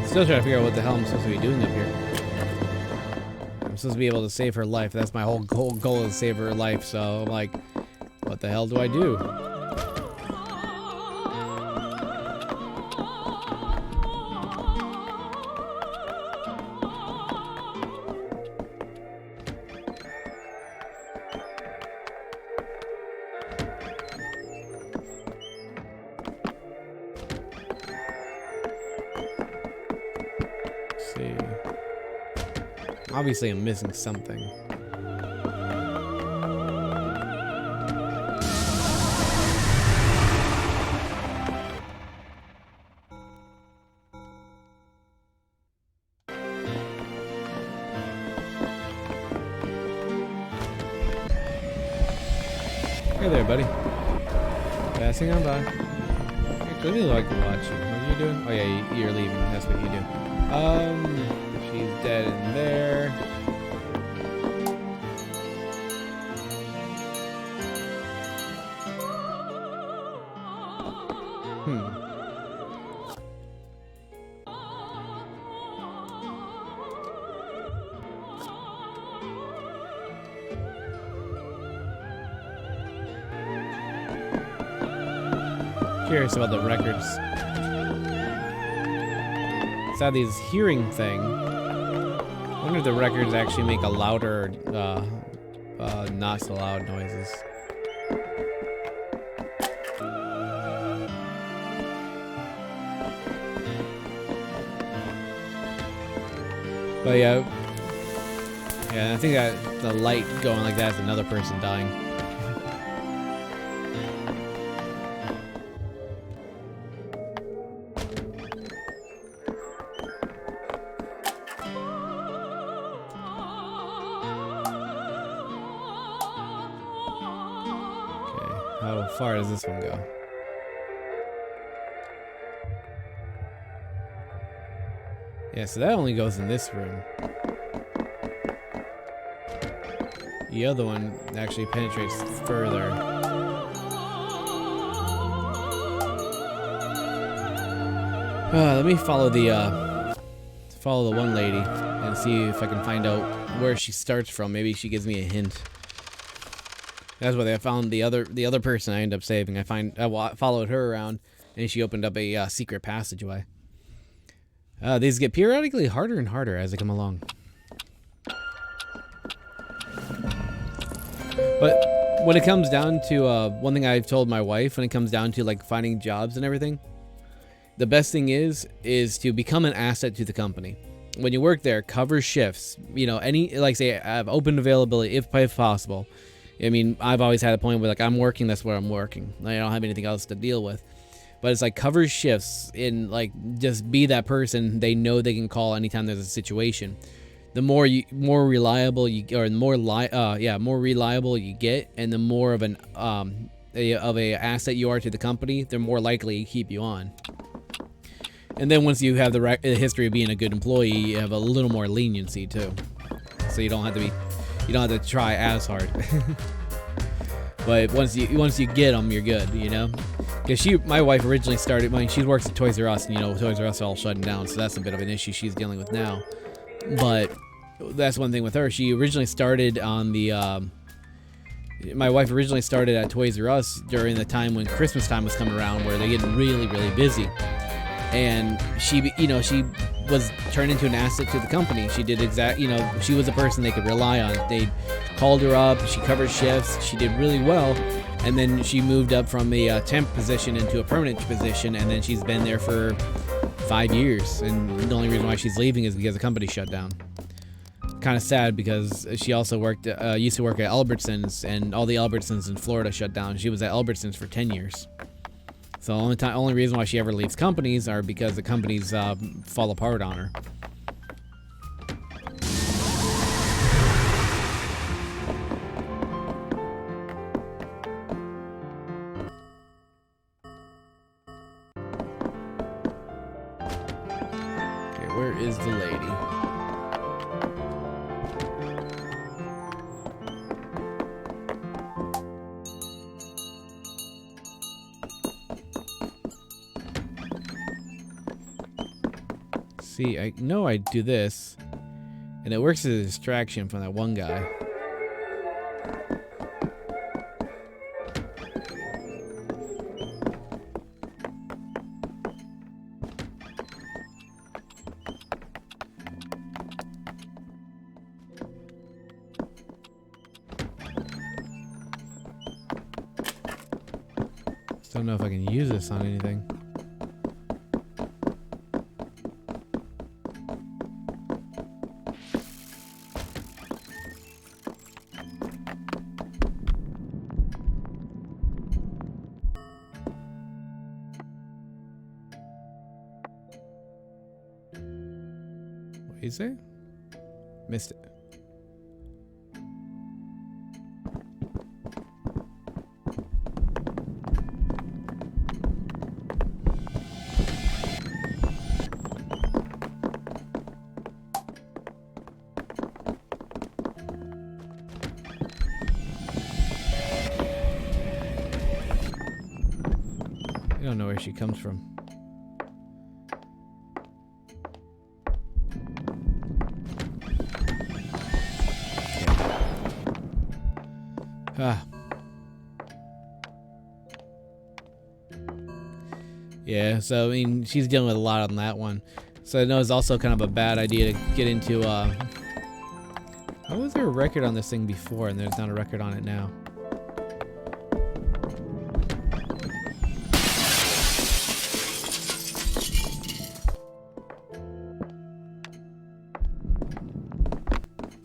Still trying to figure out what the hell I'm supposed to be doing up here. I'm supposed to be able to save her life. That's my whole goal, is to save her life. So I'm like, what the hell do I do? See. Obviously, I'm missing something. Hey there, buddy. Passing on by. I really like to watch you. What are you doing? Oh yeah, you're leaving. That's what you do. She's dead in there. Curious about the records. It's how these hearing thing. I wonder if the records actually make a louder, not so loud noises. But yeah, I think that the light going like that is another person dying. How far does this one go? Yeah, so that only goes in this room. The other one actually penetrates further. Let me follow the one lady and see if I can find out where she starts from. Maybe she gives me a hint. That's why I found the other person I ended up saving. I followed her around, and she opened up a secret passageway. These get periodically harder and harder as they come along. But when it comes down to one thing I've told my wife, when it comes down to like finding jobs and everything, the best thing is to become an asset to the company. When you work there, cover shifts. You know, say I have open availability if possible. I mean, I've always had a point where like I'm working, that's where I'm working. I don't have anything else to deal with. But it's like cover shifts and like just be that person they know they can call anytime there's a situation. The more reliable you get, and the more of an a asset you are to the company, they're more likely to keep you on. And then once you have the history of being a good employee, you have a little more leniency too. So you don't have to try as hard. But once you get them, you're good, you know. Because my wife originally started. I mean, she works at Toys R Us, and you know, Toys R Us are all shutting down, so that's a bit of an issue she's dealing with now. But that's one thing with her. She originally started on the. My wife originally started at Toys R Us during the time when Christmas time was coming around, where they're getting really, really busy. and she, you know, she was turned into an asset to the company. She did she was a person they could rely on. They called her up, she covered shifts, she did really well, and then she moved up from a temp position into a permanent position, and then she's been there for 5 years, and the only reason why she's leaving is because the company shut down. Kind of sad, because she also used to work at Albertsons, and all the Albertsons in Florida shut down. She was at Albertsons for 10 years. So only reason why she ever leaves companies are because the companies fall apart on her. Okay, where is the lady? See, I know I do this, and it works as a distraction from that one guy. Just don't know if I can use this on anything. What is it? Missed it. I don't know where she comes from. Ah. Yeah, so I mean, she's dealing with a lot on that one. So I know it's also kind of a bad idea to get into, how was there a record on this thing before and there's not a record on it now?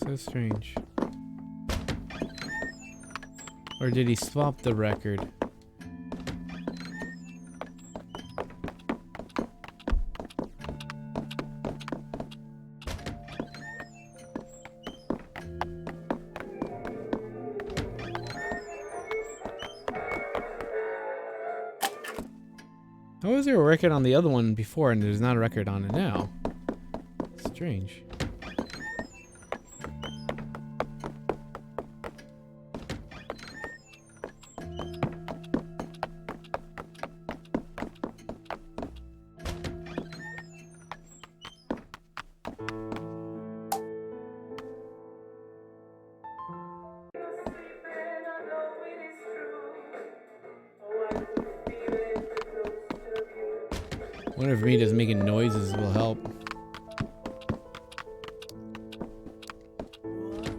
So strange. Or did he swap the record? How was there a record on the other one before and there's not a record on it now? Strange. I wonder if me just making noises will help.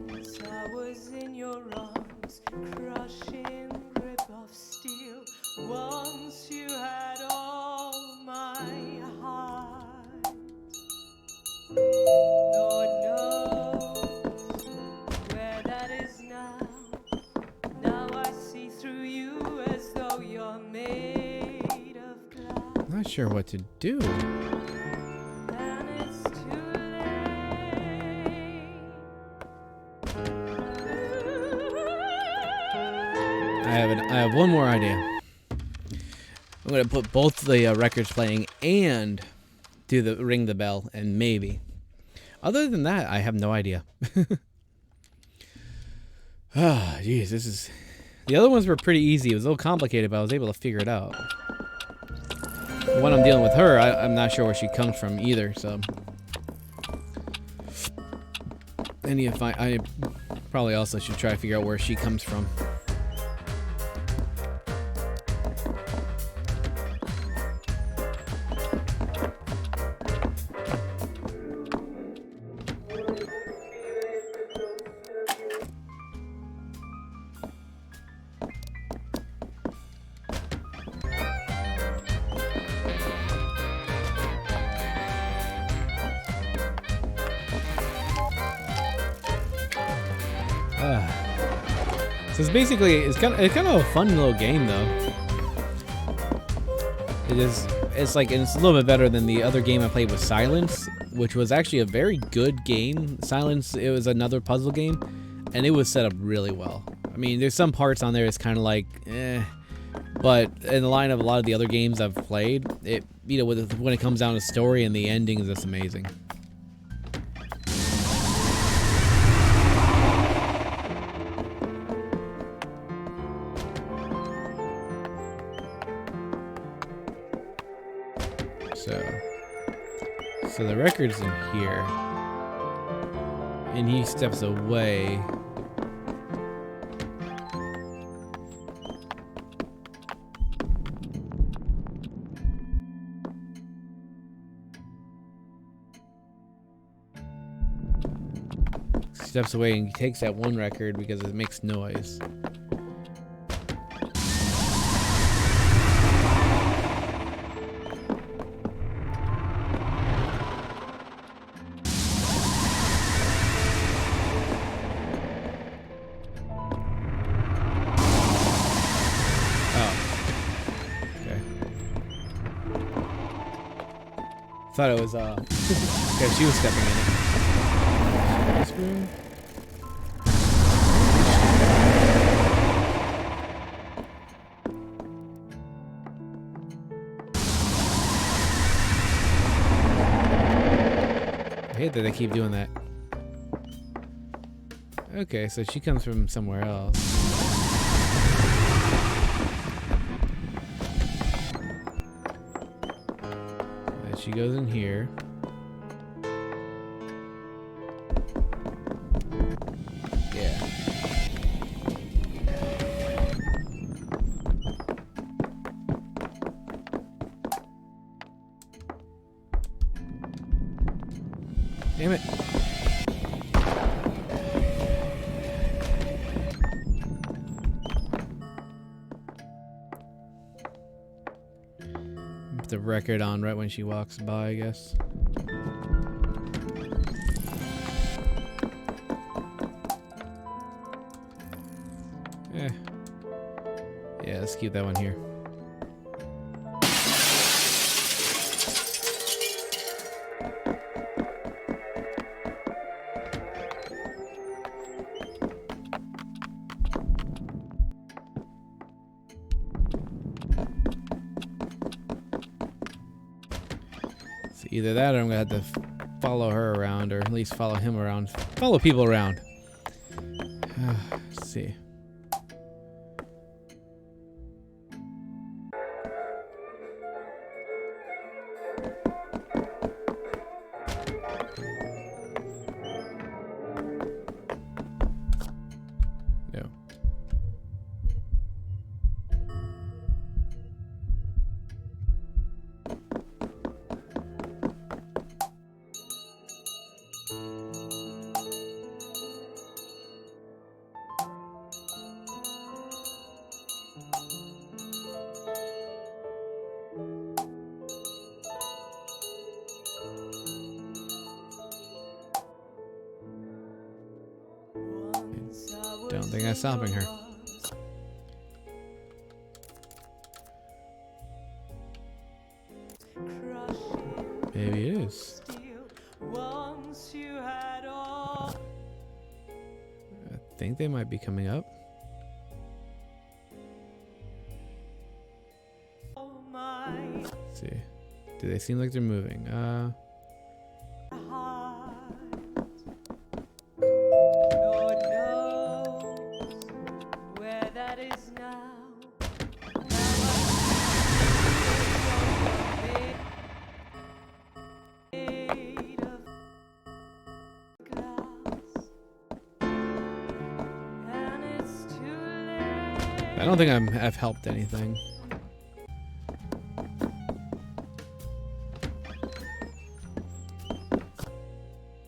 Once I was in your arms, crushing grip of steel. Once you had all my heart. Lord knows where that is now. Now I see through you as though you're made of glass. Not sure what to do. And it's too late. I have one more idea. I'm gonna put both the records playing and do the ring the bell, and maybe. Other than that, I have no idea. Ah, jeez, this is. The other ones were pretty easy. It was a little complicated, but I was able to figure it out. When I'm dealing with her, I'm not sure where she comes from either, so. And if I probably also should try to figure out where she comes from. So it's basically it's kind of a fun little game though. It is. It's like, and it's a little bit better than the other game I played with Silence, which was actually a very good game. Silence, it was another puzzle game, and it was set up really well. I mean, there's some parts on there it's kind of like, but in the line of a lot of the other games I've played, it, you know, when it comes down to story and the ending is just amazing. So the record's in here, and he steps away. Steps away and he takes that one record because it makes noise. Thought it was because she was stepping in it. This room? I hate that they keep doing that. Okay, so she comes from somewhere else. She goes in here. Yeah. Damn it. The record on right when she walks by, I guess. Yeah, let's keep that one here. Either that or I'm gonna have to follow her around, or at least follow him around. Follow people around. Let's see. No. Don't think I'm stopping her. Maybe it is. I think they might be coming up. Let's see. Do they seem like they're moving? I don't think I've helped anything.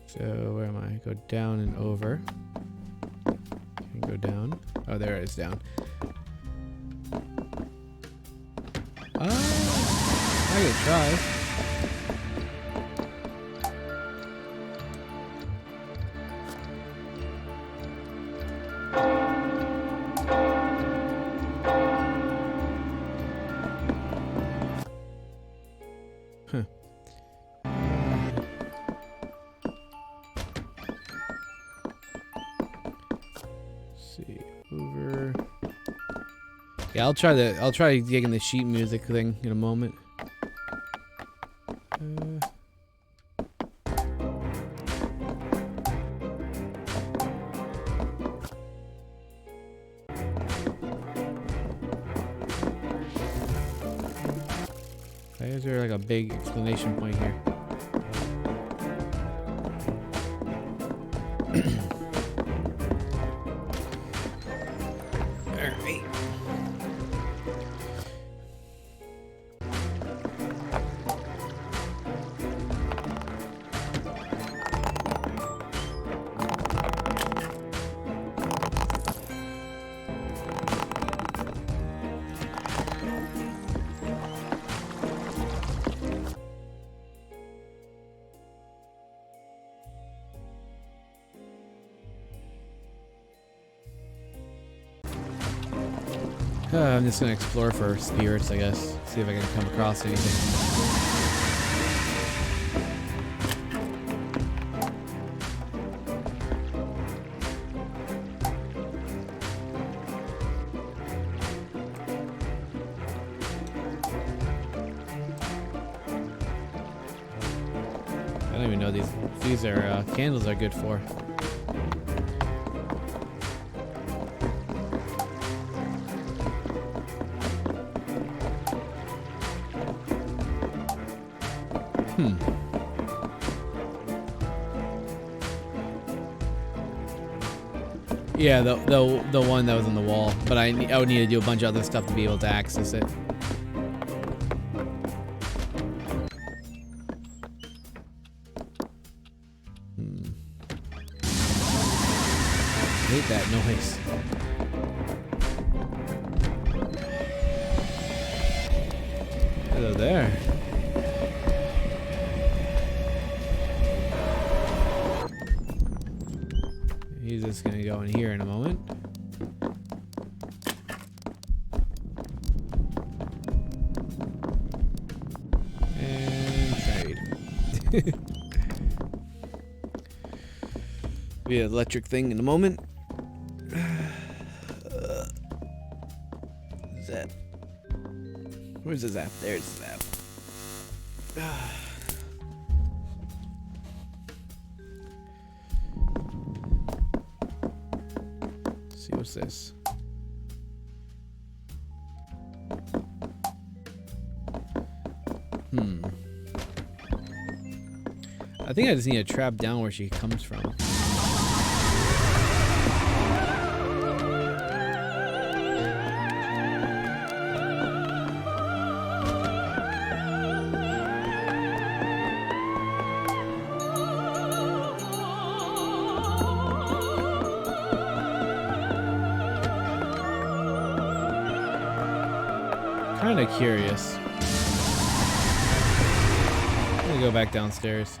So where am I? Go down and over. And go down. Oh, there it is, down. I could try. Yeah, I'll try getting the sheet music thing in a moment. Why is there like a big exclamation point here? Alright. I'm just gonna explore for spirits, I guess. See if I can come across anything. I don't even know these are candles are good for. Yeah, the one that was on the wall, but I would need to do a bunch of other stuff to be able to access it. I hate that noise. Hello there. He's just gonna go in here in a moment. And trade. Be an electric thing in a moment. Zap. Where's the zap? There's the zap. See what's this? I think I just need to trap down where she comes from. Kind of curious. I'm gonna go back downstairs.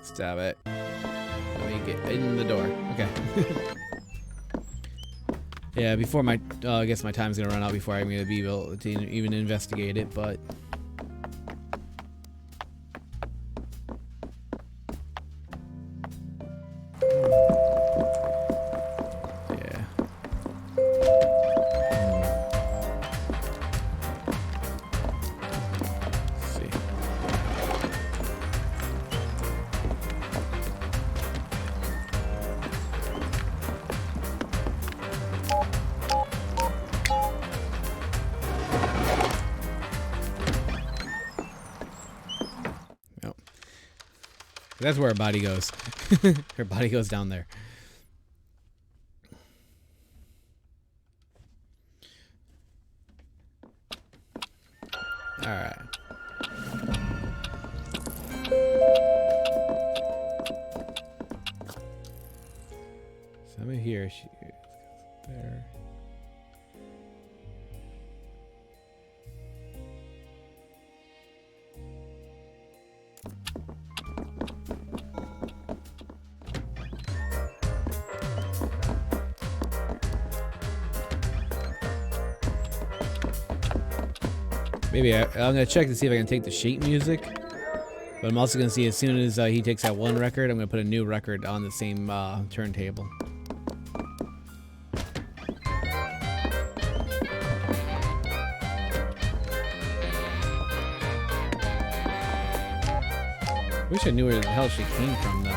Stab it. Let me get in the door. Okay. Yeah, before my, I guess my time's gonna run out before I'm gonna be able to even investigate it, but. That's where her body goes. Her body goes down there. All right. So I'm in here. She there. Maybe I'm gonna check to see if I can take the sheet music, but I'm also gonna see as soon as he takes that one record, I'm gonna put a new record on the same turntable. Wish I knew where the hell she came from, though.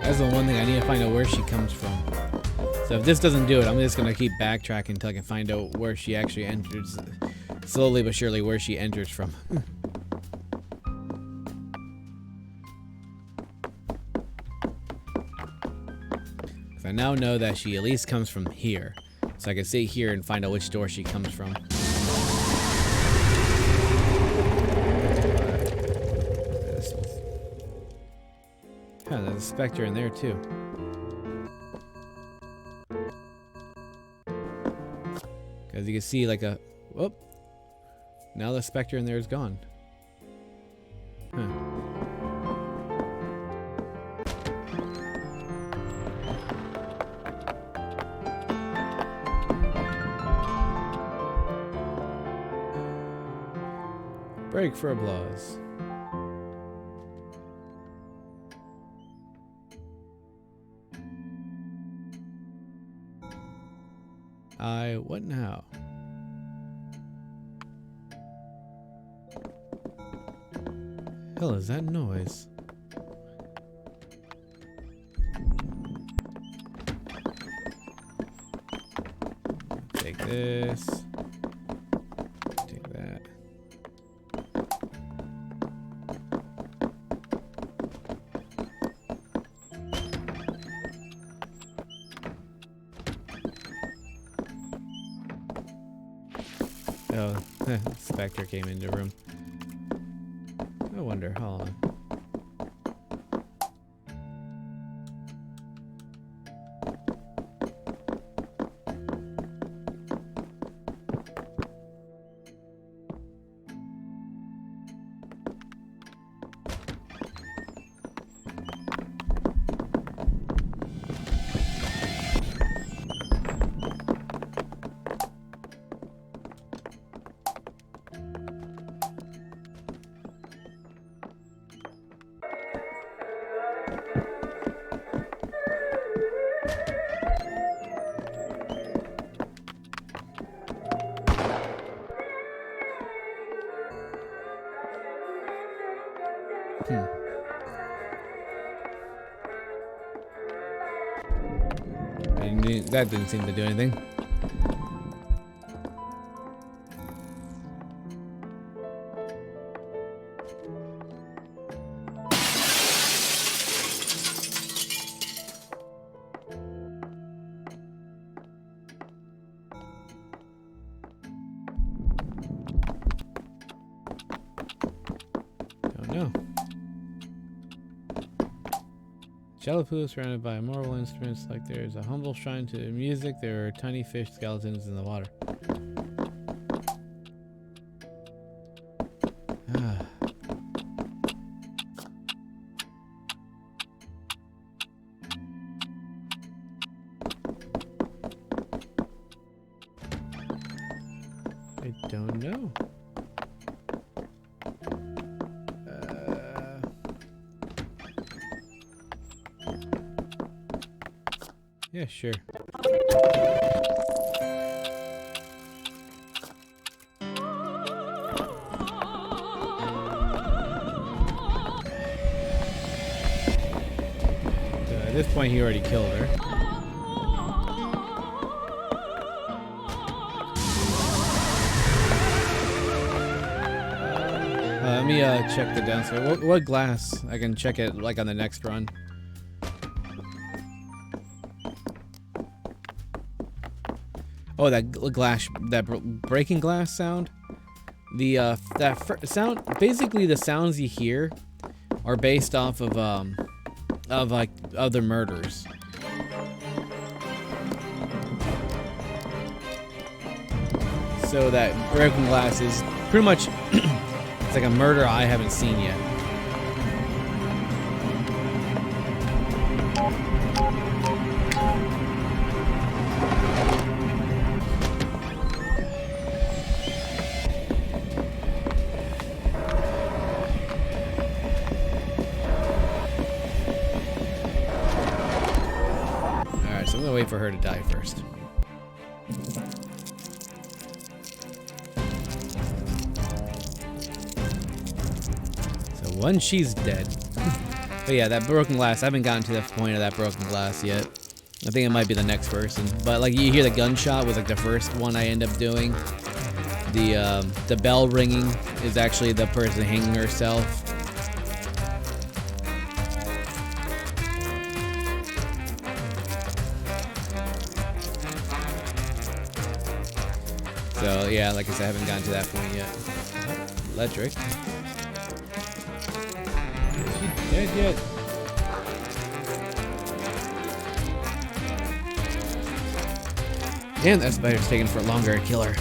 That's the one thing I need to find out where she comes from. So if this doesn't do it, I'm just gonna keep backtracking until I can find out where she actually enters. Slowly but surely, where she enters from. Because I now know that she at least comes from here. So I can sit here and find out which door she comes from. Huh, there's a specter in there too. As you can see, like a... Whoop. Now the specter in there is gone. Huh. Break for applause. What now? Hell is that noise? Take this. Take that. Oh, Spectre came into the room. I wonder, hold on. That didn't seem to do anything. Don't know. Shallow pool surrounded by immoral instruments, like there's a humble shrine to music, there are tiny fish skeletons in the water. I don't know. Yeah, sure. At this point, he already killed her. Let me check the downstairs. What glass? I can check it like on the next run. Oh, that glass, that breaking glass sound. The sound, basically the sounds you hear are based off of like other murders. So that broken glass is pretty much it's like a murder I haven't seen yet. So I'm gonna wait for her to die first. Once she's dead. But yeah, that broken glass, I haven't gotten to the point of that broken glass yet. I think it might be the next person. But like you hear the gunshot was like the first one I end up doing. The bell ringing is actually the person hanging herself. So yeah, like I said, I haven't gotten to that point yet. Electric. Is she dead yet? Damn, that spider's taking for longer to kill her.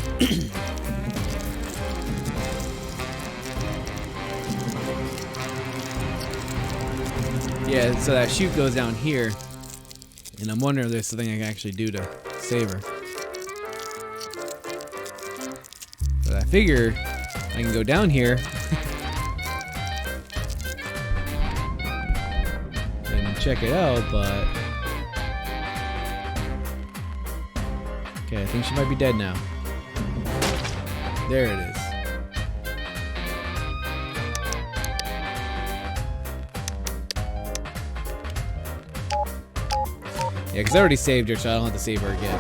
Yeah, so that chute goes down here, and I'm wondering if there's something I can actually do to save her. But I figure I can go down here and check it out, but okay, I think she might be dead now. There it is. Yeah, because I already saved her, so I don't have to save her again.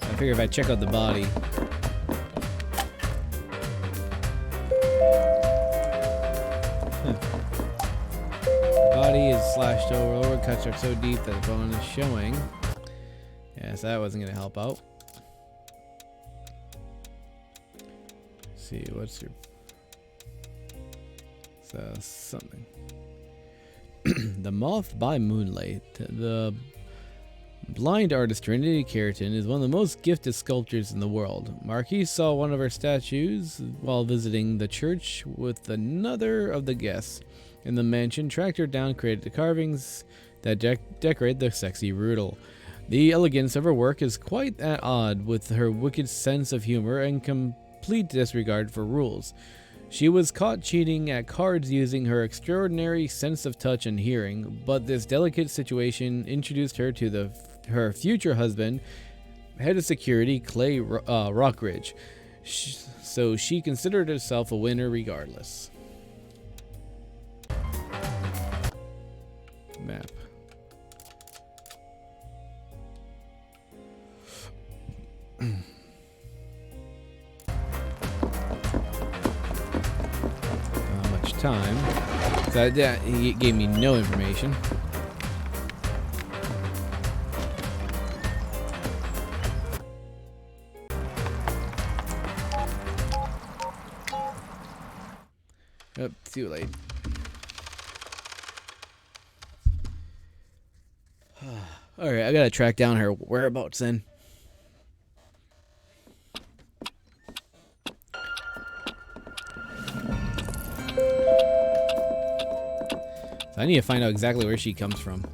I figure if I check out the body. Body is slashed over, cuts are so deep that the bone is showing. Yeah, so that wasn't going to help out. Let's see, what's your... So, something. The Moth by Moonlight. The blind artist Trinity Carrington is one of the most gifted sculptors in the world. Marquis saw one of her statues while visiting the church with another of the guests in the mansion, tracked her down, created the carvings that decorate the Sexy Brutale. The elegance of her work is quite at odds with her wicked sense of humor and complete disregard for rules. She was caught cheating at cards using her extraordinary sense of touch and hearing, but this delicate situation introduced her to her future husband, head of security, Clay Rockridge. So she considered herself a winner regardless. Map. Time. So that he gave me no information. Oh, too late. Alright, I gotta track down her whereabouts then. I need to find out exactly where she comes from.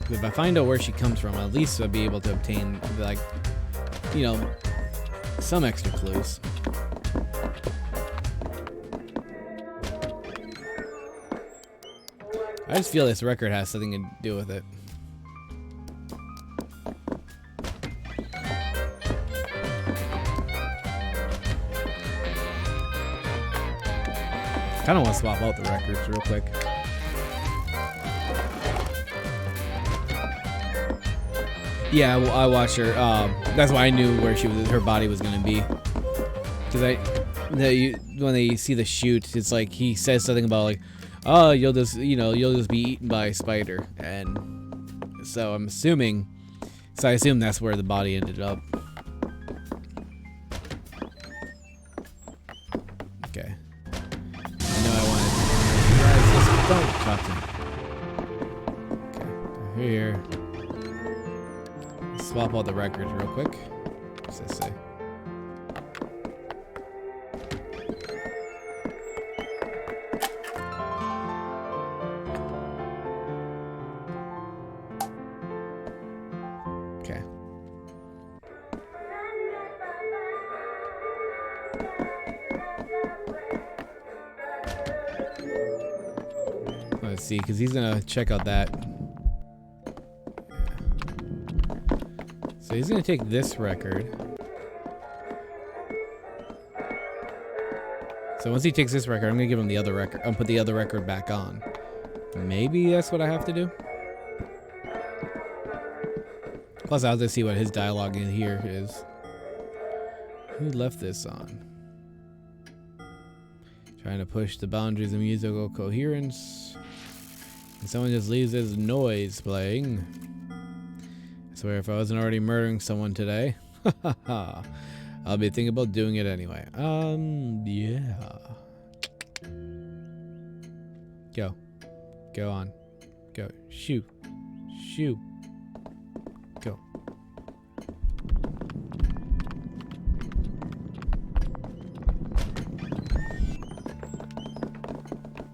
If I find out where she comes from, at least I'll be able to obtain, like, you know, some extra clues. I just feel this record has something to do with it. I don't want to swap out the records real quick. Yeah, I watched her. That's why I knew where her body was gonna be. Because when they see the chute, it's like he says something about like, "Oh, you'll just be eaten by a spider," and so I'm assuming. So I assume that's where the body ended up. Okay. Don't talk to me. Okay, here. Swap all the records real quick. What's this say? Okay. Let's see, because he's gonna check out that. So he's gonna take this record. So once he takes this record, I'm gonna give him the other record. I'll put the other record back on. Maybe that's what I have to do. Plus, I'll have to see what his dialogue in here is. Who left this on? Trying to push the boundaries of musical coherence. And someone just leaves this noise playing. I swear if I wasn't already murdering someone today, I'll be thinking about doing it anyway. Yeah. Go. Go on. Go. Shoot. Shoot. Go.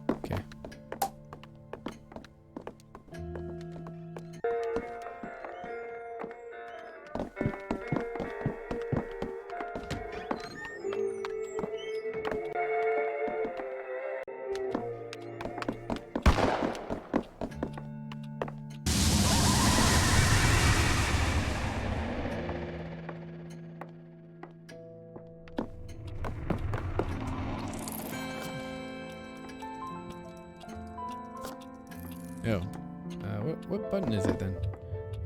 Okay. Oh. What button is it then?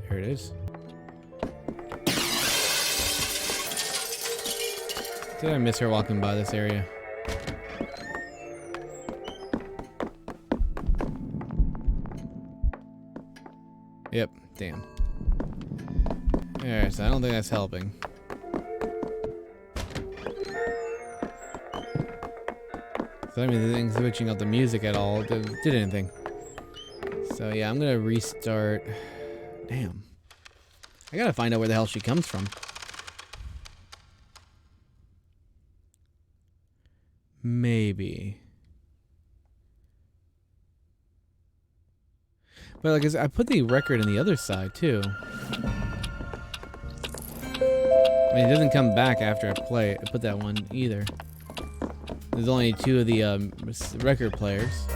There it is. Did I miss her walking by this area? Yep, damn. Alright, so I don't think that's helping. So I mean, the thing switching out the music at all did anything. So yeah, I'm gonna restart. Damn. I gotta find out where the hell she comes from. Maybe. But like I put the record on the other side too. I mean, it doesn't come back after I play it. I put that one either. There's only 2 of the record players.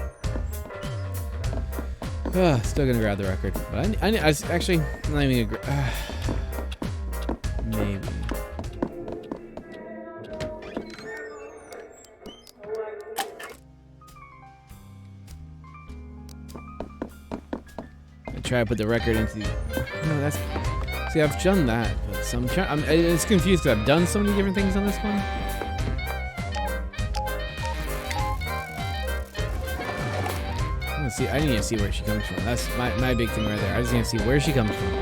Still gonna grab the record, but I actually I'm not even gonna. Maybe. I try to put the record into the. No, that's. See, I've done that, but it's confused because I've done so many different things on this one. See, I need to see where she comes from. That's my big thing right there. I just need to see where she comes from.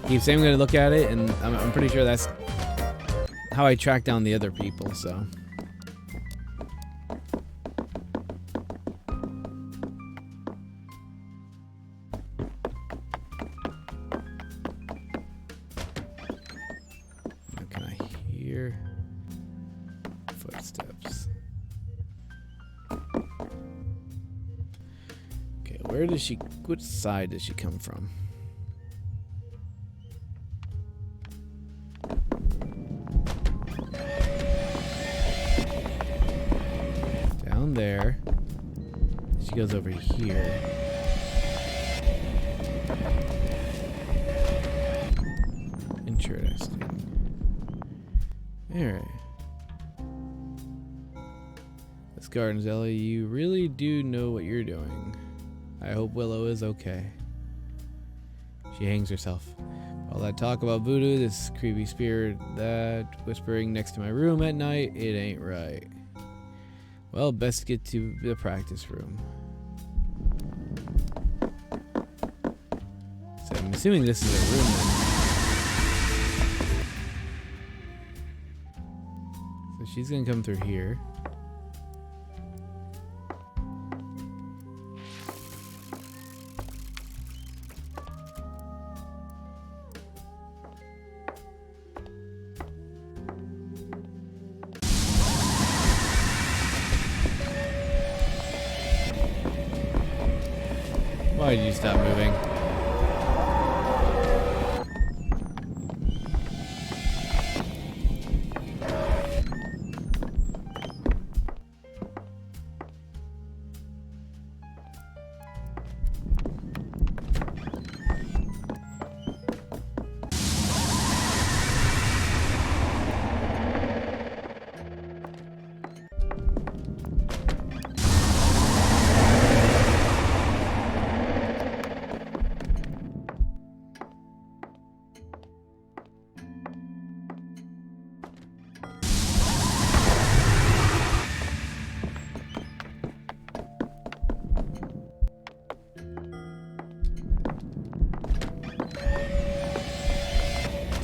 Keep saying I'm gonna look at it, and I'm pretty sure that's how I track down the other people. So. Now can I hear footsteps? Which side does she come from? Down there. She goes over here. Interesting. Alright. This Gardens, Ellie, you really do know what you're doing. I hope Willow is okay. She hangs herself. All that talk about voodoo, this creepy spirit that whispering next to my room at night, it ain't right. Well, best get to the practice room. So I'm assuming this is a room then. So she's gonna come through here. Why did you stop moving?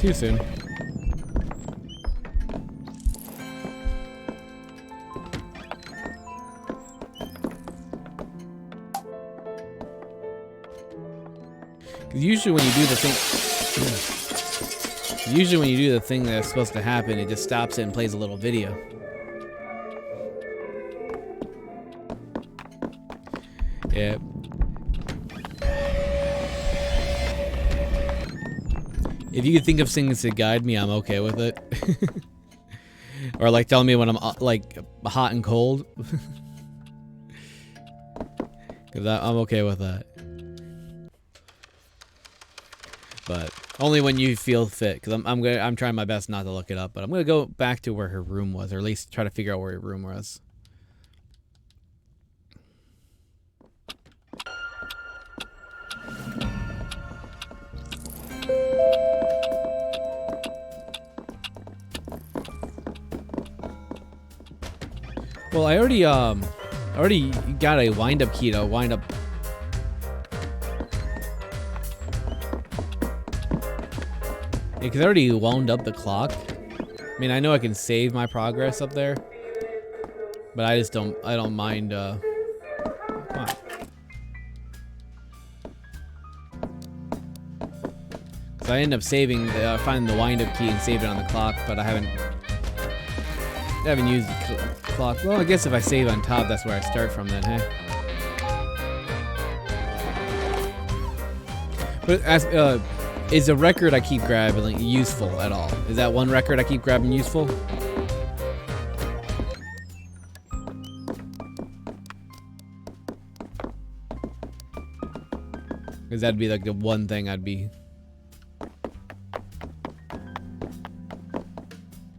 Too soon. Usually when you do the thing, that's supposed to happen, it just stops it and plays a little video. Yeah. If you could think of things to guide me, I'm okay with it. Or like telling me when I'm like hot and cold. Cause I'm okay with that. But only when you feel fit, because I'm trying my best not to look it up, but I'm gonna go back to where her room was, or at least try to figure out where her room was. Well, I already got a wind-up key to wind up. Yeah, because I already wound up the clock. I mean, I know I can save my progress up there, but I don't mind, come on. So I end up saving, finding the wind-up key and save it on the clock, but I haven't used the clock. Well, I guess if I save on top, that's where I start from then, hey? But as, is the record I keep grabbing useful at all? Is that one record I keep grabbing useful? Because that'd be like the one thing I'd be...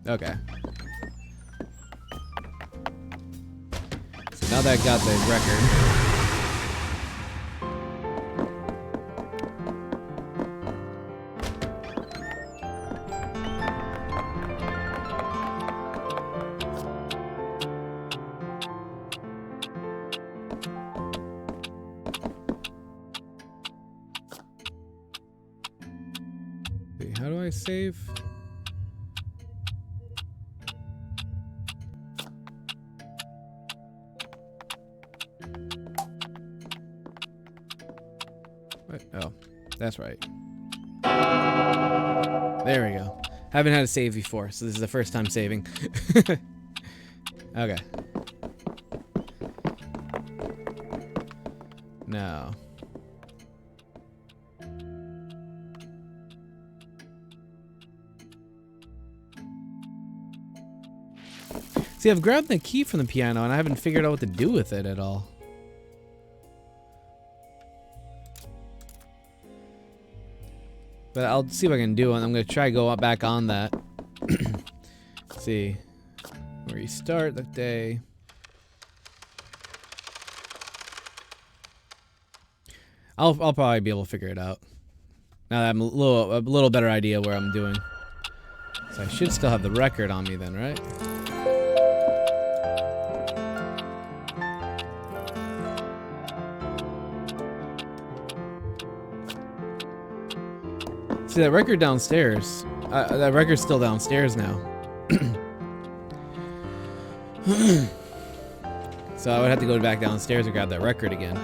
Okay. So now that I got the record... How do I save? What? Oh, that's right. There we go. Haven't had a save before, so this is the first time saving. Okay. Now. See, I've grabbed the key from the piano and I haven't figured out what to do with it at all. But I'll see what I can do, and I'm going to try to go back on that. See. Restart the day. I'll probably be able to figure it out. Now that I'm a little better idea where I'm doing. So I should still have the record on me then, right? See, that record downstairs. That record's still downstairs now. So I would have to go back downstairs and grab that record again.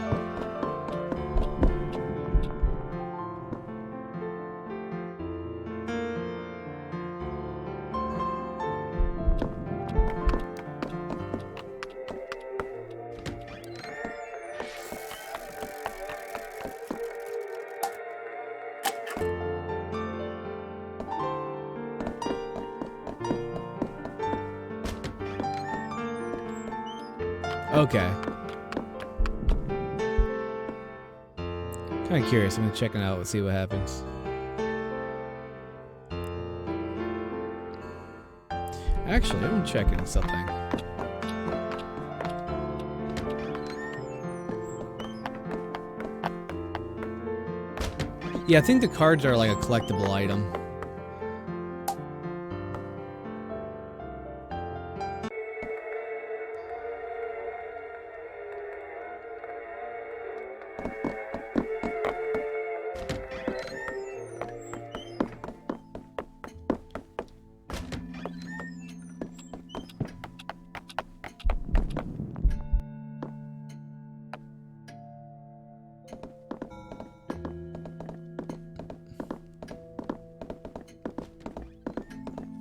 Okay. Kind of curious. I'm gonna check it out and see what happens. Actually, I'm checking something. Yeah, I think the cards are like a collectible item.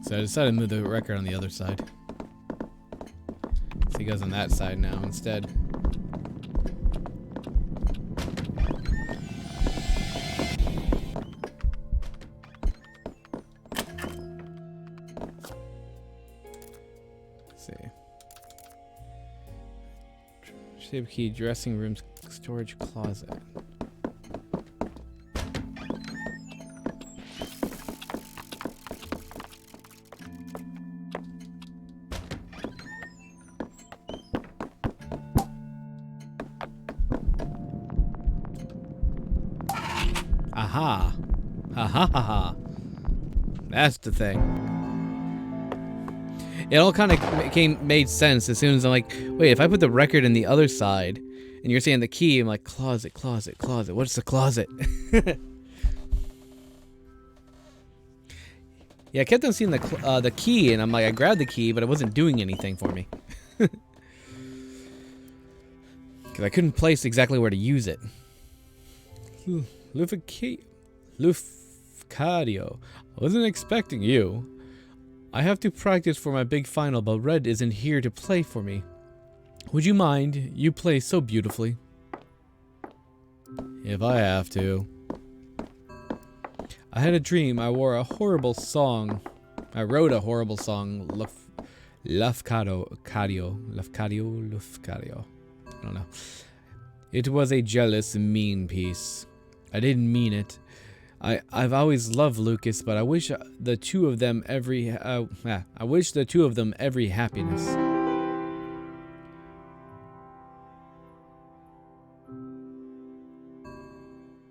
So I decided to move the record on the other side. So he goes on that side now instead. Let's see. Shape key, dressing room, storage closet. Aha. Ha ha ha ha. That's the thing. It all kind of made sense as soon as I'm like, wait, if I put the record in the other side, and you're saying the key, I'm like, closet, closet, closet. What's the closet? Yeah, I kept on seeing the key, and I'm like, I grabbed the key, but it wasn't doing anything for me. Because I couldn't place exactly where to use it. Lufcadio. I wasn't expecting you. I have to practice for my big final, but Red isn't here to play for me. Would you mind? You play so beautifully. If I have to. I had a dream. I wrote a horrible song. Lufcadio. I don't know. It was a jealous, mean piece. I didn't mean it. I've always loved Lucas, but I wish the two of them every happiness.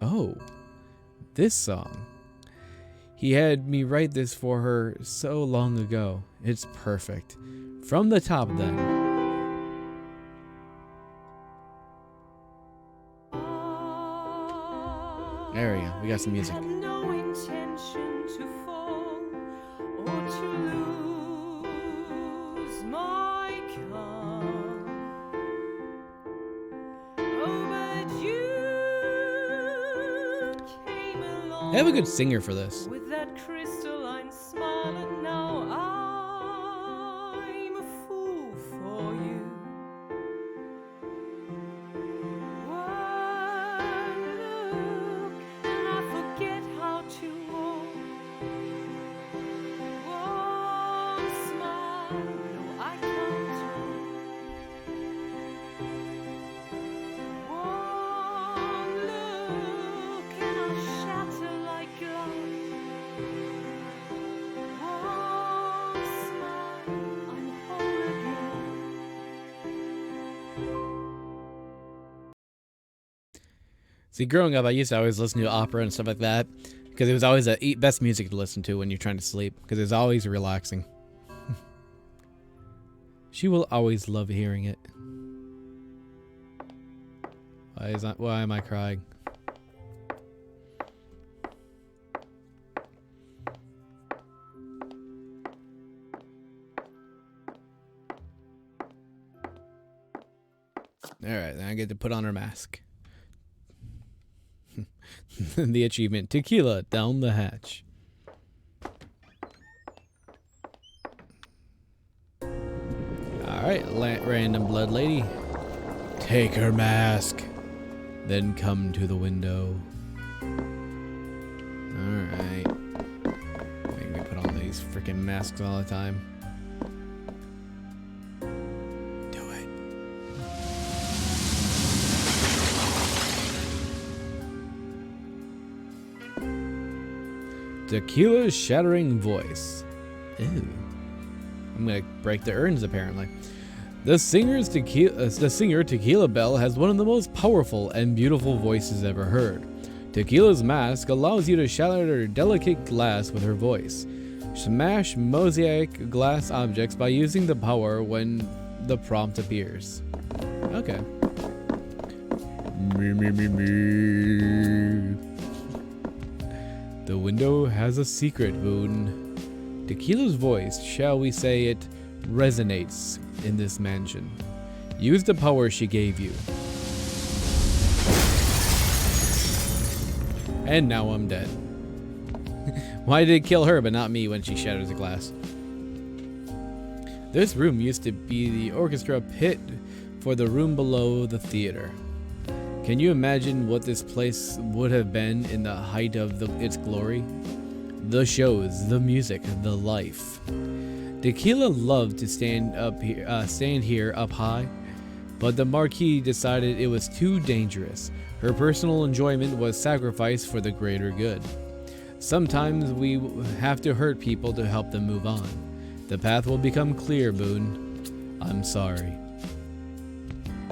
Oh, this song. He had me write this for her so long ago. It's perfect. From the top then. There we go. We got some music. No intention to fall or to lose my calm. Oh, but you came along. They have a good singer for this. With that crystalline smile, and now I'm a fool for you. One look and I forget how to walk. One smile, no, I can't talk. One look and I shatter like glass. One smile, I'm whole again. See, growing up, I used to always listen to opera and stuff like that because it was always the best music to listen to when you're trying to sleep because it was always relaxing. She will always love hearing it. Why am I crying? Alright, then I get to put on her mask. The achievement, tequila down the hatch. Alright, random blood lady. Take her mask. Then come to the window. Alright. Make me put on these freaking masks all the time. Do it. Tequila's shattering voice. Ew. I'm gonna break the urns apparently. The singer Tequila Bell has one of the most powerful and beautiful voices ever heard. Tequila's mask allows you to shatter delicate glass with her voice. Smash mosaic glass objects by using the power when the prompt appears. Okay. The window has a secret, Boone. Tequila's voice, shall we say it, resonates in this mansion. Use the power she gave you. And now I'm dead. Why did it kill her but not me when she shatters the glass? This room used to be the orchestra pit for the room below the theater. Can you imagine what this place would have been in the height of its glory? The shows, the music, the life. Tequila loved to stand here up high, but the Marquis decided it was too dangerous. Her personal enjoyment was sacrificed for the greater good. Sometimes we have to hurt people to help them move on. The path will become clear, Boone. I'm sorry.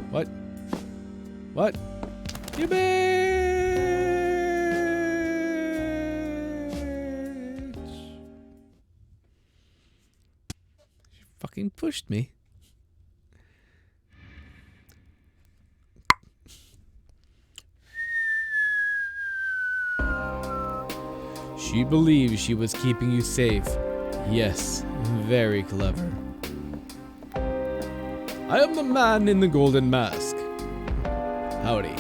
What? What? You bitch! She fucking pushed me. She believed she was keeping you safe. Yes, very clever. I am the man in the golden mask. Howdy.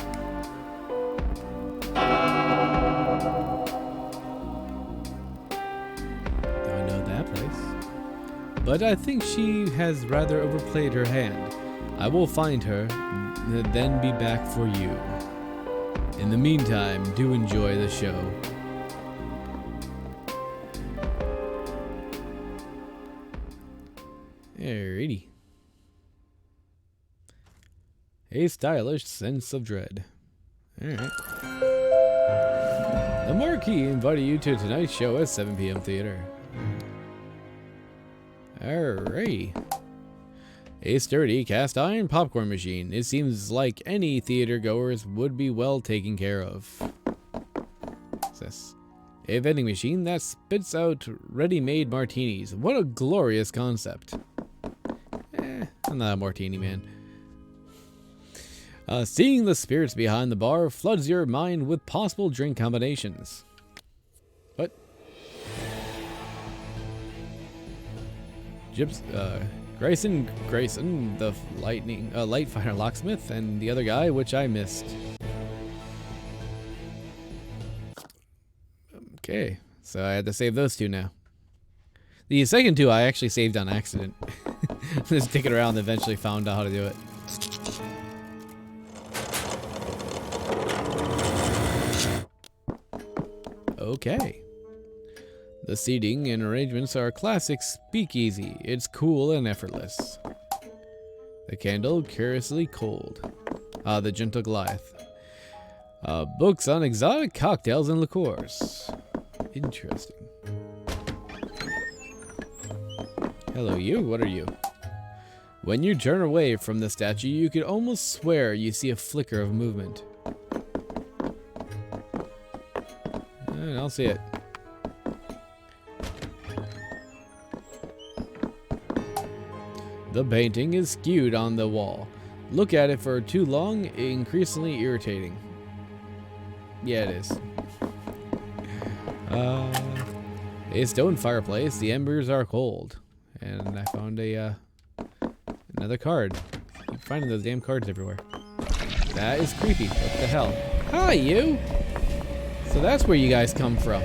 Don't know that place. But I think she has rather overplayed her hand. I will find her, then be back for you. In the meantime, do enjoy the show. Alrighty. A stylish sense of dread. Alright. The Marquis invited you to tonight's show at 7 p.m. theater. Alright. A sturdy cast iron popcorn machine. It seems like any theater goers would be well taken care of. What's this? A vending machine that spits out ready-made martinis. What a glorious concept. I'm not a martini man. Seeing the spirits behind the bar floods your mind with possible drink combinations. What? Grayson, the light fighter locksmith, and the other guy, which I missed. Okay, so I had to save those two now. The second two I actually saved on accident. Just sticking around and eventually found out how to do it. Okay. The seating and arrangements are classic speakeasy. It's cool and effortless. The candle, curiously cold. The gentle Goliath. Books on exotic cocktails and liqueurs. Interesting. Hello, you. What are you? When you turn away from the statue, you could almost swear you see a flicker of movement. I don't see it. The painting is skewed on the wall. Look at it for too long, increasingly irritating. Yeah, it is. A stone fireplace. The embers are cold. And I found another card. Keep finding those damn cards everywhere. That is creepy. What the hell? Hi, you! So that's where you guys come from.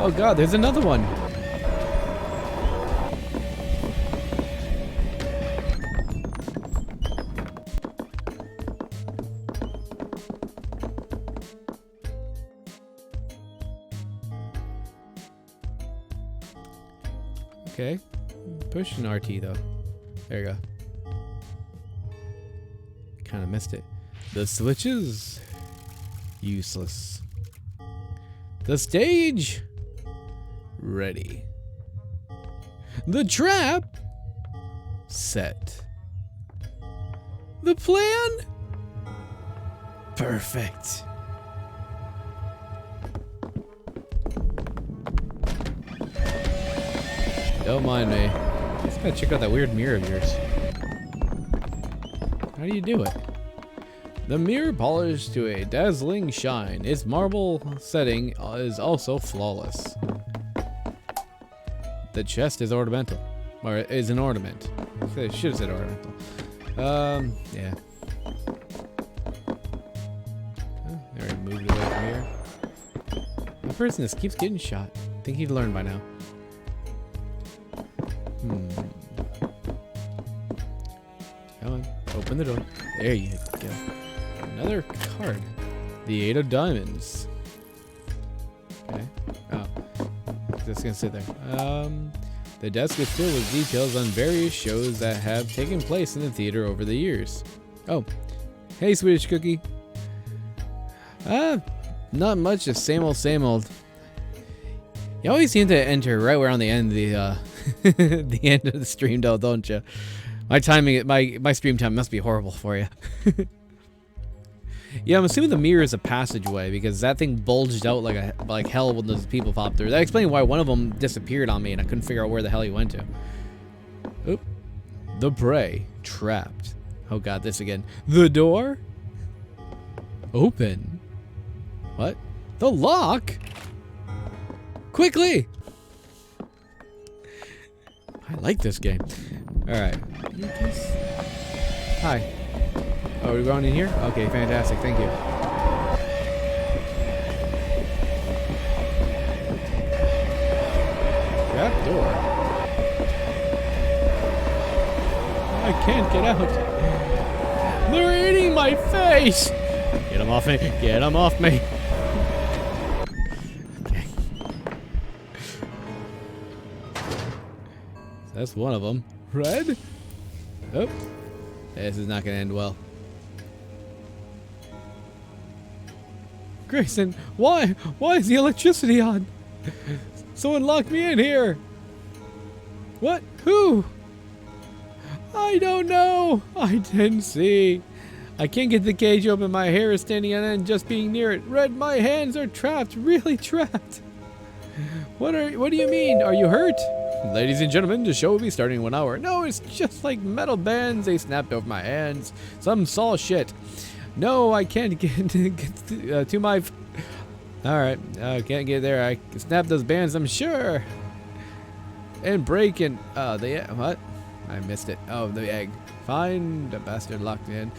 Oh god, there's another one! Okay. Push an RT though. There you go. Kinda missed it. The switches? Useless. The stage? Ready. The trap? Set. The plan? Perfect. Don't mind me. Just gotta check out that weird mirror of yours. How do you do it? The mirror polished to a dazzling shine. Its marble setting is also flawless. The chest is ornamental. Or is an ornament. I should have said ornamental. Yeah. Oh, there, I moved away from here. person just keeps getting shot. I think he'd learn by now. Come on, open the door. There you go. Another card. The 8 of diamonds. Okay. Oh. Just gonna sit there. The desk is filled with details on various shows that have taken place in the theater over the years. Oh. Hey, Swedish cookie. Not much, just same old, same old. You always seem to enter right around the end of the, the end of the stream, though, don't you? My timing, my stream time must be horrible for you. Yeah, I'm assuming the mirror is a passageway because that thing bulged out like hell when those people popped through. That explained why one of them disappeared on me and I couldn't figure out where the hell he went to. Oop. The prey. Trapped. Oh god, this again. The door? Open. What? The lock? Quickly! I like this game. Alright. Hi. Oh, we're going in here? Okay, fantastic. Thank you. Trap door. I can't get out. They're eating my face! Get them off me. Get them off me. Okay. That's one of them. Red? Oh. This is not going to end well. Grayson, why? Why is the electricity on? Someone locked me in here. What? Who? I don't know. I didn't see. I can't get the cage open. My hair is standing on end just being near it. Red, my hands are trapped. Really trapped. What do you mean? Are you hurt? Ladies and gentlemen, the show will be starting in 1 hour. No, it's just like metal bands. They snapped over my hands. Some saw shit. No, I can't get to my... Alright, can't get there. I can snap those bands, I'm sure. And break and... what? I missed it. Oh, the egg. Fine, the bastard locked in.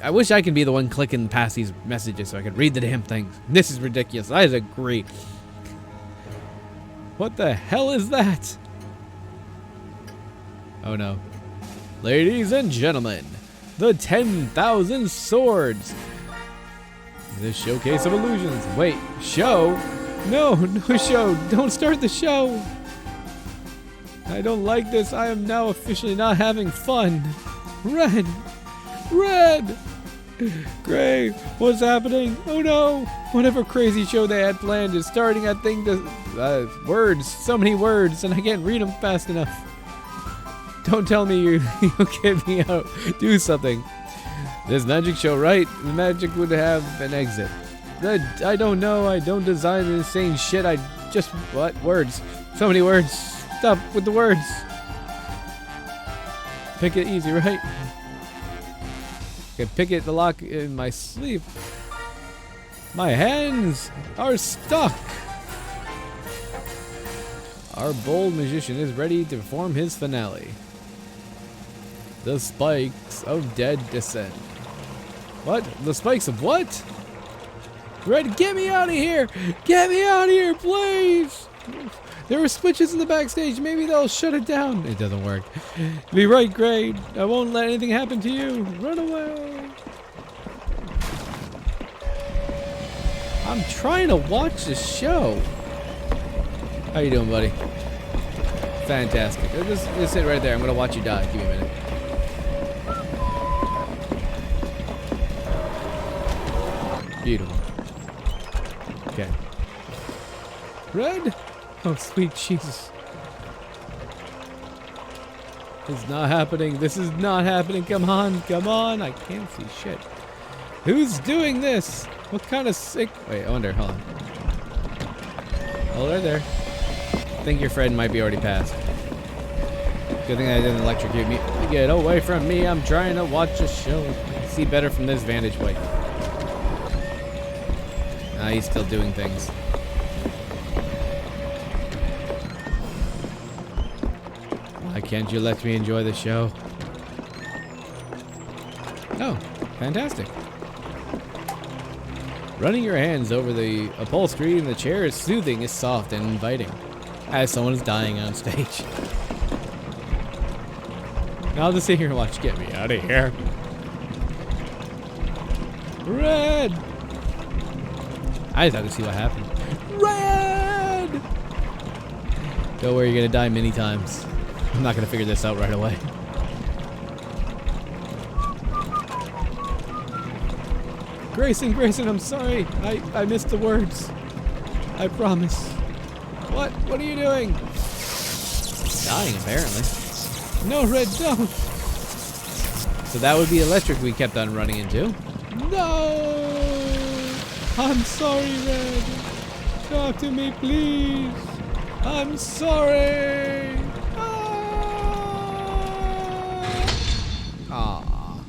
I wish I could be the one clicking past these messages so I could read the damn things. This is ridiculous. I agree. What the hell is that? Oh no. Ladies and gentlemen, the 10,000 swords. The showcase of illusions. Wait, show? No, no show. Don't start the show. I don't like this. I am now officially not having fun. Red. Red. Gray, what's happening? Oh no. Whatever crazy show they had planned is starting. I think the words, so many words, and I can't read them fast enough. Don't tell me you'll get me out. Do something. This magic show, right? The magic would have an exit. I don't know. I don't design this insane shit. I just... What? Words. So many words. Stop with the words. Pick it easy, right? Okay, pick it, the lock in my sleeve. My hands are stuck. Our bold magician is ready to perform his finale. The spikes of dead descent. What? The spikes of what? Red, get me out of here! Get me out of here, please! There were switches in the backstage. Maybe they'll shut it down. It doesn't work. Be right, Gray. I won't let anything happen to you. Run away. I'm trying to watch the show. How you doing, buddy? Fantastic. Just sit right there. I'm gonna watch you die. Give me a minute. Beautiful. Okay. Red? Oh, sweet Jesus. It's not happening. This is not happening. Come on. Come on. I can't see shit. Who's doing this? What kind of sick... Wait, I wonder. Hold on. Oh, right there. I think your friend might be already passed. Good thing I didn't electrocute me. Get away from me. I'm trying to watch a show. I can see better from this vantage point. Ah, he's still doing things. Why can't you let me enjoy the show? Oh, fantastic. Running your hands over the upholstery in the chair is soothing, is soft, and inviting. As someone is dying on stage. Now I'll just sit here and watch. Get me out of here. Red! I just have to see what happens. Red! Don't worry, you're gonna die many times. I'm not gonna figure this out right away. Grayson, I'm sorry. I missed the words. I promise. What? What are you doing? Dying, apparently. No, Red, don't! So that would be electric we kept on running into. No! I'm sorry, Red. Talk to me, please. I'm sorry. Ah.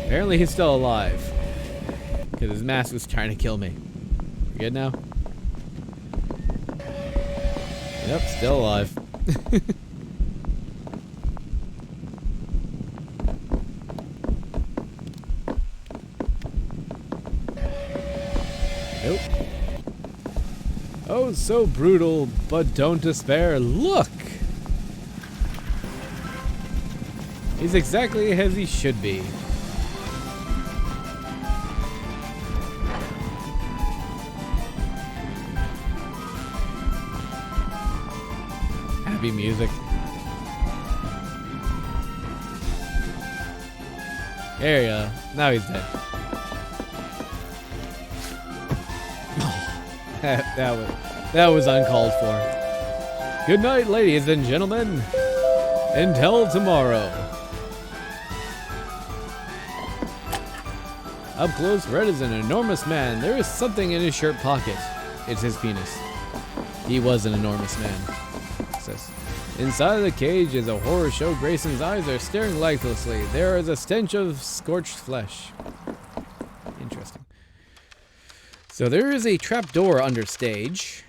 Apparently he's still alive. Because his mask was trying to kill me. You good now? Yep, still alive. Nope. Oh, so brutal, but don't despair. Look! He's exactly as he should be. Happy music. There you go. Now he's dead. that was uncalled for. Good night, ladies and gentlemen. Until tomorrow. Up close, Red is an enormous man. There is something in his shirt pocket. It's his penis. He was an enormous man. Inside of the cage is a horror show. Grayson's eyes are staring lifelessly. There is a stench of scorched flesh. Interesting. So there is a trap door under stage.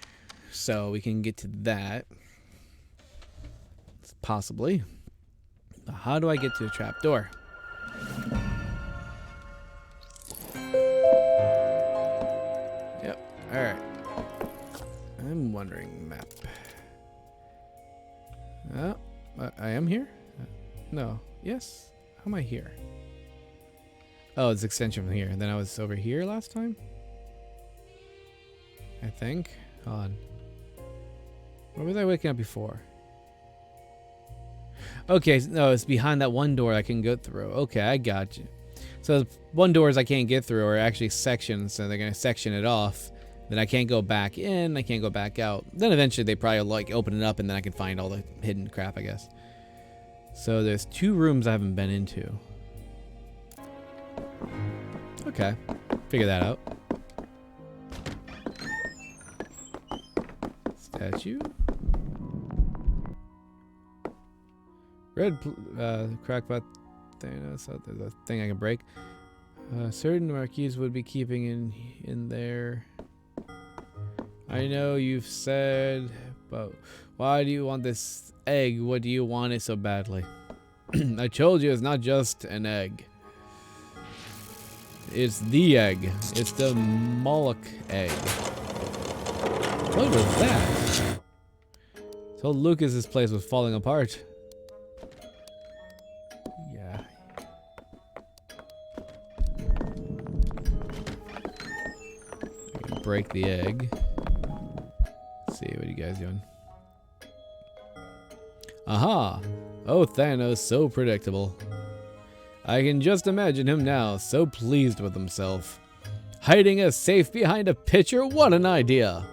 So we can get to that. Possibly. But how do I get to a trap door? Yep. Alright. I'm wondering map. Oh, I am here? No. Yes? How am I here? Oh, it's extension from here. And then I was over here last time? I think. Hold on. Where was I waking up before? Okay, no, it's behind that one door I can go through. Okay, I got you. So one doors I can't get through are actually sections, so they're going to section it off. Then I can't go back in, I can't go back out. Then eventually they probably like open it up and then I can find all the hidden crap, I guess. So there's 2 rooms I haven't been into. Okay, figure that out. Statue. Red crackpot thing. So there's a thing I can break. Certain marquees would be keeping in there. I know you've said, but why do you want this egg? What do you want it so badly? I told you it's not just an egg. It's the egg. It's the Moloch egg. What was that? Told Lucas this place was falling apart. Yeah. Break the egg. See what you guys doing. Aha! Oh, Thanos, so predictable. I can just imagine him now, so pleased with himself. Hiding a safe behind a pitcher, what an idea!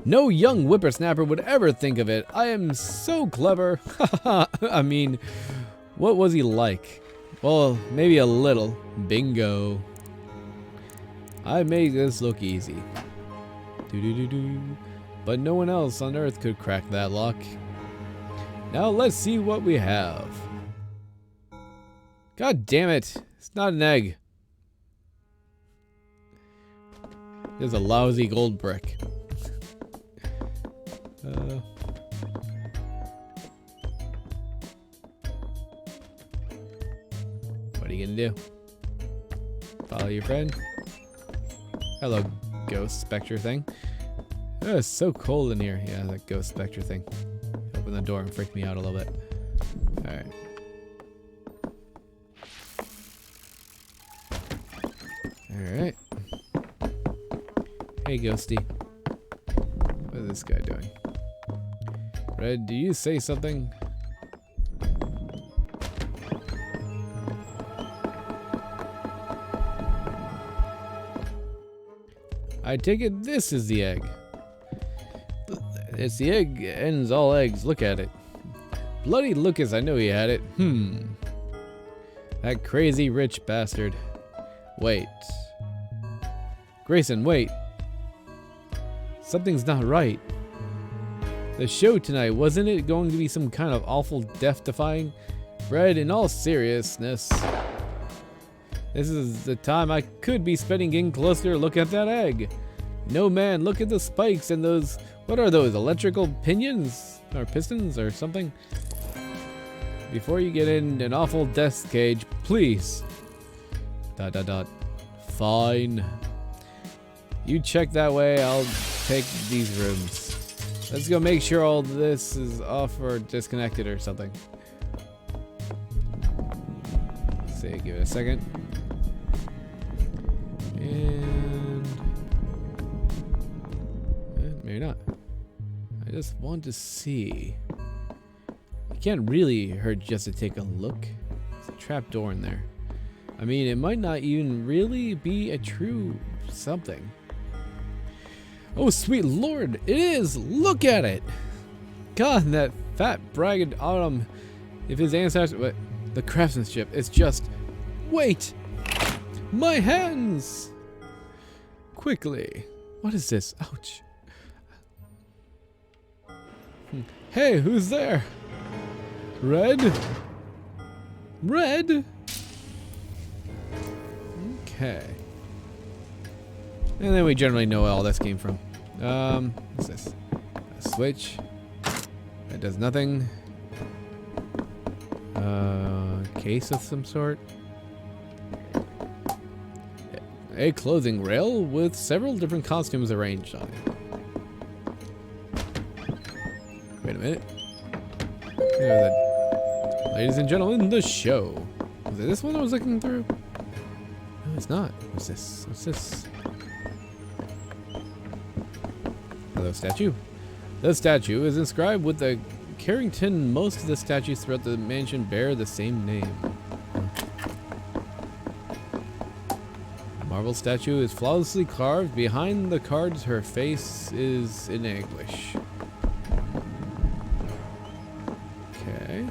No young whippersnapper would ever think of it. I am so clever. I mean, what was he like? Well, maybe a little. Bingo. I made this look easy. Doo-doo-doo-doo. But no one else on Earth could crack that lock. Now let's see what we have. God damn it. It's not an egg. There's a lousy gold brick. gonna do? Follow your friend? Hello, ghost spectre thing. Oh, it's so cold in here. Yeah, that ghost spectre thing. Open the door and freak me out a little bit. Alright. Alright. Hey, ghosty. What is this guy doing? Red, do you say something? I take it this is the egg. It's the egg ends all eggs. Look at it. Bloody Lucas, I know he had it. That crazy rich bastard. Wait. Grayson, wait. Something's not right. The show tonight, wasn't it going to be some kind of awful death-defying? Red, in all seriousness, this is the time I could be spending getting closer to look at that egg. No man, look at the spikes and those, what are those, electrical pinions? Or pistons or something? Before you get in an awful death cage, please. ... Fine. You check that way, I'll take these rooms. Let's go make sure all this is off or disconnected or something. Let's see, give it a second. And maybe not. I just want to see. You can't really hurt just to take a look. There's a trap door in there. I mean, it might not even really be a true something. Oh, sweet lord, it is! Look at it! God, that fat bragged Autumn. If his ancestors... What? The craftsmanship, it's just... Wait! My hands! Quickly. What is this? Ouch. Hey, who's there? Red? Red? Okay. And then we generally know where all this came from. What's this? A switch. That does nothing. Case of some sort. A clothing rail with several different costumes arranged on it. Wait a minute. There's a, ladies and gentlemen, the show. Was it this one I was looking through? No, it's not. What's this? What's this? Hello, statue. The statue is inscribed with the Carrington. Most of the statues throughout the mansion bear the same name. Marble statue is flawlessly carved. Behind the cards, her face is in anguish. Okay.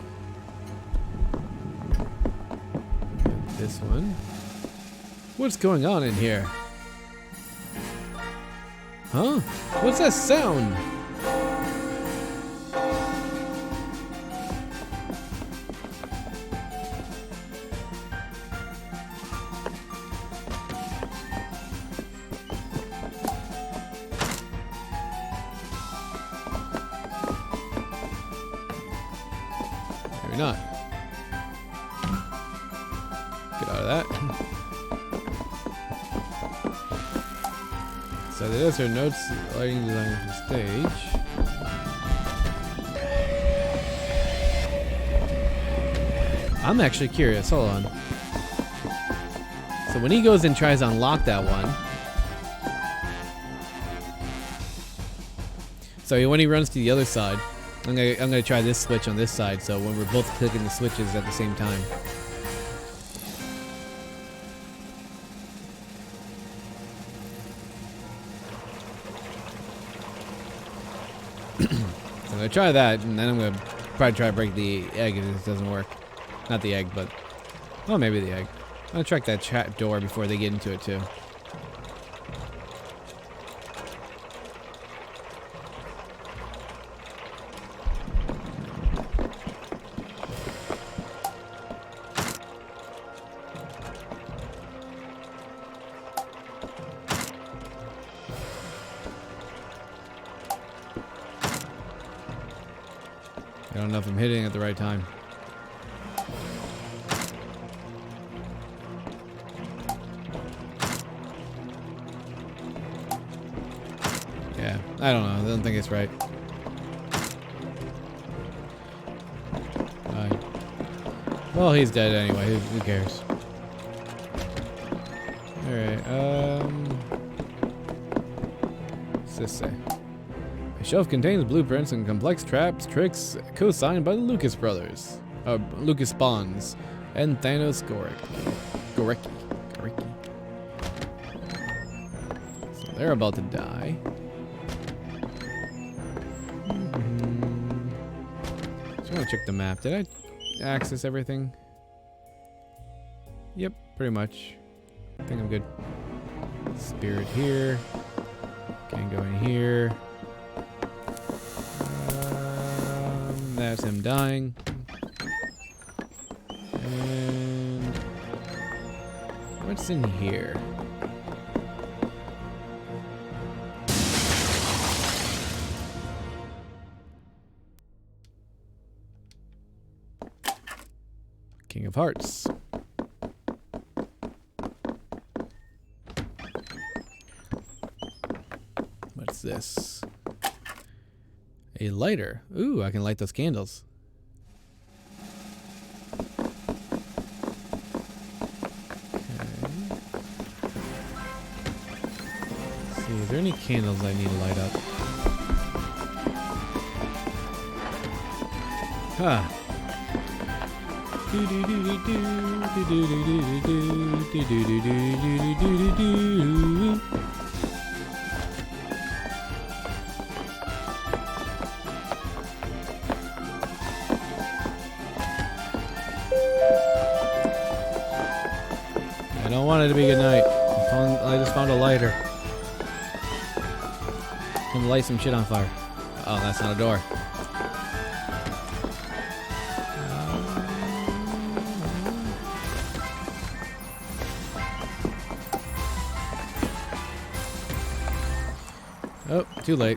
This one. What's going on in here? Huh? What's that sound? Maybe not. Get out of that. So those are notes, lighting design for stage. I'm actually curious. Hold on. So when he goes and tries to unlock that one, so when he runs to the other side, I'm gonna try this switch on this side. So when we're both clicking the switches at the same time. I'm gonna try that, and then I'm gonna probably try to break the egg if it doesn't work. Not the egg, but oh, maybe the egg. I'm gonna check that trap door before they get into it too. I don't know if I'm hitting it at the right time. Yeah, I don't know. I don't think it's right. Well, he's dead anyway. Who cares? Alright, what's this say? A shelf contains blueprints and complex traps, tricks, co-signed by the Lucas brothers. Lucas Bonds and Thanos Gorecki. So they're about to die. Just want to check the map. Did I access everything? Yep, pretty much. I think I'm good. Spirit here. Can't go in here. That's him dying. And what's in here? King of Hearts. What's this? A lighter. Ooh, I can light those candles. Okay. Let's see, is there any candles I need to light up? Huh. I don't want it to be good night. I just found a lighter. Gonna light some shit on fire. Oh, that's not a door. Oh, too late.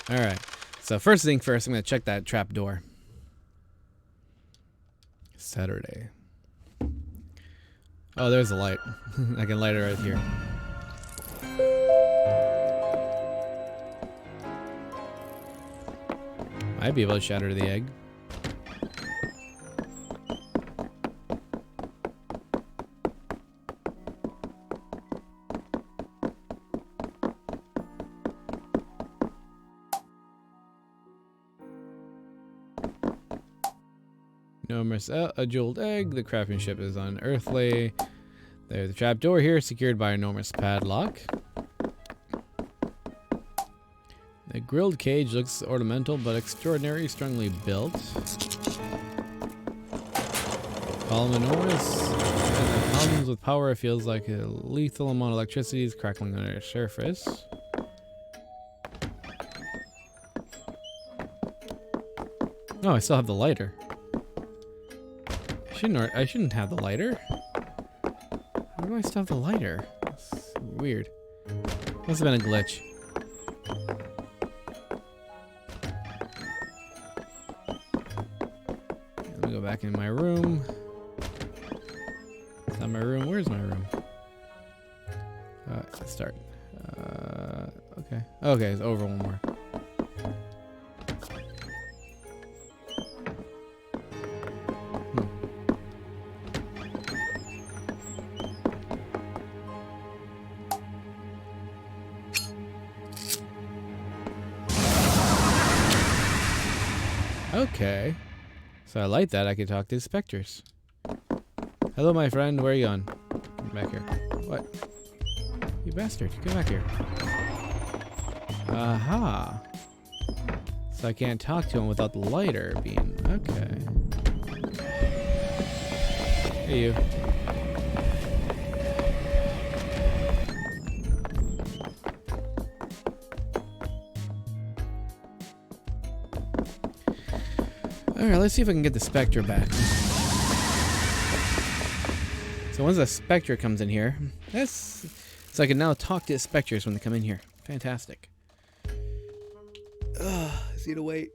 Alright. So first thing first, I'm gonna check that trap door. Saturday. Oh, there's a light. I can light it right here. Might be able to shatter the egg. Numerous a jeweled egg. The craftsmanship is unearthly. There's the trap door here, secured by an enormous padlock. The grilled cage looks ornamental but extraordinary, strongly built. Column enormous. As it hums with power, it feels like a lethal amount of electricity is crackling under the surface. Oh, I still have the lighter. I shouldn't have the lighter. Why do I still have the lighter? That's weird. Must have been a glitch. Let me go back in my room. It's not my room. Where's my room? Let's start. Okay. Okay, it's over one more. Okay. So I like that. I can talk to the specters. Hello, my friend. Where are you on? Come back here. What? You bastard. Come back here. Aha. So I can't talk to him without the lighter being... Okay. Hey, you. Alright, let's see if I can get the Spectre back. So once the Spectre comes in here, so I can now talk to the Spectres when they come in here. Fantastic. Ugh, I see to wait.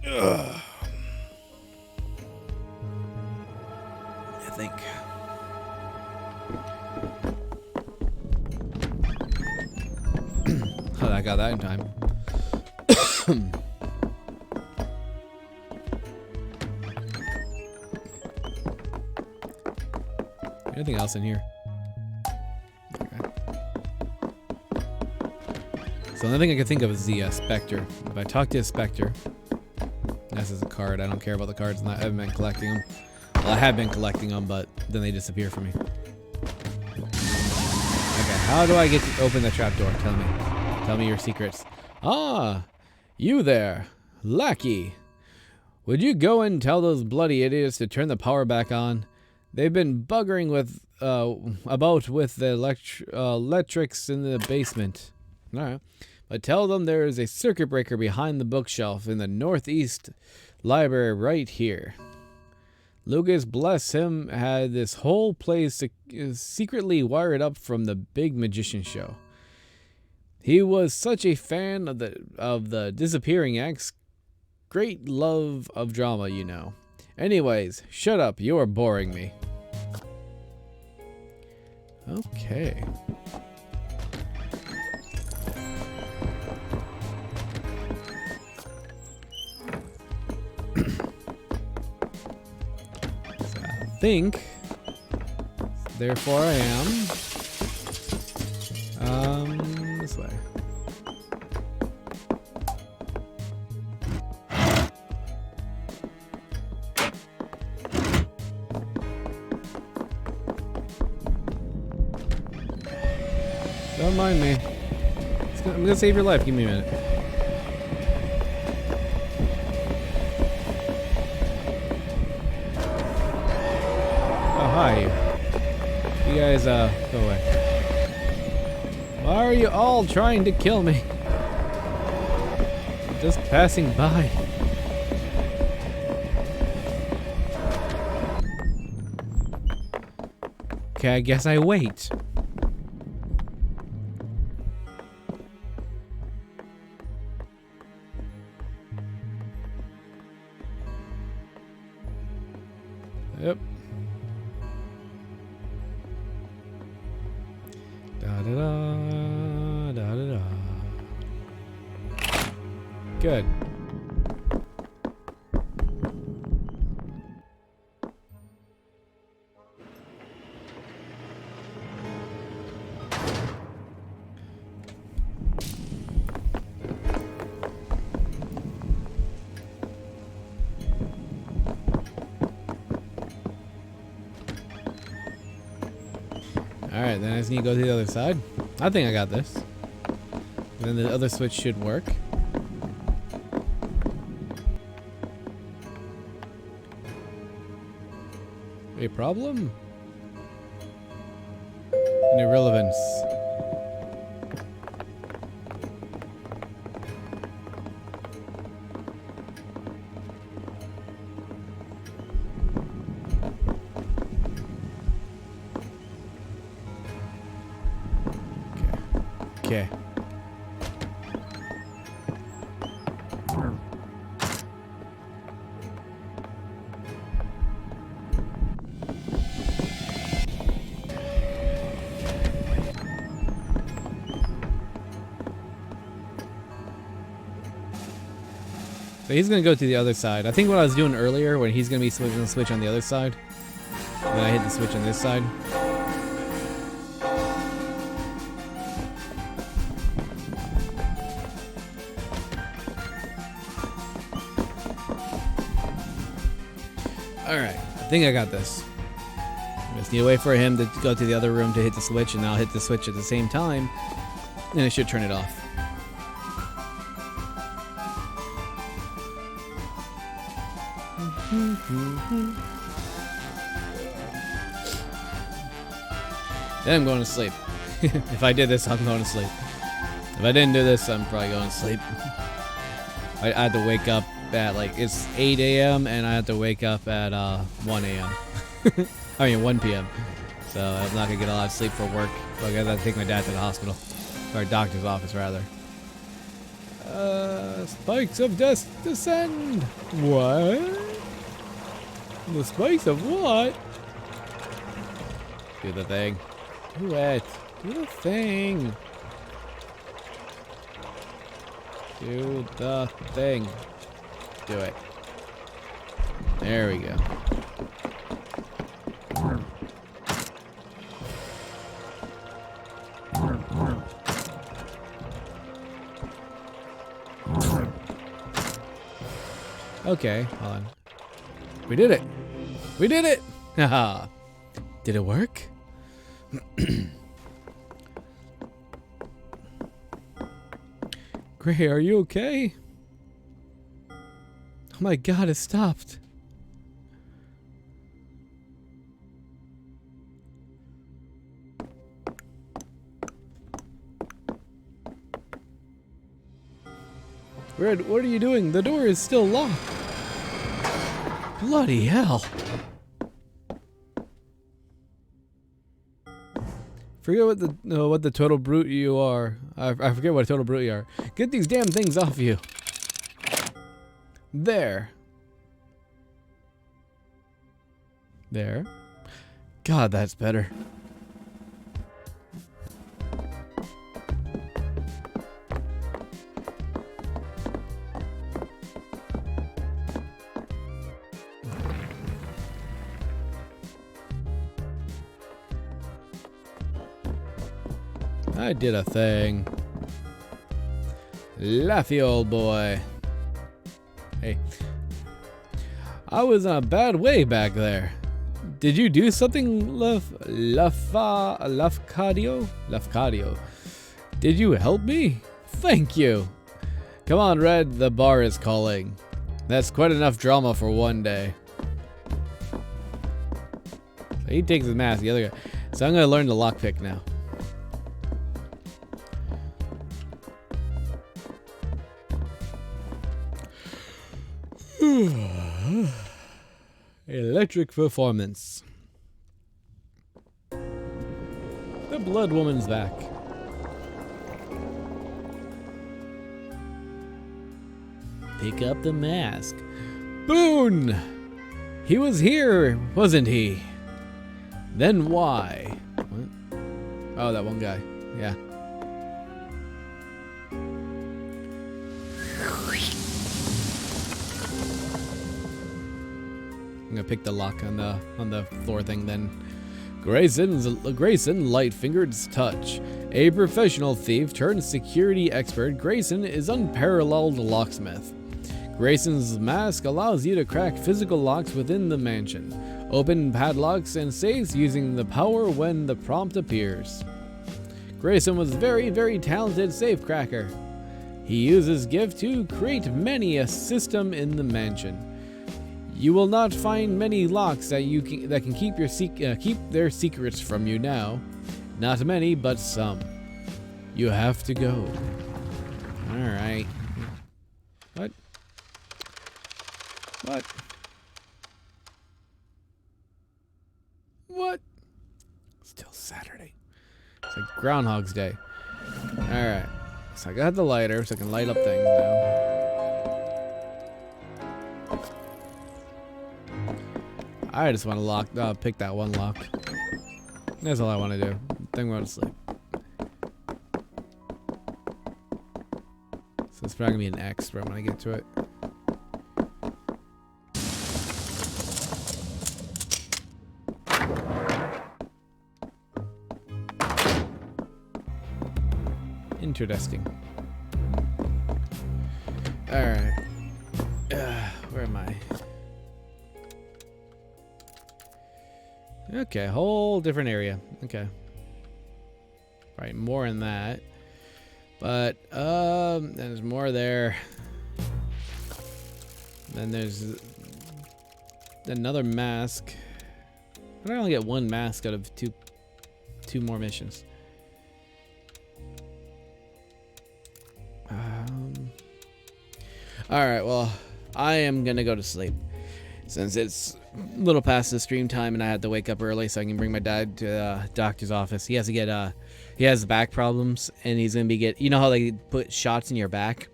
Ugh. think. Oh, I got that in time. Anything else in here? Okay. So the only thing I can think of is the Spectre. If I talk to a Spectre, this is a card. I don't care about the cards. I haven't been collecting them. Well, I have been collecting them, but then they disappear from me. Okay, how do I get to open the trapdoor? Tell me. Tell me your secrets. Ah, you there, lackey. Would you go and tell those bloody idiots to turn the power back on? They've been buggering with about with the electrics in the basement. All right, but tell them there is a circuit breaker behind the bookshelf in the northeast library right here. Lucas, bless him, had this whole place secretly wired up from the big magician show. He was such a fan of the disappearing acts. Great love of drama, you know. Anyways, shut up. You're boring me. Okay. So I think, therefore I am. This way. Don't mind me. I'm gonna save your life. Give me a minute. Oh, hi. You guys, go away. Why are you all trying to kill me? I'm just passing by. Okay, I guess I wait. Yep. Da da da da da da. Good. Alright, then I just need to go to the other side. I think I got this. And then the other switch should work. A problem? An irrelevance. Okay. So he's gonna go to the other side. I think what I was doing earlier, when he's gonna be switching the switch on the other side, then I hit the switch on this side. Alright, I think I got this. I just need to wait for him to go to the other room to hit the switch, and I'll hit the switch at the same time, and it should turn it off. Then I'm going to sleep. If I did this, I'm going to sleep. If I didn't do this, I'm probably going to sleep. I had to wake up at, like, it's 8 a.m. and I had to wake up at 1 a.m. I mean 1 p.m. So I'm not gonna get a lot of sleep for work. So I gotta take my dad to the hospital, or doctor's office rather. Spikes of death descend. What? The spikes of what? Do the thing. Do it. Do the thing. Do the thing. Do it. There we go. Okay, hold on. We did it! We did it! Haha. Did it work? Gray, are you okay? Oh my god, it stopped. Red, what are you doing? The door is still locked. Bloody hell. Forget what the total brute you are. I forget what a total brute you are. Get these damn things off you. There. There. God, that's better. I did a thing. Laughy old boy. Hey. I was in a bad way back there. Did you do something, Lafcadio? Did you help me? Thank you. Come on, Red, the bar is calling. That's quite enough drama for one day. So he takes his mask, the other guy. So I'm gonna learn the lockpick now. Electric performance. The Blood Woman's back. Pick up the mask. Boone! He was here, wasn't he? Then why? What? Oh, that one guy. Yeah. I'm gonna pick the lock on the floor thing then. Grayson, light-fingered's touch. A professional thief turned security expert, Grayson is unparalleled locksmith. Grayson's mask allows you to crack physical locks within the mansion. Open padlocks and safes using the power when the prompt appears. Grayson was very, very talented safe cracker. He used his gift to create many a system in the mansion. You will not find many locks that can keep their secrets from you now. Not many, but some. You have to go. All right. What? What? What? Still Saturday. It's like Groundhog's Day. All right. So I got the lighter, so I can light up things now. I just want to pick that one lock. That's all I want to do. Then go to sleep. So it's probably going to be an X when I get to it. Interesting. Alright. Where am I? Okay, whole different area. Okay. Right, more in that. But, there's more there. Then there's another mask. Why did I only get one mask out of two more missions? Alright, well, I am gonna go to sleep. Since it's a little past the stream time and I had to wake up early so I can bring my dad to the doctor's office. He has to get, he has back problems and he's gonna you know how they put shots in your back?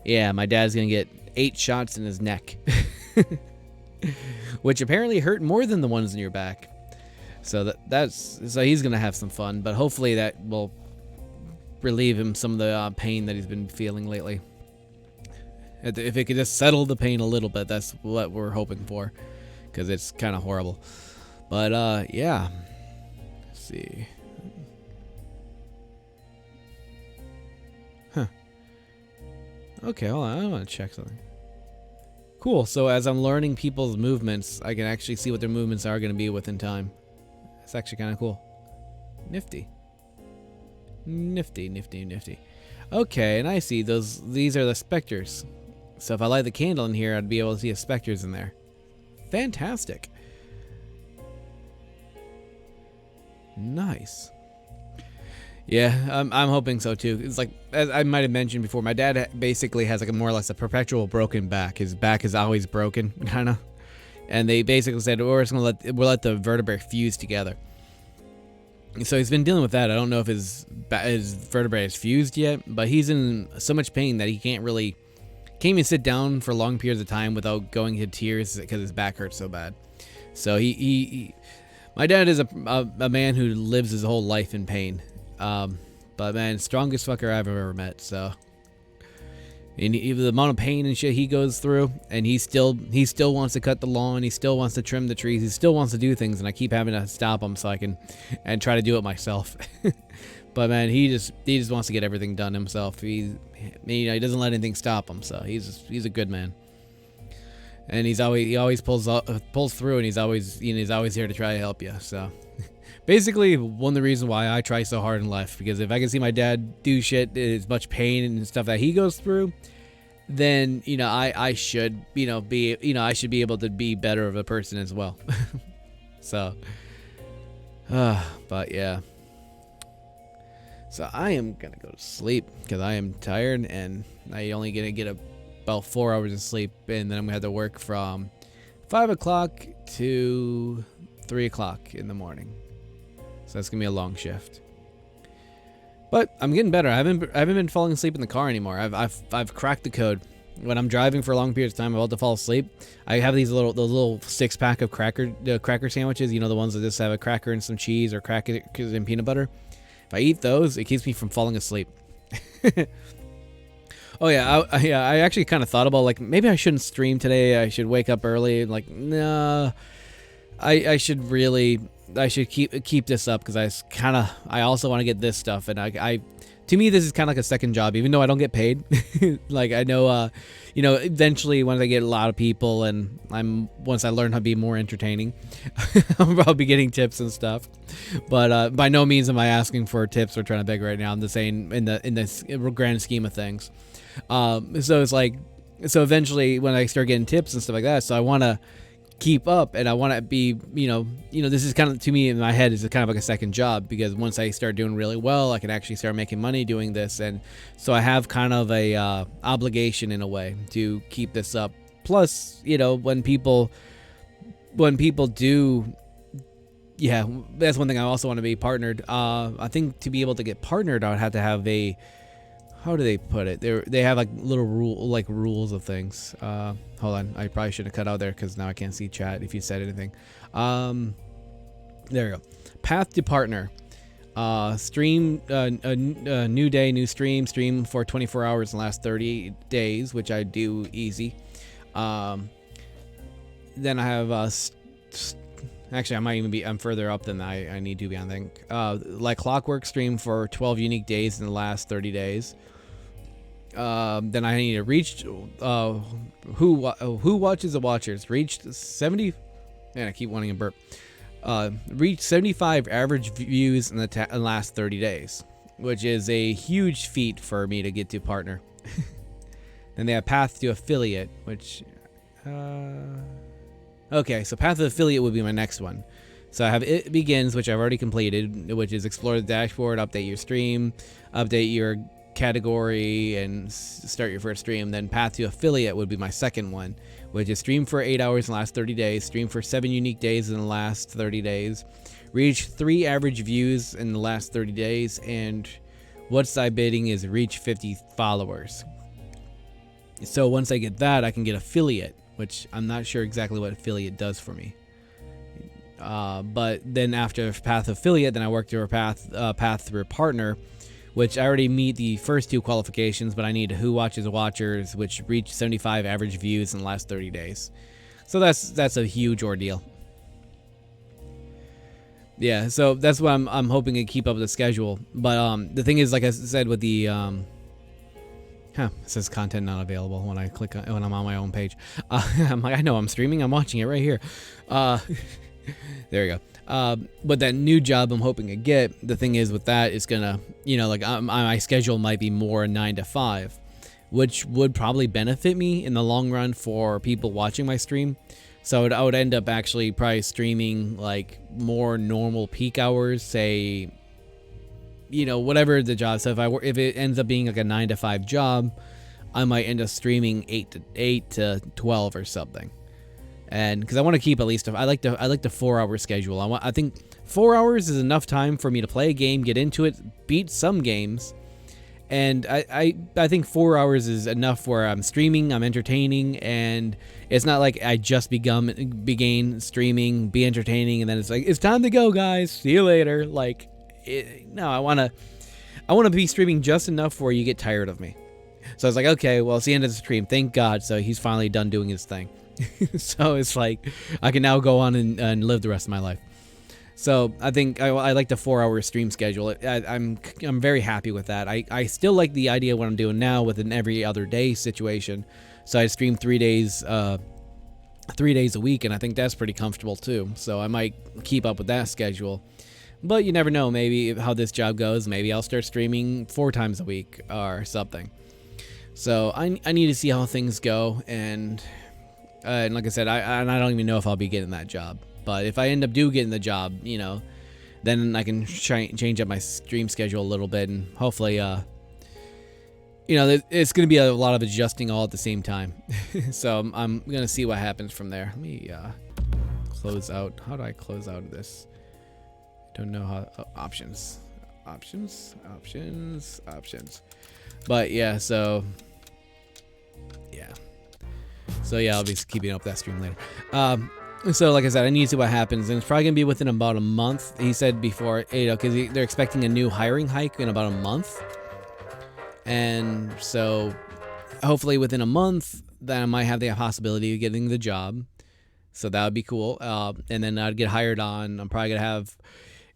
Yeah, my dad's gonna get 8 shots in his neck. Which apparently hurt more than the ones in your back. So so he's gonna have some fun, but hopefully that will relieve him some of the pain that he's been feeling lately. If it could just settle the pain a little bit, that's what we're hoping for, because it's kind of horrible. But yeah, let's see. Huh. Okay, hold on. I want to check something. Cool. So as I'm learning people's movements, I can actually see what their movements are going to be within time. It's actually kind of cool. Nifty. Nifty, nifty, nifty. Okay, and I see these are the specters. So if I light the candle in here, I'd be able to see the specters in there. Fantastic. Nice. Yeah, I'm hoping so too. It's like, as I might have mentioned before, my dad basically has like more or less a perpetual broken back. His back is always broken, kind of. And they basically said, we'll let the vertebrae fuse together. So he's been dealing with that. I don't know if his vertebrae is fused yet, but he's in so much pain that he can't even sit down for long periods of time without going into tears because his back hurts so bad. So my dad is a man who lives his whole life in pain. But man, strongest fucker I've ever met. So, and the amount of pain and shit he goes through, and he still wants to cut the lawn, he still wants to trim the trees, he still wants to do things, and I keep having to stop him so I can and try to do it myself. But man, he just wants to get everything done himself. He doesn't let anything stop him. So he's a good man, and he always pulls through, and he's always here to try to help you. So. Basically, one of the reasons why I try so hard in life, because if I can see my dad do shit, as much pain and stuff that he goes through, then I should be able to be better of a person as well. So, but yeah. So I am gonna go to sleep because I am tired, and I only gonna get about 4 hours of sleep, and then I'm gonna have to work from 5 o'clock to 3 o'clock in the morning. So that's gonna be a long shift. But I'm getting better. I haven't been falling asleep in the car anymore. I've cracked the code. When I'm driving for long periods of time, I'm about to fall asleep. I have those little 6-pack of cracker sandwiches. The ones that just have a cracker and some cheese, or crackers and peanut butter. If I eat those, it keeps me from falling asleep. Oh yeah, I actually kind of thought about, like, maybe I shouldn't stream today. I should wake up early. Like, nah, I should keep this up, because I also want to get this stuff, and to me this is kind of like a second job, even though I don't get paid. Like, I know eventually when I get a lot of people, and once I learn how to be more entertaining, I'll probably be getting tips and stuff. But by no means am I asking for tips or trying to beg right now. I'm just saying in the grand scheme of things. So it's like, so eventually when I start getting tips and stuff like that, so I want to keep up, and I want to be, this is kind of, to me in my head, is kind of like a second job, because once I start doing really well, I can actually start making money doing this, and so I have kind of a obligation in a way to keep this up. Plus, when people do, yeah, that's one thing I also want to be partnered. I think to be able to get partnered, I would have to have how do they put it? They have like little rules of things. Hold on, I probably should have cut out there because now I can't see chat if you said anything. There you go. Path to partner. Stream a new day, new stream. Stream for 24 hours in the last 30 days, which I do easy. Then I have actually, I might even be. I'm further up than I need to be. I think. Like clockwork, stream for 12 unique days in the last 30 days. Then I need to reach. Who watches the watchers? Reached 70. Man, I keep wanting to burp. Reached 75 average views in the last 30 days, which is a huge feat for me to get to partner. Then they have path to affiliate, which. Okay, so path to affiliate would be my next one. So I have it begins, which I've already completed, which is explore the dashboard, update your stream, update your category, and start your first stream. Then path to affiliate would be my second one, which is stream for 8 hours in the last 30 days, stream for 7 unique days in the last 30 days, reach 3 average views in the last 30 days, and what's I bidding is reach 50 followers. So once I get that, I can get affiliate, which I'm not sure exactly what affiliate does for me. But then after Path Affiliate, then I worked through a Path through a partner, which I already meet the first 2 qualifications, but I need Who Watches Watchers, which reached 75 average views in the last 30 days. So that's a huge ordeal. Yeah, so that's what I'm hoping to keep up with the schedule. But the thing is, like I said, with the it says content not available when I click when I'm on my own page. I'm like, I know I'm streaming, I'm watching it right here. There we go. But that new job I'm hoping to get, the thing is with that, it's gonna, like my schedule might be more 9 to 5, which would probably benefit me in the long run for people watching my stream. So I would end up actually probably streaming like more normal peak hours, say, whatever the job. So if it ends up being like a 9 to 5 job, I might end up streaming 8 to 12 or something. And because I want to keep at least, I like the 4-hour schedule. I think 4 hours is enough time for me to play a game, get into it, beat some games. And I think 4 hours is enough where I'm streaming, I'm entertaining, and it's not like I just began streaming, be entertaining, and then it's like, it's time to go, guys. See you later. Like, no, I want to be streaming just enough where you get tired of me. So I was like, okay, well, it's the end of the stream. Thank God. So he's finally done doing his thing. So it's like I can now go on and live the rest of my life. So I think I like the 4-hour stream schedule. I'm very happy with that. I still like the idea of what I'm doing now with an every other day situation. So I stream 3 days a week, and I think that's pretty comfortable too. So I might keep up with that schedule. But you never know, maybe how this job goes. Maybe I'll start streaming 4 times a week or something. So I need to see how things go, and like I said, I don't even know if I'll be getting that job. But if I end up getting the job, then I can change up my stream schedule a little bit, and hopefully, it's going to be a lot of adjusting all at the same time. So I'm going to see what happens from there. Let me close out. How do I close out of this? I don't know how. Options. But yeah, so yeah. I'll be keeping up that stream later. So like I said, I need to see what happens, and it's probably gonna be within about a month. He said before, because they're expecting a new hiring hike in about a month, and so hopefully within a month, then I might have the possibility of getting the job. So that would be cool. And then I'd get hired on. I'm probably gonna have,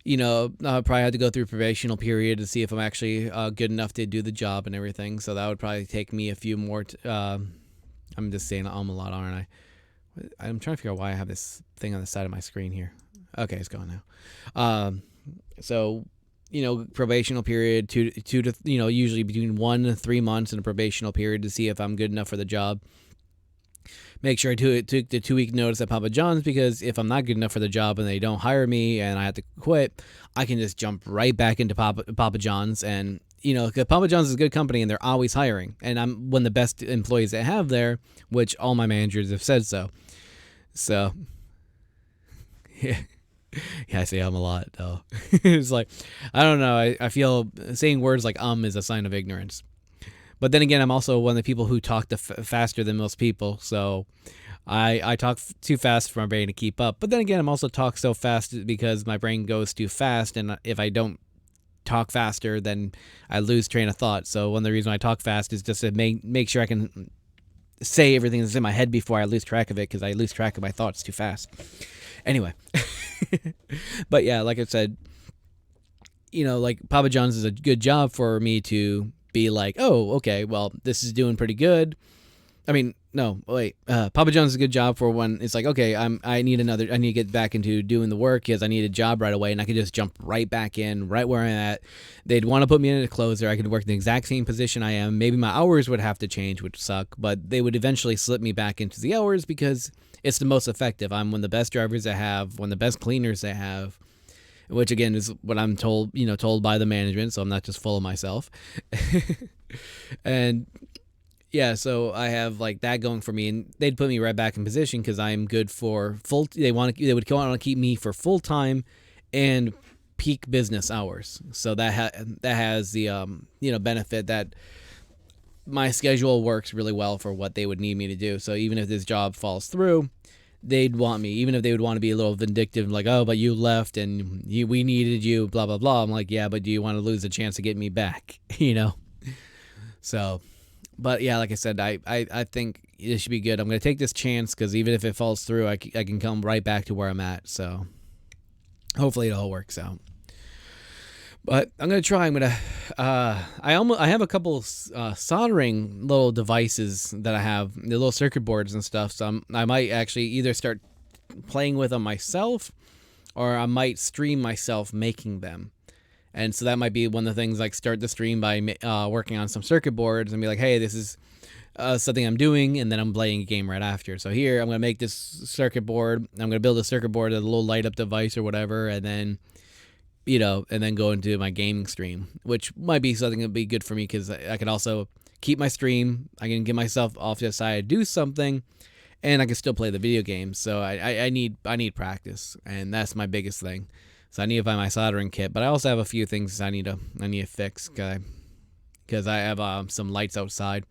I'll probably have to go through a probational period to see if I'm actually good enough to do the job and everything. So that would probably take me a few more. I'm just saying a lot, aren't I? I'm trying to figure out why I have this thing on the side of my screen here. Okay, it's gone now. So, probational period, two to usually between 1 and 3 months in a probational period to see if I'm good enough for the job. Make sure I took the 2-week notice at Papa John's, because if I'm not good enough for the job and they don't hire me and I have to quit, I can just jump right back into Papa John's. And because Papa John's is a good company and they're always hiring, and I'm one of the best employees they have there, which all my managers have said so. So, yeah, I say a lot though. It's like, I don't know. I feel saying words like is a sign of ignorance. But then again, I'm also one of the people who talk faster than most people, so I talk too fast for my brain to keep up. But then again, I'm also talk so fast because my brain goes too fast, and if I don't talk faster, then I lose train of thought. So one of the reasons I talk fast is just to make sure I can say everything that's in my head before I lose track of it, because I lose track of my thoughts too fast. Anyway, but yeah, like I said, like Papa John's is a good job for me to be like, oh, okay, well, this is doing pretty good. I mean, no, wait. Papa John's is a good job for when it's like, okay, I need to get back into doing the work because I need a job right away, and I could just jump right back in, right where I'm at. They'd want to put me in a closer. I could work in the exact same position I am. Maybe my hours would have to change, which suck, but they would eventually slip me back into the hours because it's the most effective. I'm one of the best drivers they have, one of the best cleaners they have, which again is what I'm told, told by the management, so I'm not just full of myself. And yeah, so I have like that going for me, and they'd put me right back in position because I'm good for full. They would go on to keep me for full time and peak business hours. So that has the benefit that my schedule works really well for what they would need me to do. So even if this job falls through, they'd want me, even if they would want to be a little vindictive, like, oh, but you left and we needed you, blah, blah, blah. I'm like, yeah, but do you want to lose a chance to get me back? So, but yeah, like I said, I think it should be good. I'm going to take this chance because even if it falls through, I can come right back to where I'm at. So hopefully it all works out. But I'm gonna try. I'm gonna. I have a couple soldering little devices that I have, the little circuit boards and stuff. So I might actually either start playing with them myself, or I might stream myself making them. And so that might be one of the things. Like start the stream by working on some circuit boards and be like, hey, this is something I'm doing, and then I'm playing a game right after. So here I'm gonna make this circuit board. I'm gonna build a circuit board, a little light up device or whatever, and then. And then go into my gaming stream, which might be something that would be good for me because I can also keep my stream. I can get myself off to the side, do something, and I can still play the video games. So I need practice, and that's my biggest thing. So I need to find my soldering kit, but I also have a few things I need to fix because I have some lights outside.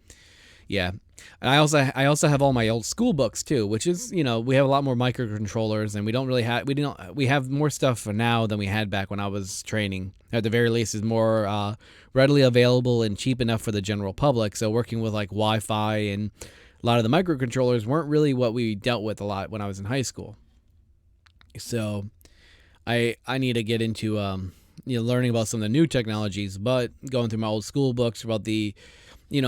Yeah. And I also have all my old school books too, which is, we have a lot more microcontrollers and we have more stuff for now than we had back when I was training. At the very least, is more readily available and cheap enough for the general public. So working with like Wi-Fi and a lot of the microcontrollers weren't really what we dealt with a lot when I was in high school. So I need to get into learning about some of the new technologies, but going through my old school books about the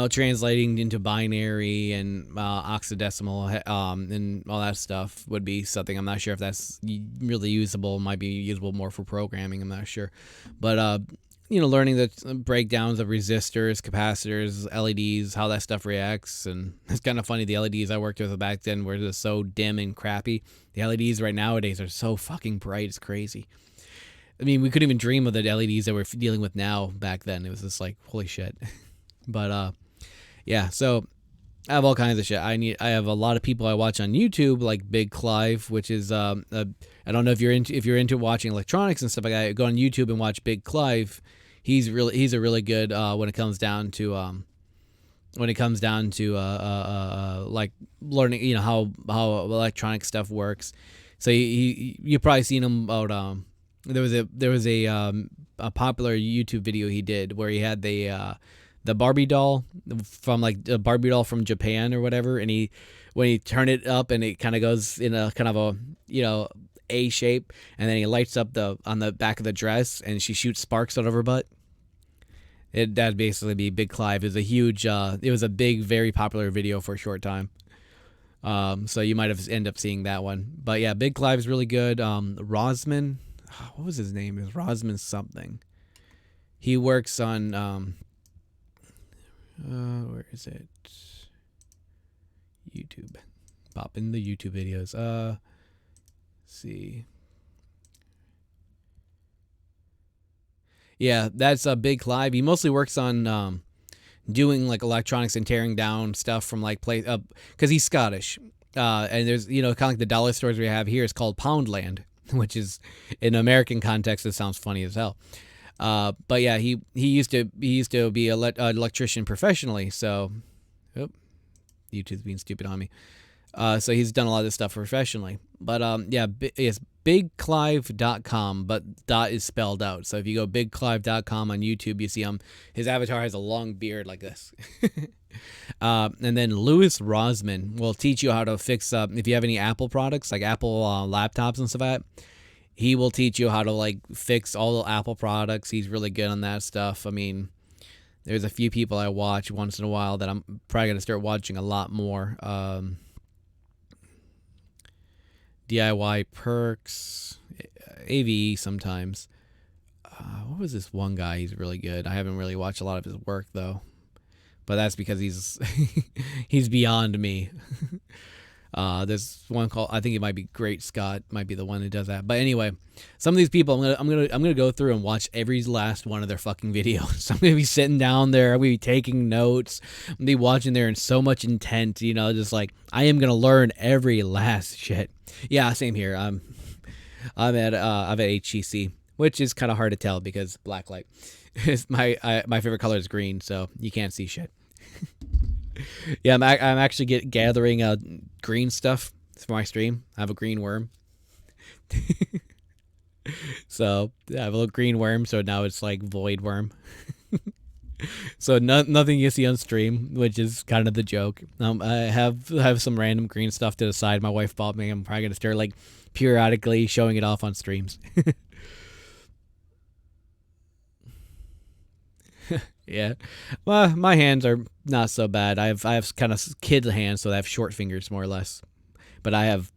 translating into binary and octadecimal and all that stuff would be something. I'm not sure if that's really usable. It might be usable more for programming. I'm not sure. But, learning the breakdowns of resistors, capacitors, LEDs, how that stuff reacts. And it's kind of funny. The LEDs I worked with back then were just so dim and crappy. The LEDs right nowadays are so fucking bright. It's crazy. I mean, we couldn't even dream of the LEDs that we're dealing with now back then. It was just like, holy shit. But yeah, so I have all kinds of shit. I have a lot of people I watch on YouTube, like Big Clive, which is I don't know if you're into watching electronics and stuff like that. Go on YouTube and watch Big Clive. He's a really good when it comes down to like learning, how electronic stuff works. So you probably seen him about there was a popular YouTube video he did where he had the Barbie doll from like a Barbie doll from Japan or whatever, and when he turned it up and it kind of goes in a kind of a A shape, and then he lights up on the back of the dress and she shoots sparks out of her butt. That'd basically be Big Clive. It was a big, very popular video for a short time. So you might have end up seeing that one. But yeah, Big Clive is really good. Rosman, what was his name? It was Rosman something. He works on where is it? YouTube. Pop in the YouTube videos. Let's see. Yeah, that's a Big Clive. He mostly works on doing like electronics and tearing down stuff from like because he's Scottish. And there's kind of like the dollar stores we have here is called Poundland, which is in American context it sounds funny as hell. But yeah, he used to be an electrician professionally. So, YouTube's being stupid on me. So he's done a lot of this stuff professionally. But yeah, it's bigclive.com, but dot is spelled out. So if you go bigclive.com on YouTube, you see his avatar has a long beard like this. And then Louis Rosman will teach you how to fix if you have any Apple products, like Apple laptops and stuff like that. He will teach you how to like fix all the Apple products. He's really good on that stuff. I mean, there's a few people I watch once in a while that I'm probably going to start watching a lot more. DIY Perks, AVE sometimes. What was this one guy? He's really good. I haven't really watched a lot of his work though, but that's because he's he's beyond me. There's one called, I think it might be Great Scott, might be the one that does that. But anyway, some of these people, I'm gonna go through and watch every last one of their fucking videos. So I'm gonna be sitting down there, I'm gonna be taking notes, I'm gonna be watching there in so much intent, just like I am gonna learn every last shit. Yeah, same here. I'm at HTC, which is kind of hard to tell because black light. My favorite color is green, so you can't see shit. Yeah, I'm actually gathering green stuff for my stream. I have a green worm. So I have a little green worm, so now it's like void worm. So nothing you see on stream, which is kind of the joke. I have some random green stuff to the side my wife bought me. I'm probably gonna start like periodically showing it off on streams. Yeah, well, my hands are not so bad. I have kind of kid hands, so I have short fingers more or less. But I have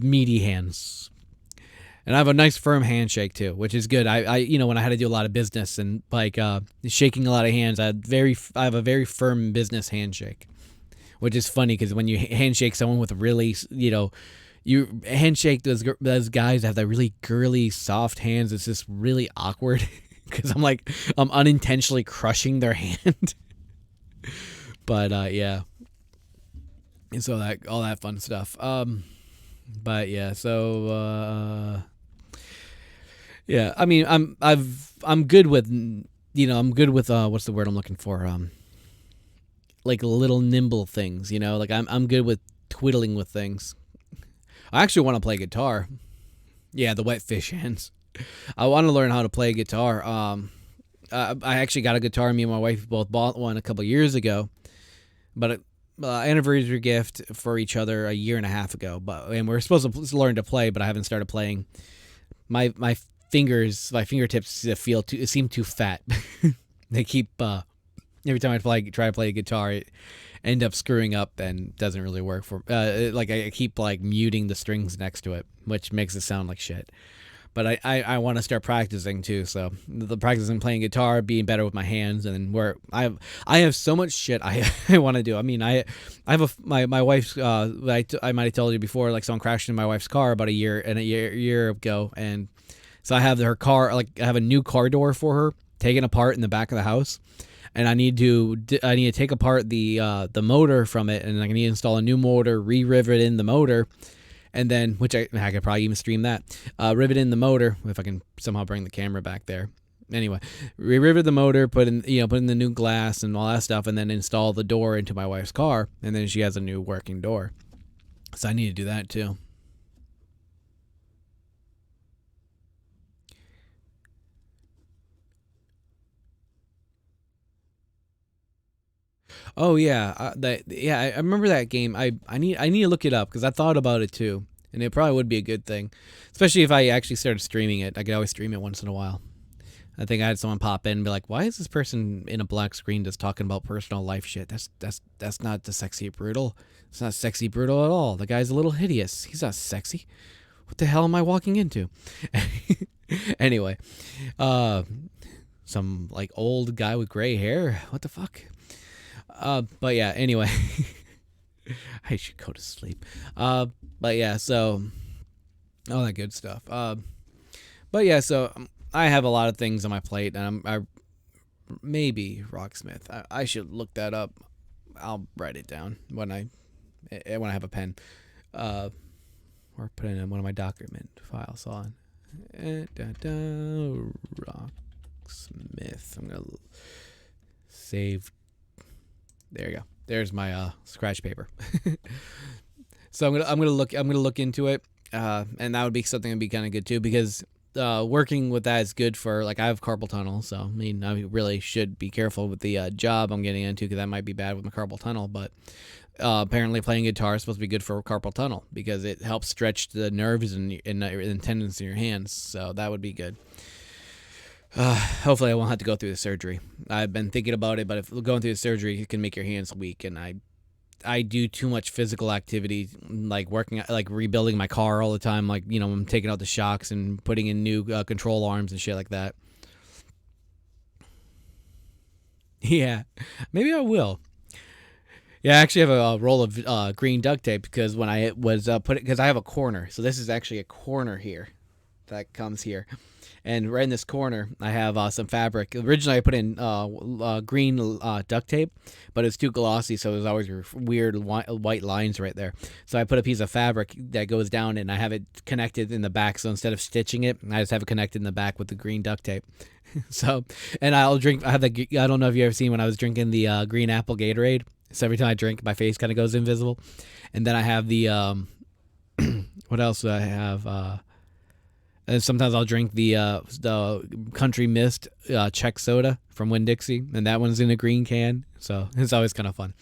meaty hands, and I have a nice firm handshake too, which is good. I when I had to do a lot of business and like shaking a lot of hands, I have a very firm business handshake, which is funny because when you handshake someone with really you handshake those guys that have that really girly soft hands, it's just really awkward. Because I'm unintentionally crushing their hand. But yeah, and so that all that fun stuff. But yeah, so yeah, I mean, I'm good with I'm good with what's the word I'm looking for? Like little nimble things, like I'm good with twiddling with things. I actually want to play guitar. Yeah, the wet fish hands. I want to learn how to play guitar. I actually got a guitar. Me and my wife both bought one a couple years ago, but anniversary gift for each other a year and a half ago. And we're supposed to learn to play, but I haven't started playing. My fingertips seem too fat. They keep every time I try to play a guitar, it end up screwing up and doesn't really work for. Like I keep like muting the strings next to it, which makes it sound like shit. But I want to start practicing too. So the practicing playing guitar, being better with my hands, and then I have so much shit I want to do. I mean, I have my wife's I might have told you before, like someone crashed in my wife's car about a year ago, and so I have her car, like I have a new car door for her taken apart in the back of the house, and I need to take apart the motor from it, and I need to install a new motor, re-rivet in the motor. And then, which I could probably even stream that, rivet in the motor if I can somehow bring the camera back there. Anyway, rivet the motor, put in the new glass and all that stuff, and then install the door into my wife's car, and then she has a new working door. So I need to do that too. Oh yeah, I remember that game. I need to look it up because I thought about it too, and it probably would be a good thing, especially if I actually started streaming it. I could always stream it once in a while. I think I had someone pop in and be like, "Why is this person in a black screen just talking about personal life shit? That's not the Sexy Brutal. It's not Sexy Brutal at all. The guy's a little hideous. He's not sexy. What the hell am I walking into?" Anyway, some like old guy with gray hair. What the fuck? But yeah, anyway, I should go to sleep. But yeah, so all that good stuff. But yeah, so I have a lot of things on my plate, and I maybe Rocksmith. I should look that up. I'll write it down when I have a pen, or put it in one of my document files on. Rocksmith. I'm gonna save. There you go. There's my scratch paper. So I'm gonna look into it, and that would be something that'd be kind of good too, because working with that is good for, like, I have carpal tunnel, so I mean I really should be careful with the job I'm getting into, because that might be bad with my carpal tunnel. But apparently playing guitar is supposed to be good for carpal tunnel because it helps stretch the nerves and tendons in your hands. So that would be good. Hopefully I won't have to go through the surgery. I've been thinking about it, but if going through the surgery, it can make your hands weak, and I do too much physical activity, like working, like rebuilding my car all the time, like, I'm taking out the shocks and putting in new control arms and shit like that. Yeah, maybe I will. Yeah, I actually have a roll of green duct tape, because when I was because I have a corner, so this is actually a corner here that comes here. And right in this corner, I have some fabric. Originally, I put in green duct tape, but it's too glossy, so there's always weird white lines right there. So I put a piece of fabric that goes down, and I have it connected in the back. So instead of stitching it, I just have it connected in the back with the green duct tape. So, and I don't know if you ever seen when I was drinking the green apple Gatorade. So every time I drink, my face kind of goes invisible. And then I have the What else do I have? And sometimes I'll drink the Country Mist Czech soda from Winn-Dixie, and that one's in a green can, so it's always kind of fun.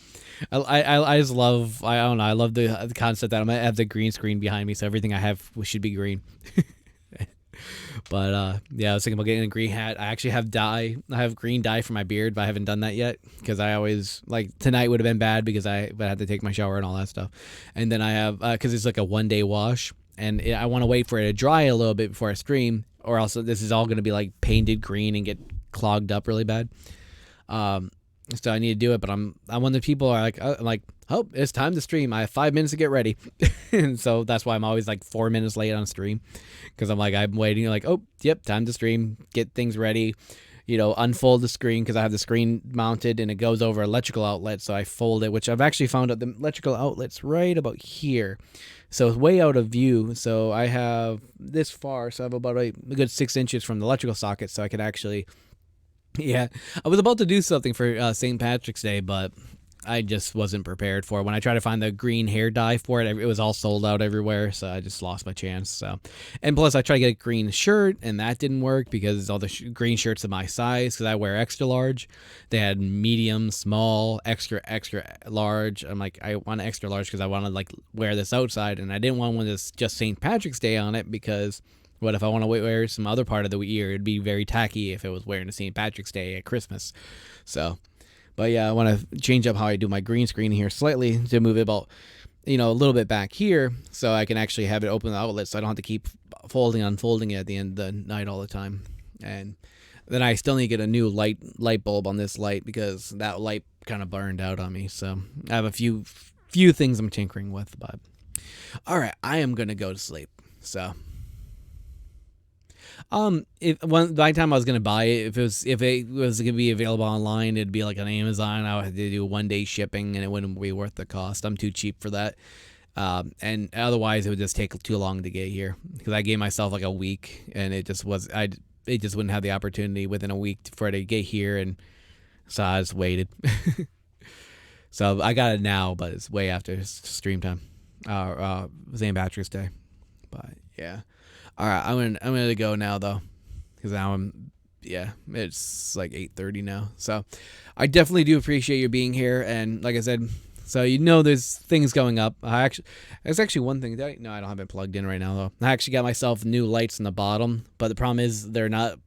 I just love, I don't know, I love the concept that I'm gonna have the green screen behind me, so everything I have should be green. But yeah, I was thinking about getting a green hat. I actually have dye. I have green dye for my beard, but I haven't done that yet because I always like tonight would have been bad because I had to take my shower and all that stuff. And then I have because it's like a 1 day wash, and I want to wait for it to dry a little bit before I stream, or else this is all going to be like painted green and get clogged up really bad. So I need to do it, but I'm one of the people are like I'm like, oh, it's time to stream. I have 5 minutes to get ready, and so that's why I'm always like 4 minutes late on stream, because I'm waiting. Like, oh, yep, time to stream. Get things ready, unfold the screen because I have the screen mounted and it goes over electrical outlet. So I fold it, which I've actually found out the electrical outlet's right about here, so it's way out of view. So I have this far, so I have about a good 6 inches from the electrical socket, so I can actually. Yeah, I was about to do something for St. Patrick's Day, but I just wasn't prepared for it. When I tried to find the green hair dye for it, it was all sold out everywhere, so I just lost my chance. So, and plus, I tried to get a green shirt, and that didn't work because all the green shirts are my size because I wear extra large. They had medium, small, extra, extra large. I'm like, I want extra large because I want to like wear this outside, and I didn't want one that's just St. Patrick's Day on it because. What if I want to wear some other part of the year? It'd be very tacky if it was wearing a St. Patrick's Day at Christmas. So, but yeah, I want to change up how I do my green screen here slightly to move it about, a little bit back here so I can actually have it open the outlet so I don't have to keep folding, unfolding it at the end of the night all the time. And then I still need to get a new light bulb on this light because that light kind of burned out on me. So I have a few things I'm tinkering with, but all right, I am going to go to sleep. So. By the time I was gonna buy it, if it was gonna be available online, it'd be like on Amazon. I would have to do 1 day shipping, and it wouldn't be worth the cost. I'm too cheap for that. And otherwise, it would just take too long to get here because I gave myself like a week, and it just wouldn't have the opportunity within a week for it to get here, and so I just waited. So I got it now, but it's way after stream time, St. Patrick's Day. But yeah. All right, I'm gonna go now though, because now it's like 8:30 now. So I definitely do appreciate you being here, and like I said, so there's things going up. There's actually one thing I don't have it plugged in right now though. I actually got myself new lights in the bottom, but the problem is they're not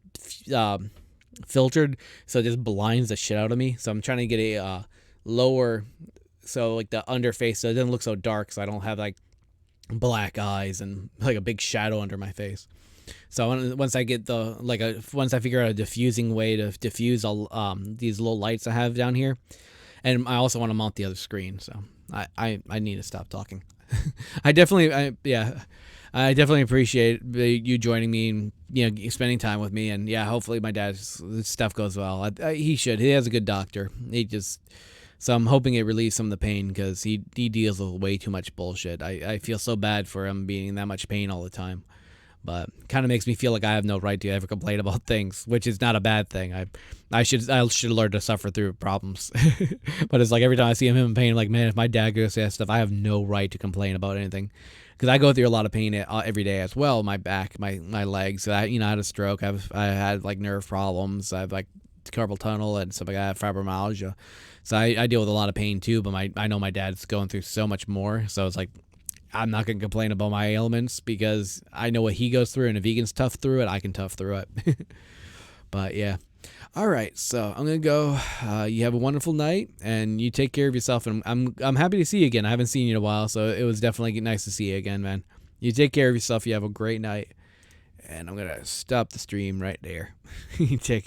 filtered, so it just blinds the shit out of me. So I'm trying to get a lower, so like the underface, so it doesn't look so dark, so I don't have like black eyes and like a big shadow under my face. So once I get once I figure out a diffusing way to diffuse all these little lights I have down here, and I also want to mount the other screen. So I need to stop talking. I definitely appreciate you joining me and spending time with me, and hopefully my dad's stuff goes well. He has a good doctor. So I'm hoping it relieves some of the pain because he deals with way too much bullshit. I feel so bad for him being in that much pain all the time. But kind of makes me feel like I have no right to ever complain about things, which is not a bad thing. I should learn to suffer through problems. But it's like every time I see him in pain, I'm like, man, if my dad goes through that stuff, I have no right to complain about anything. Because I go through a lot of pain every day as well. My back, my legs. I had a stroke. I had like nerve problems. I have like carpal tunnel and stuff like that. I have fibromyalgia. So I deal with a lot of pain too, but I know my dad's going through so much more. So it's like, I'm not going to complain about my ailments because I know what he goes through, and if he can tough through it, I can tough through it. But yeah. All right. So I'm going to go. You have a wonderful night, and you take care of yourself. And I'm happy to see you again. I haven't seen you in a while, so it was definitely nice to see you again, man. You take care of yourself. You have a great night. And I'm going to stop the stream right there. Take care.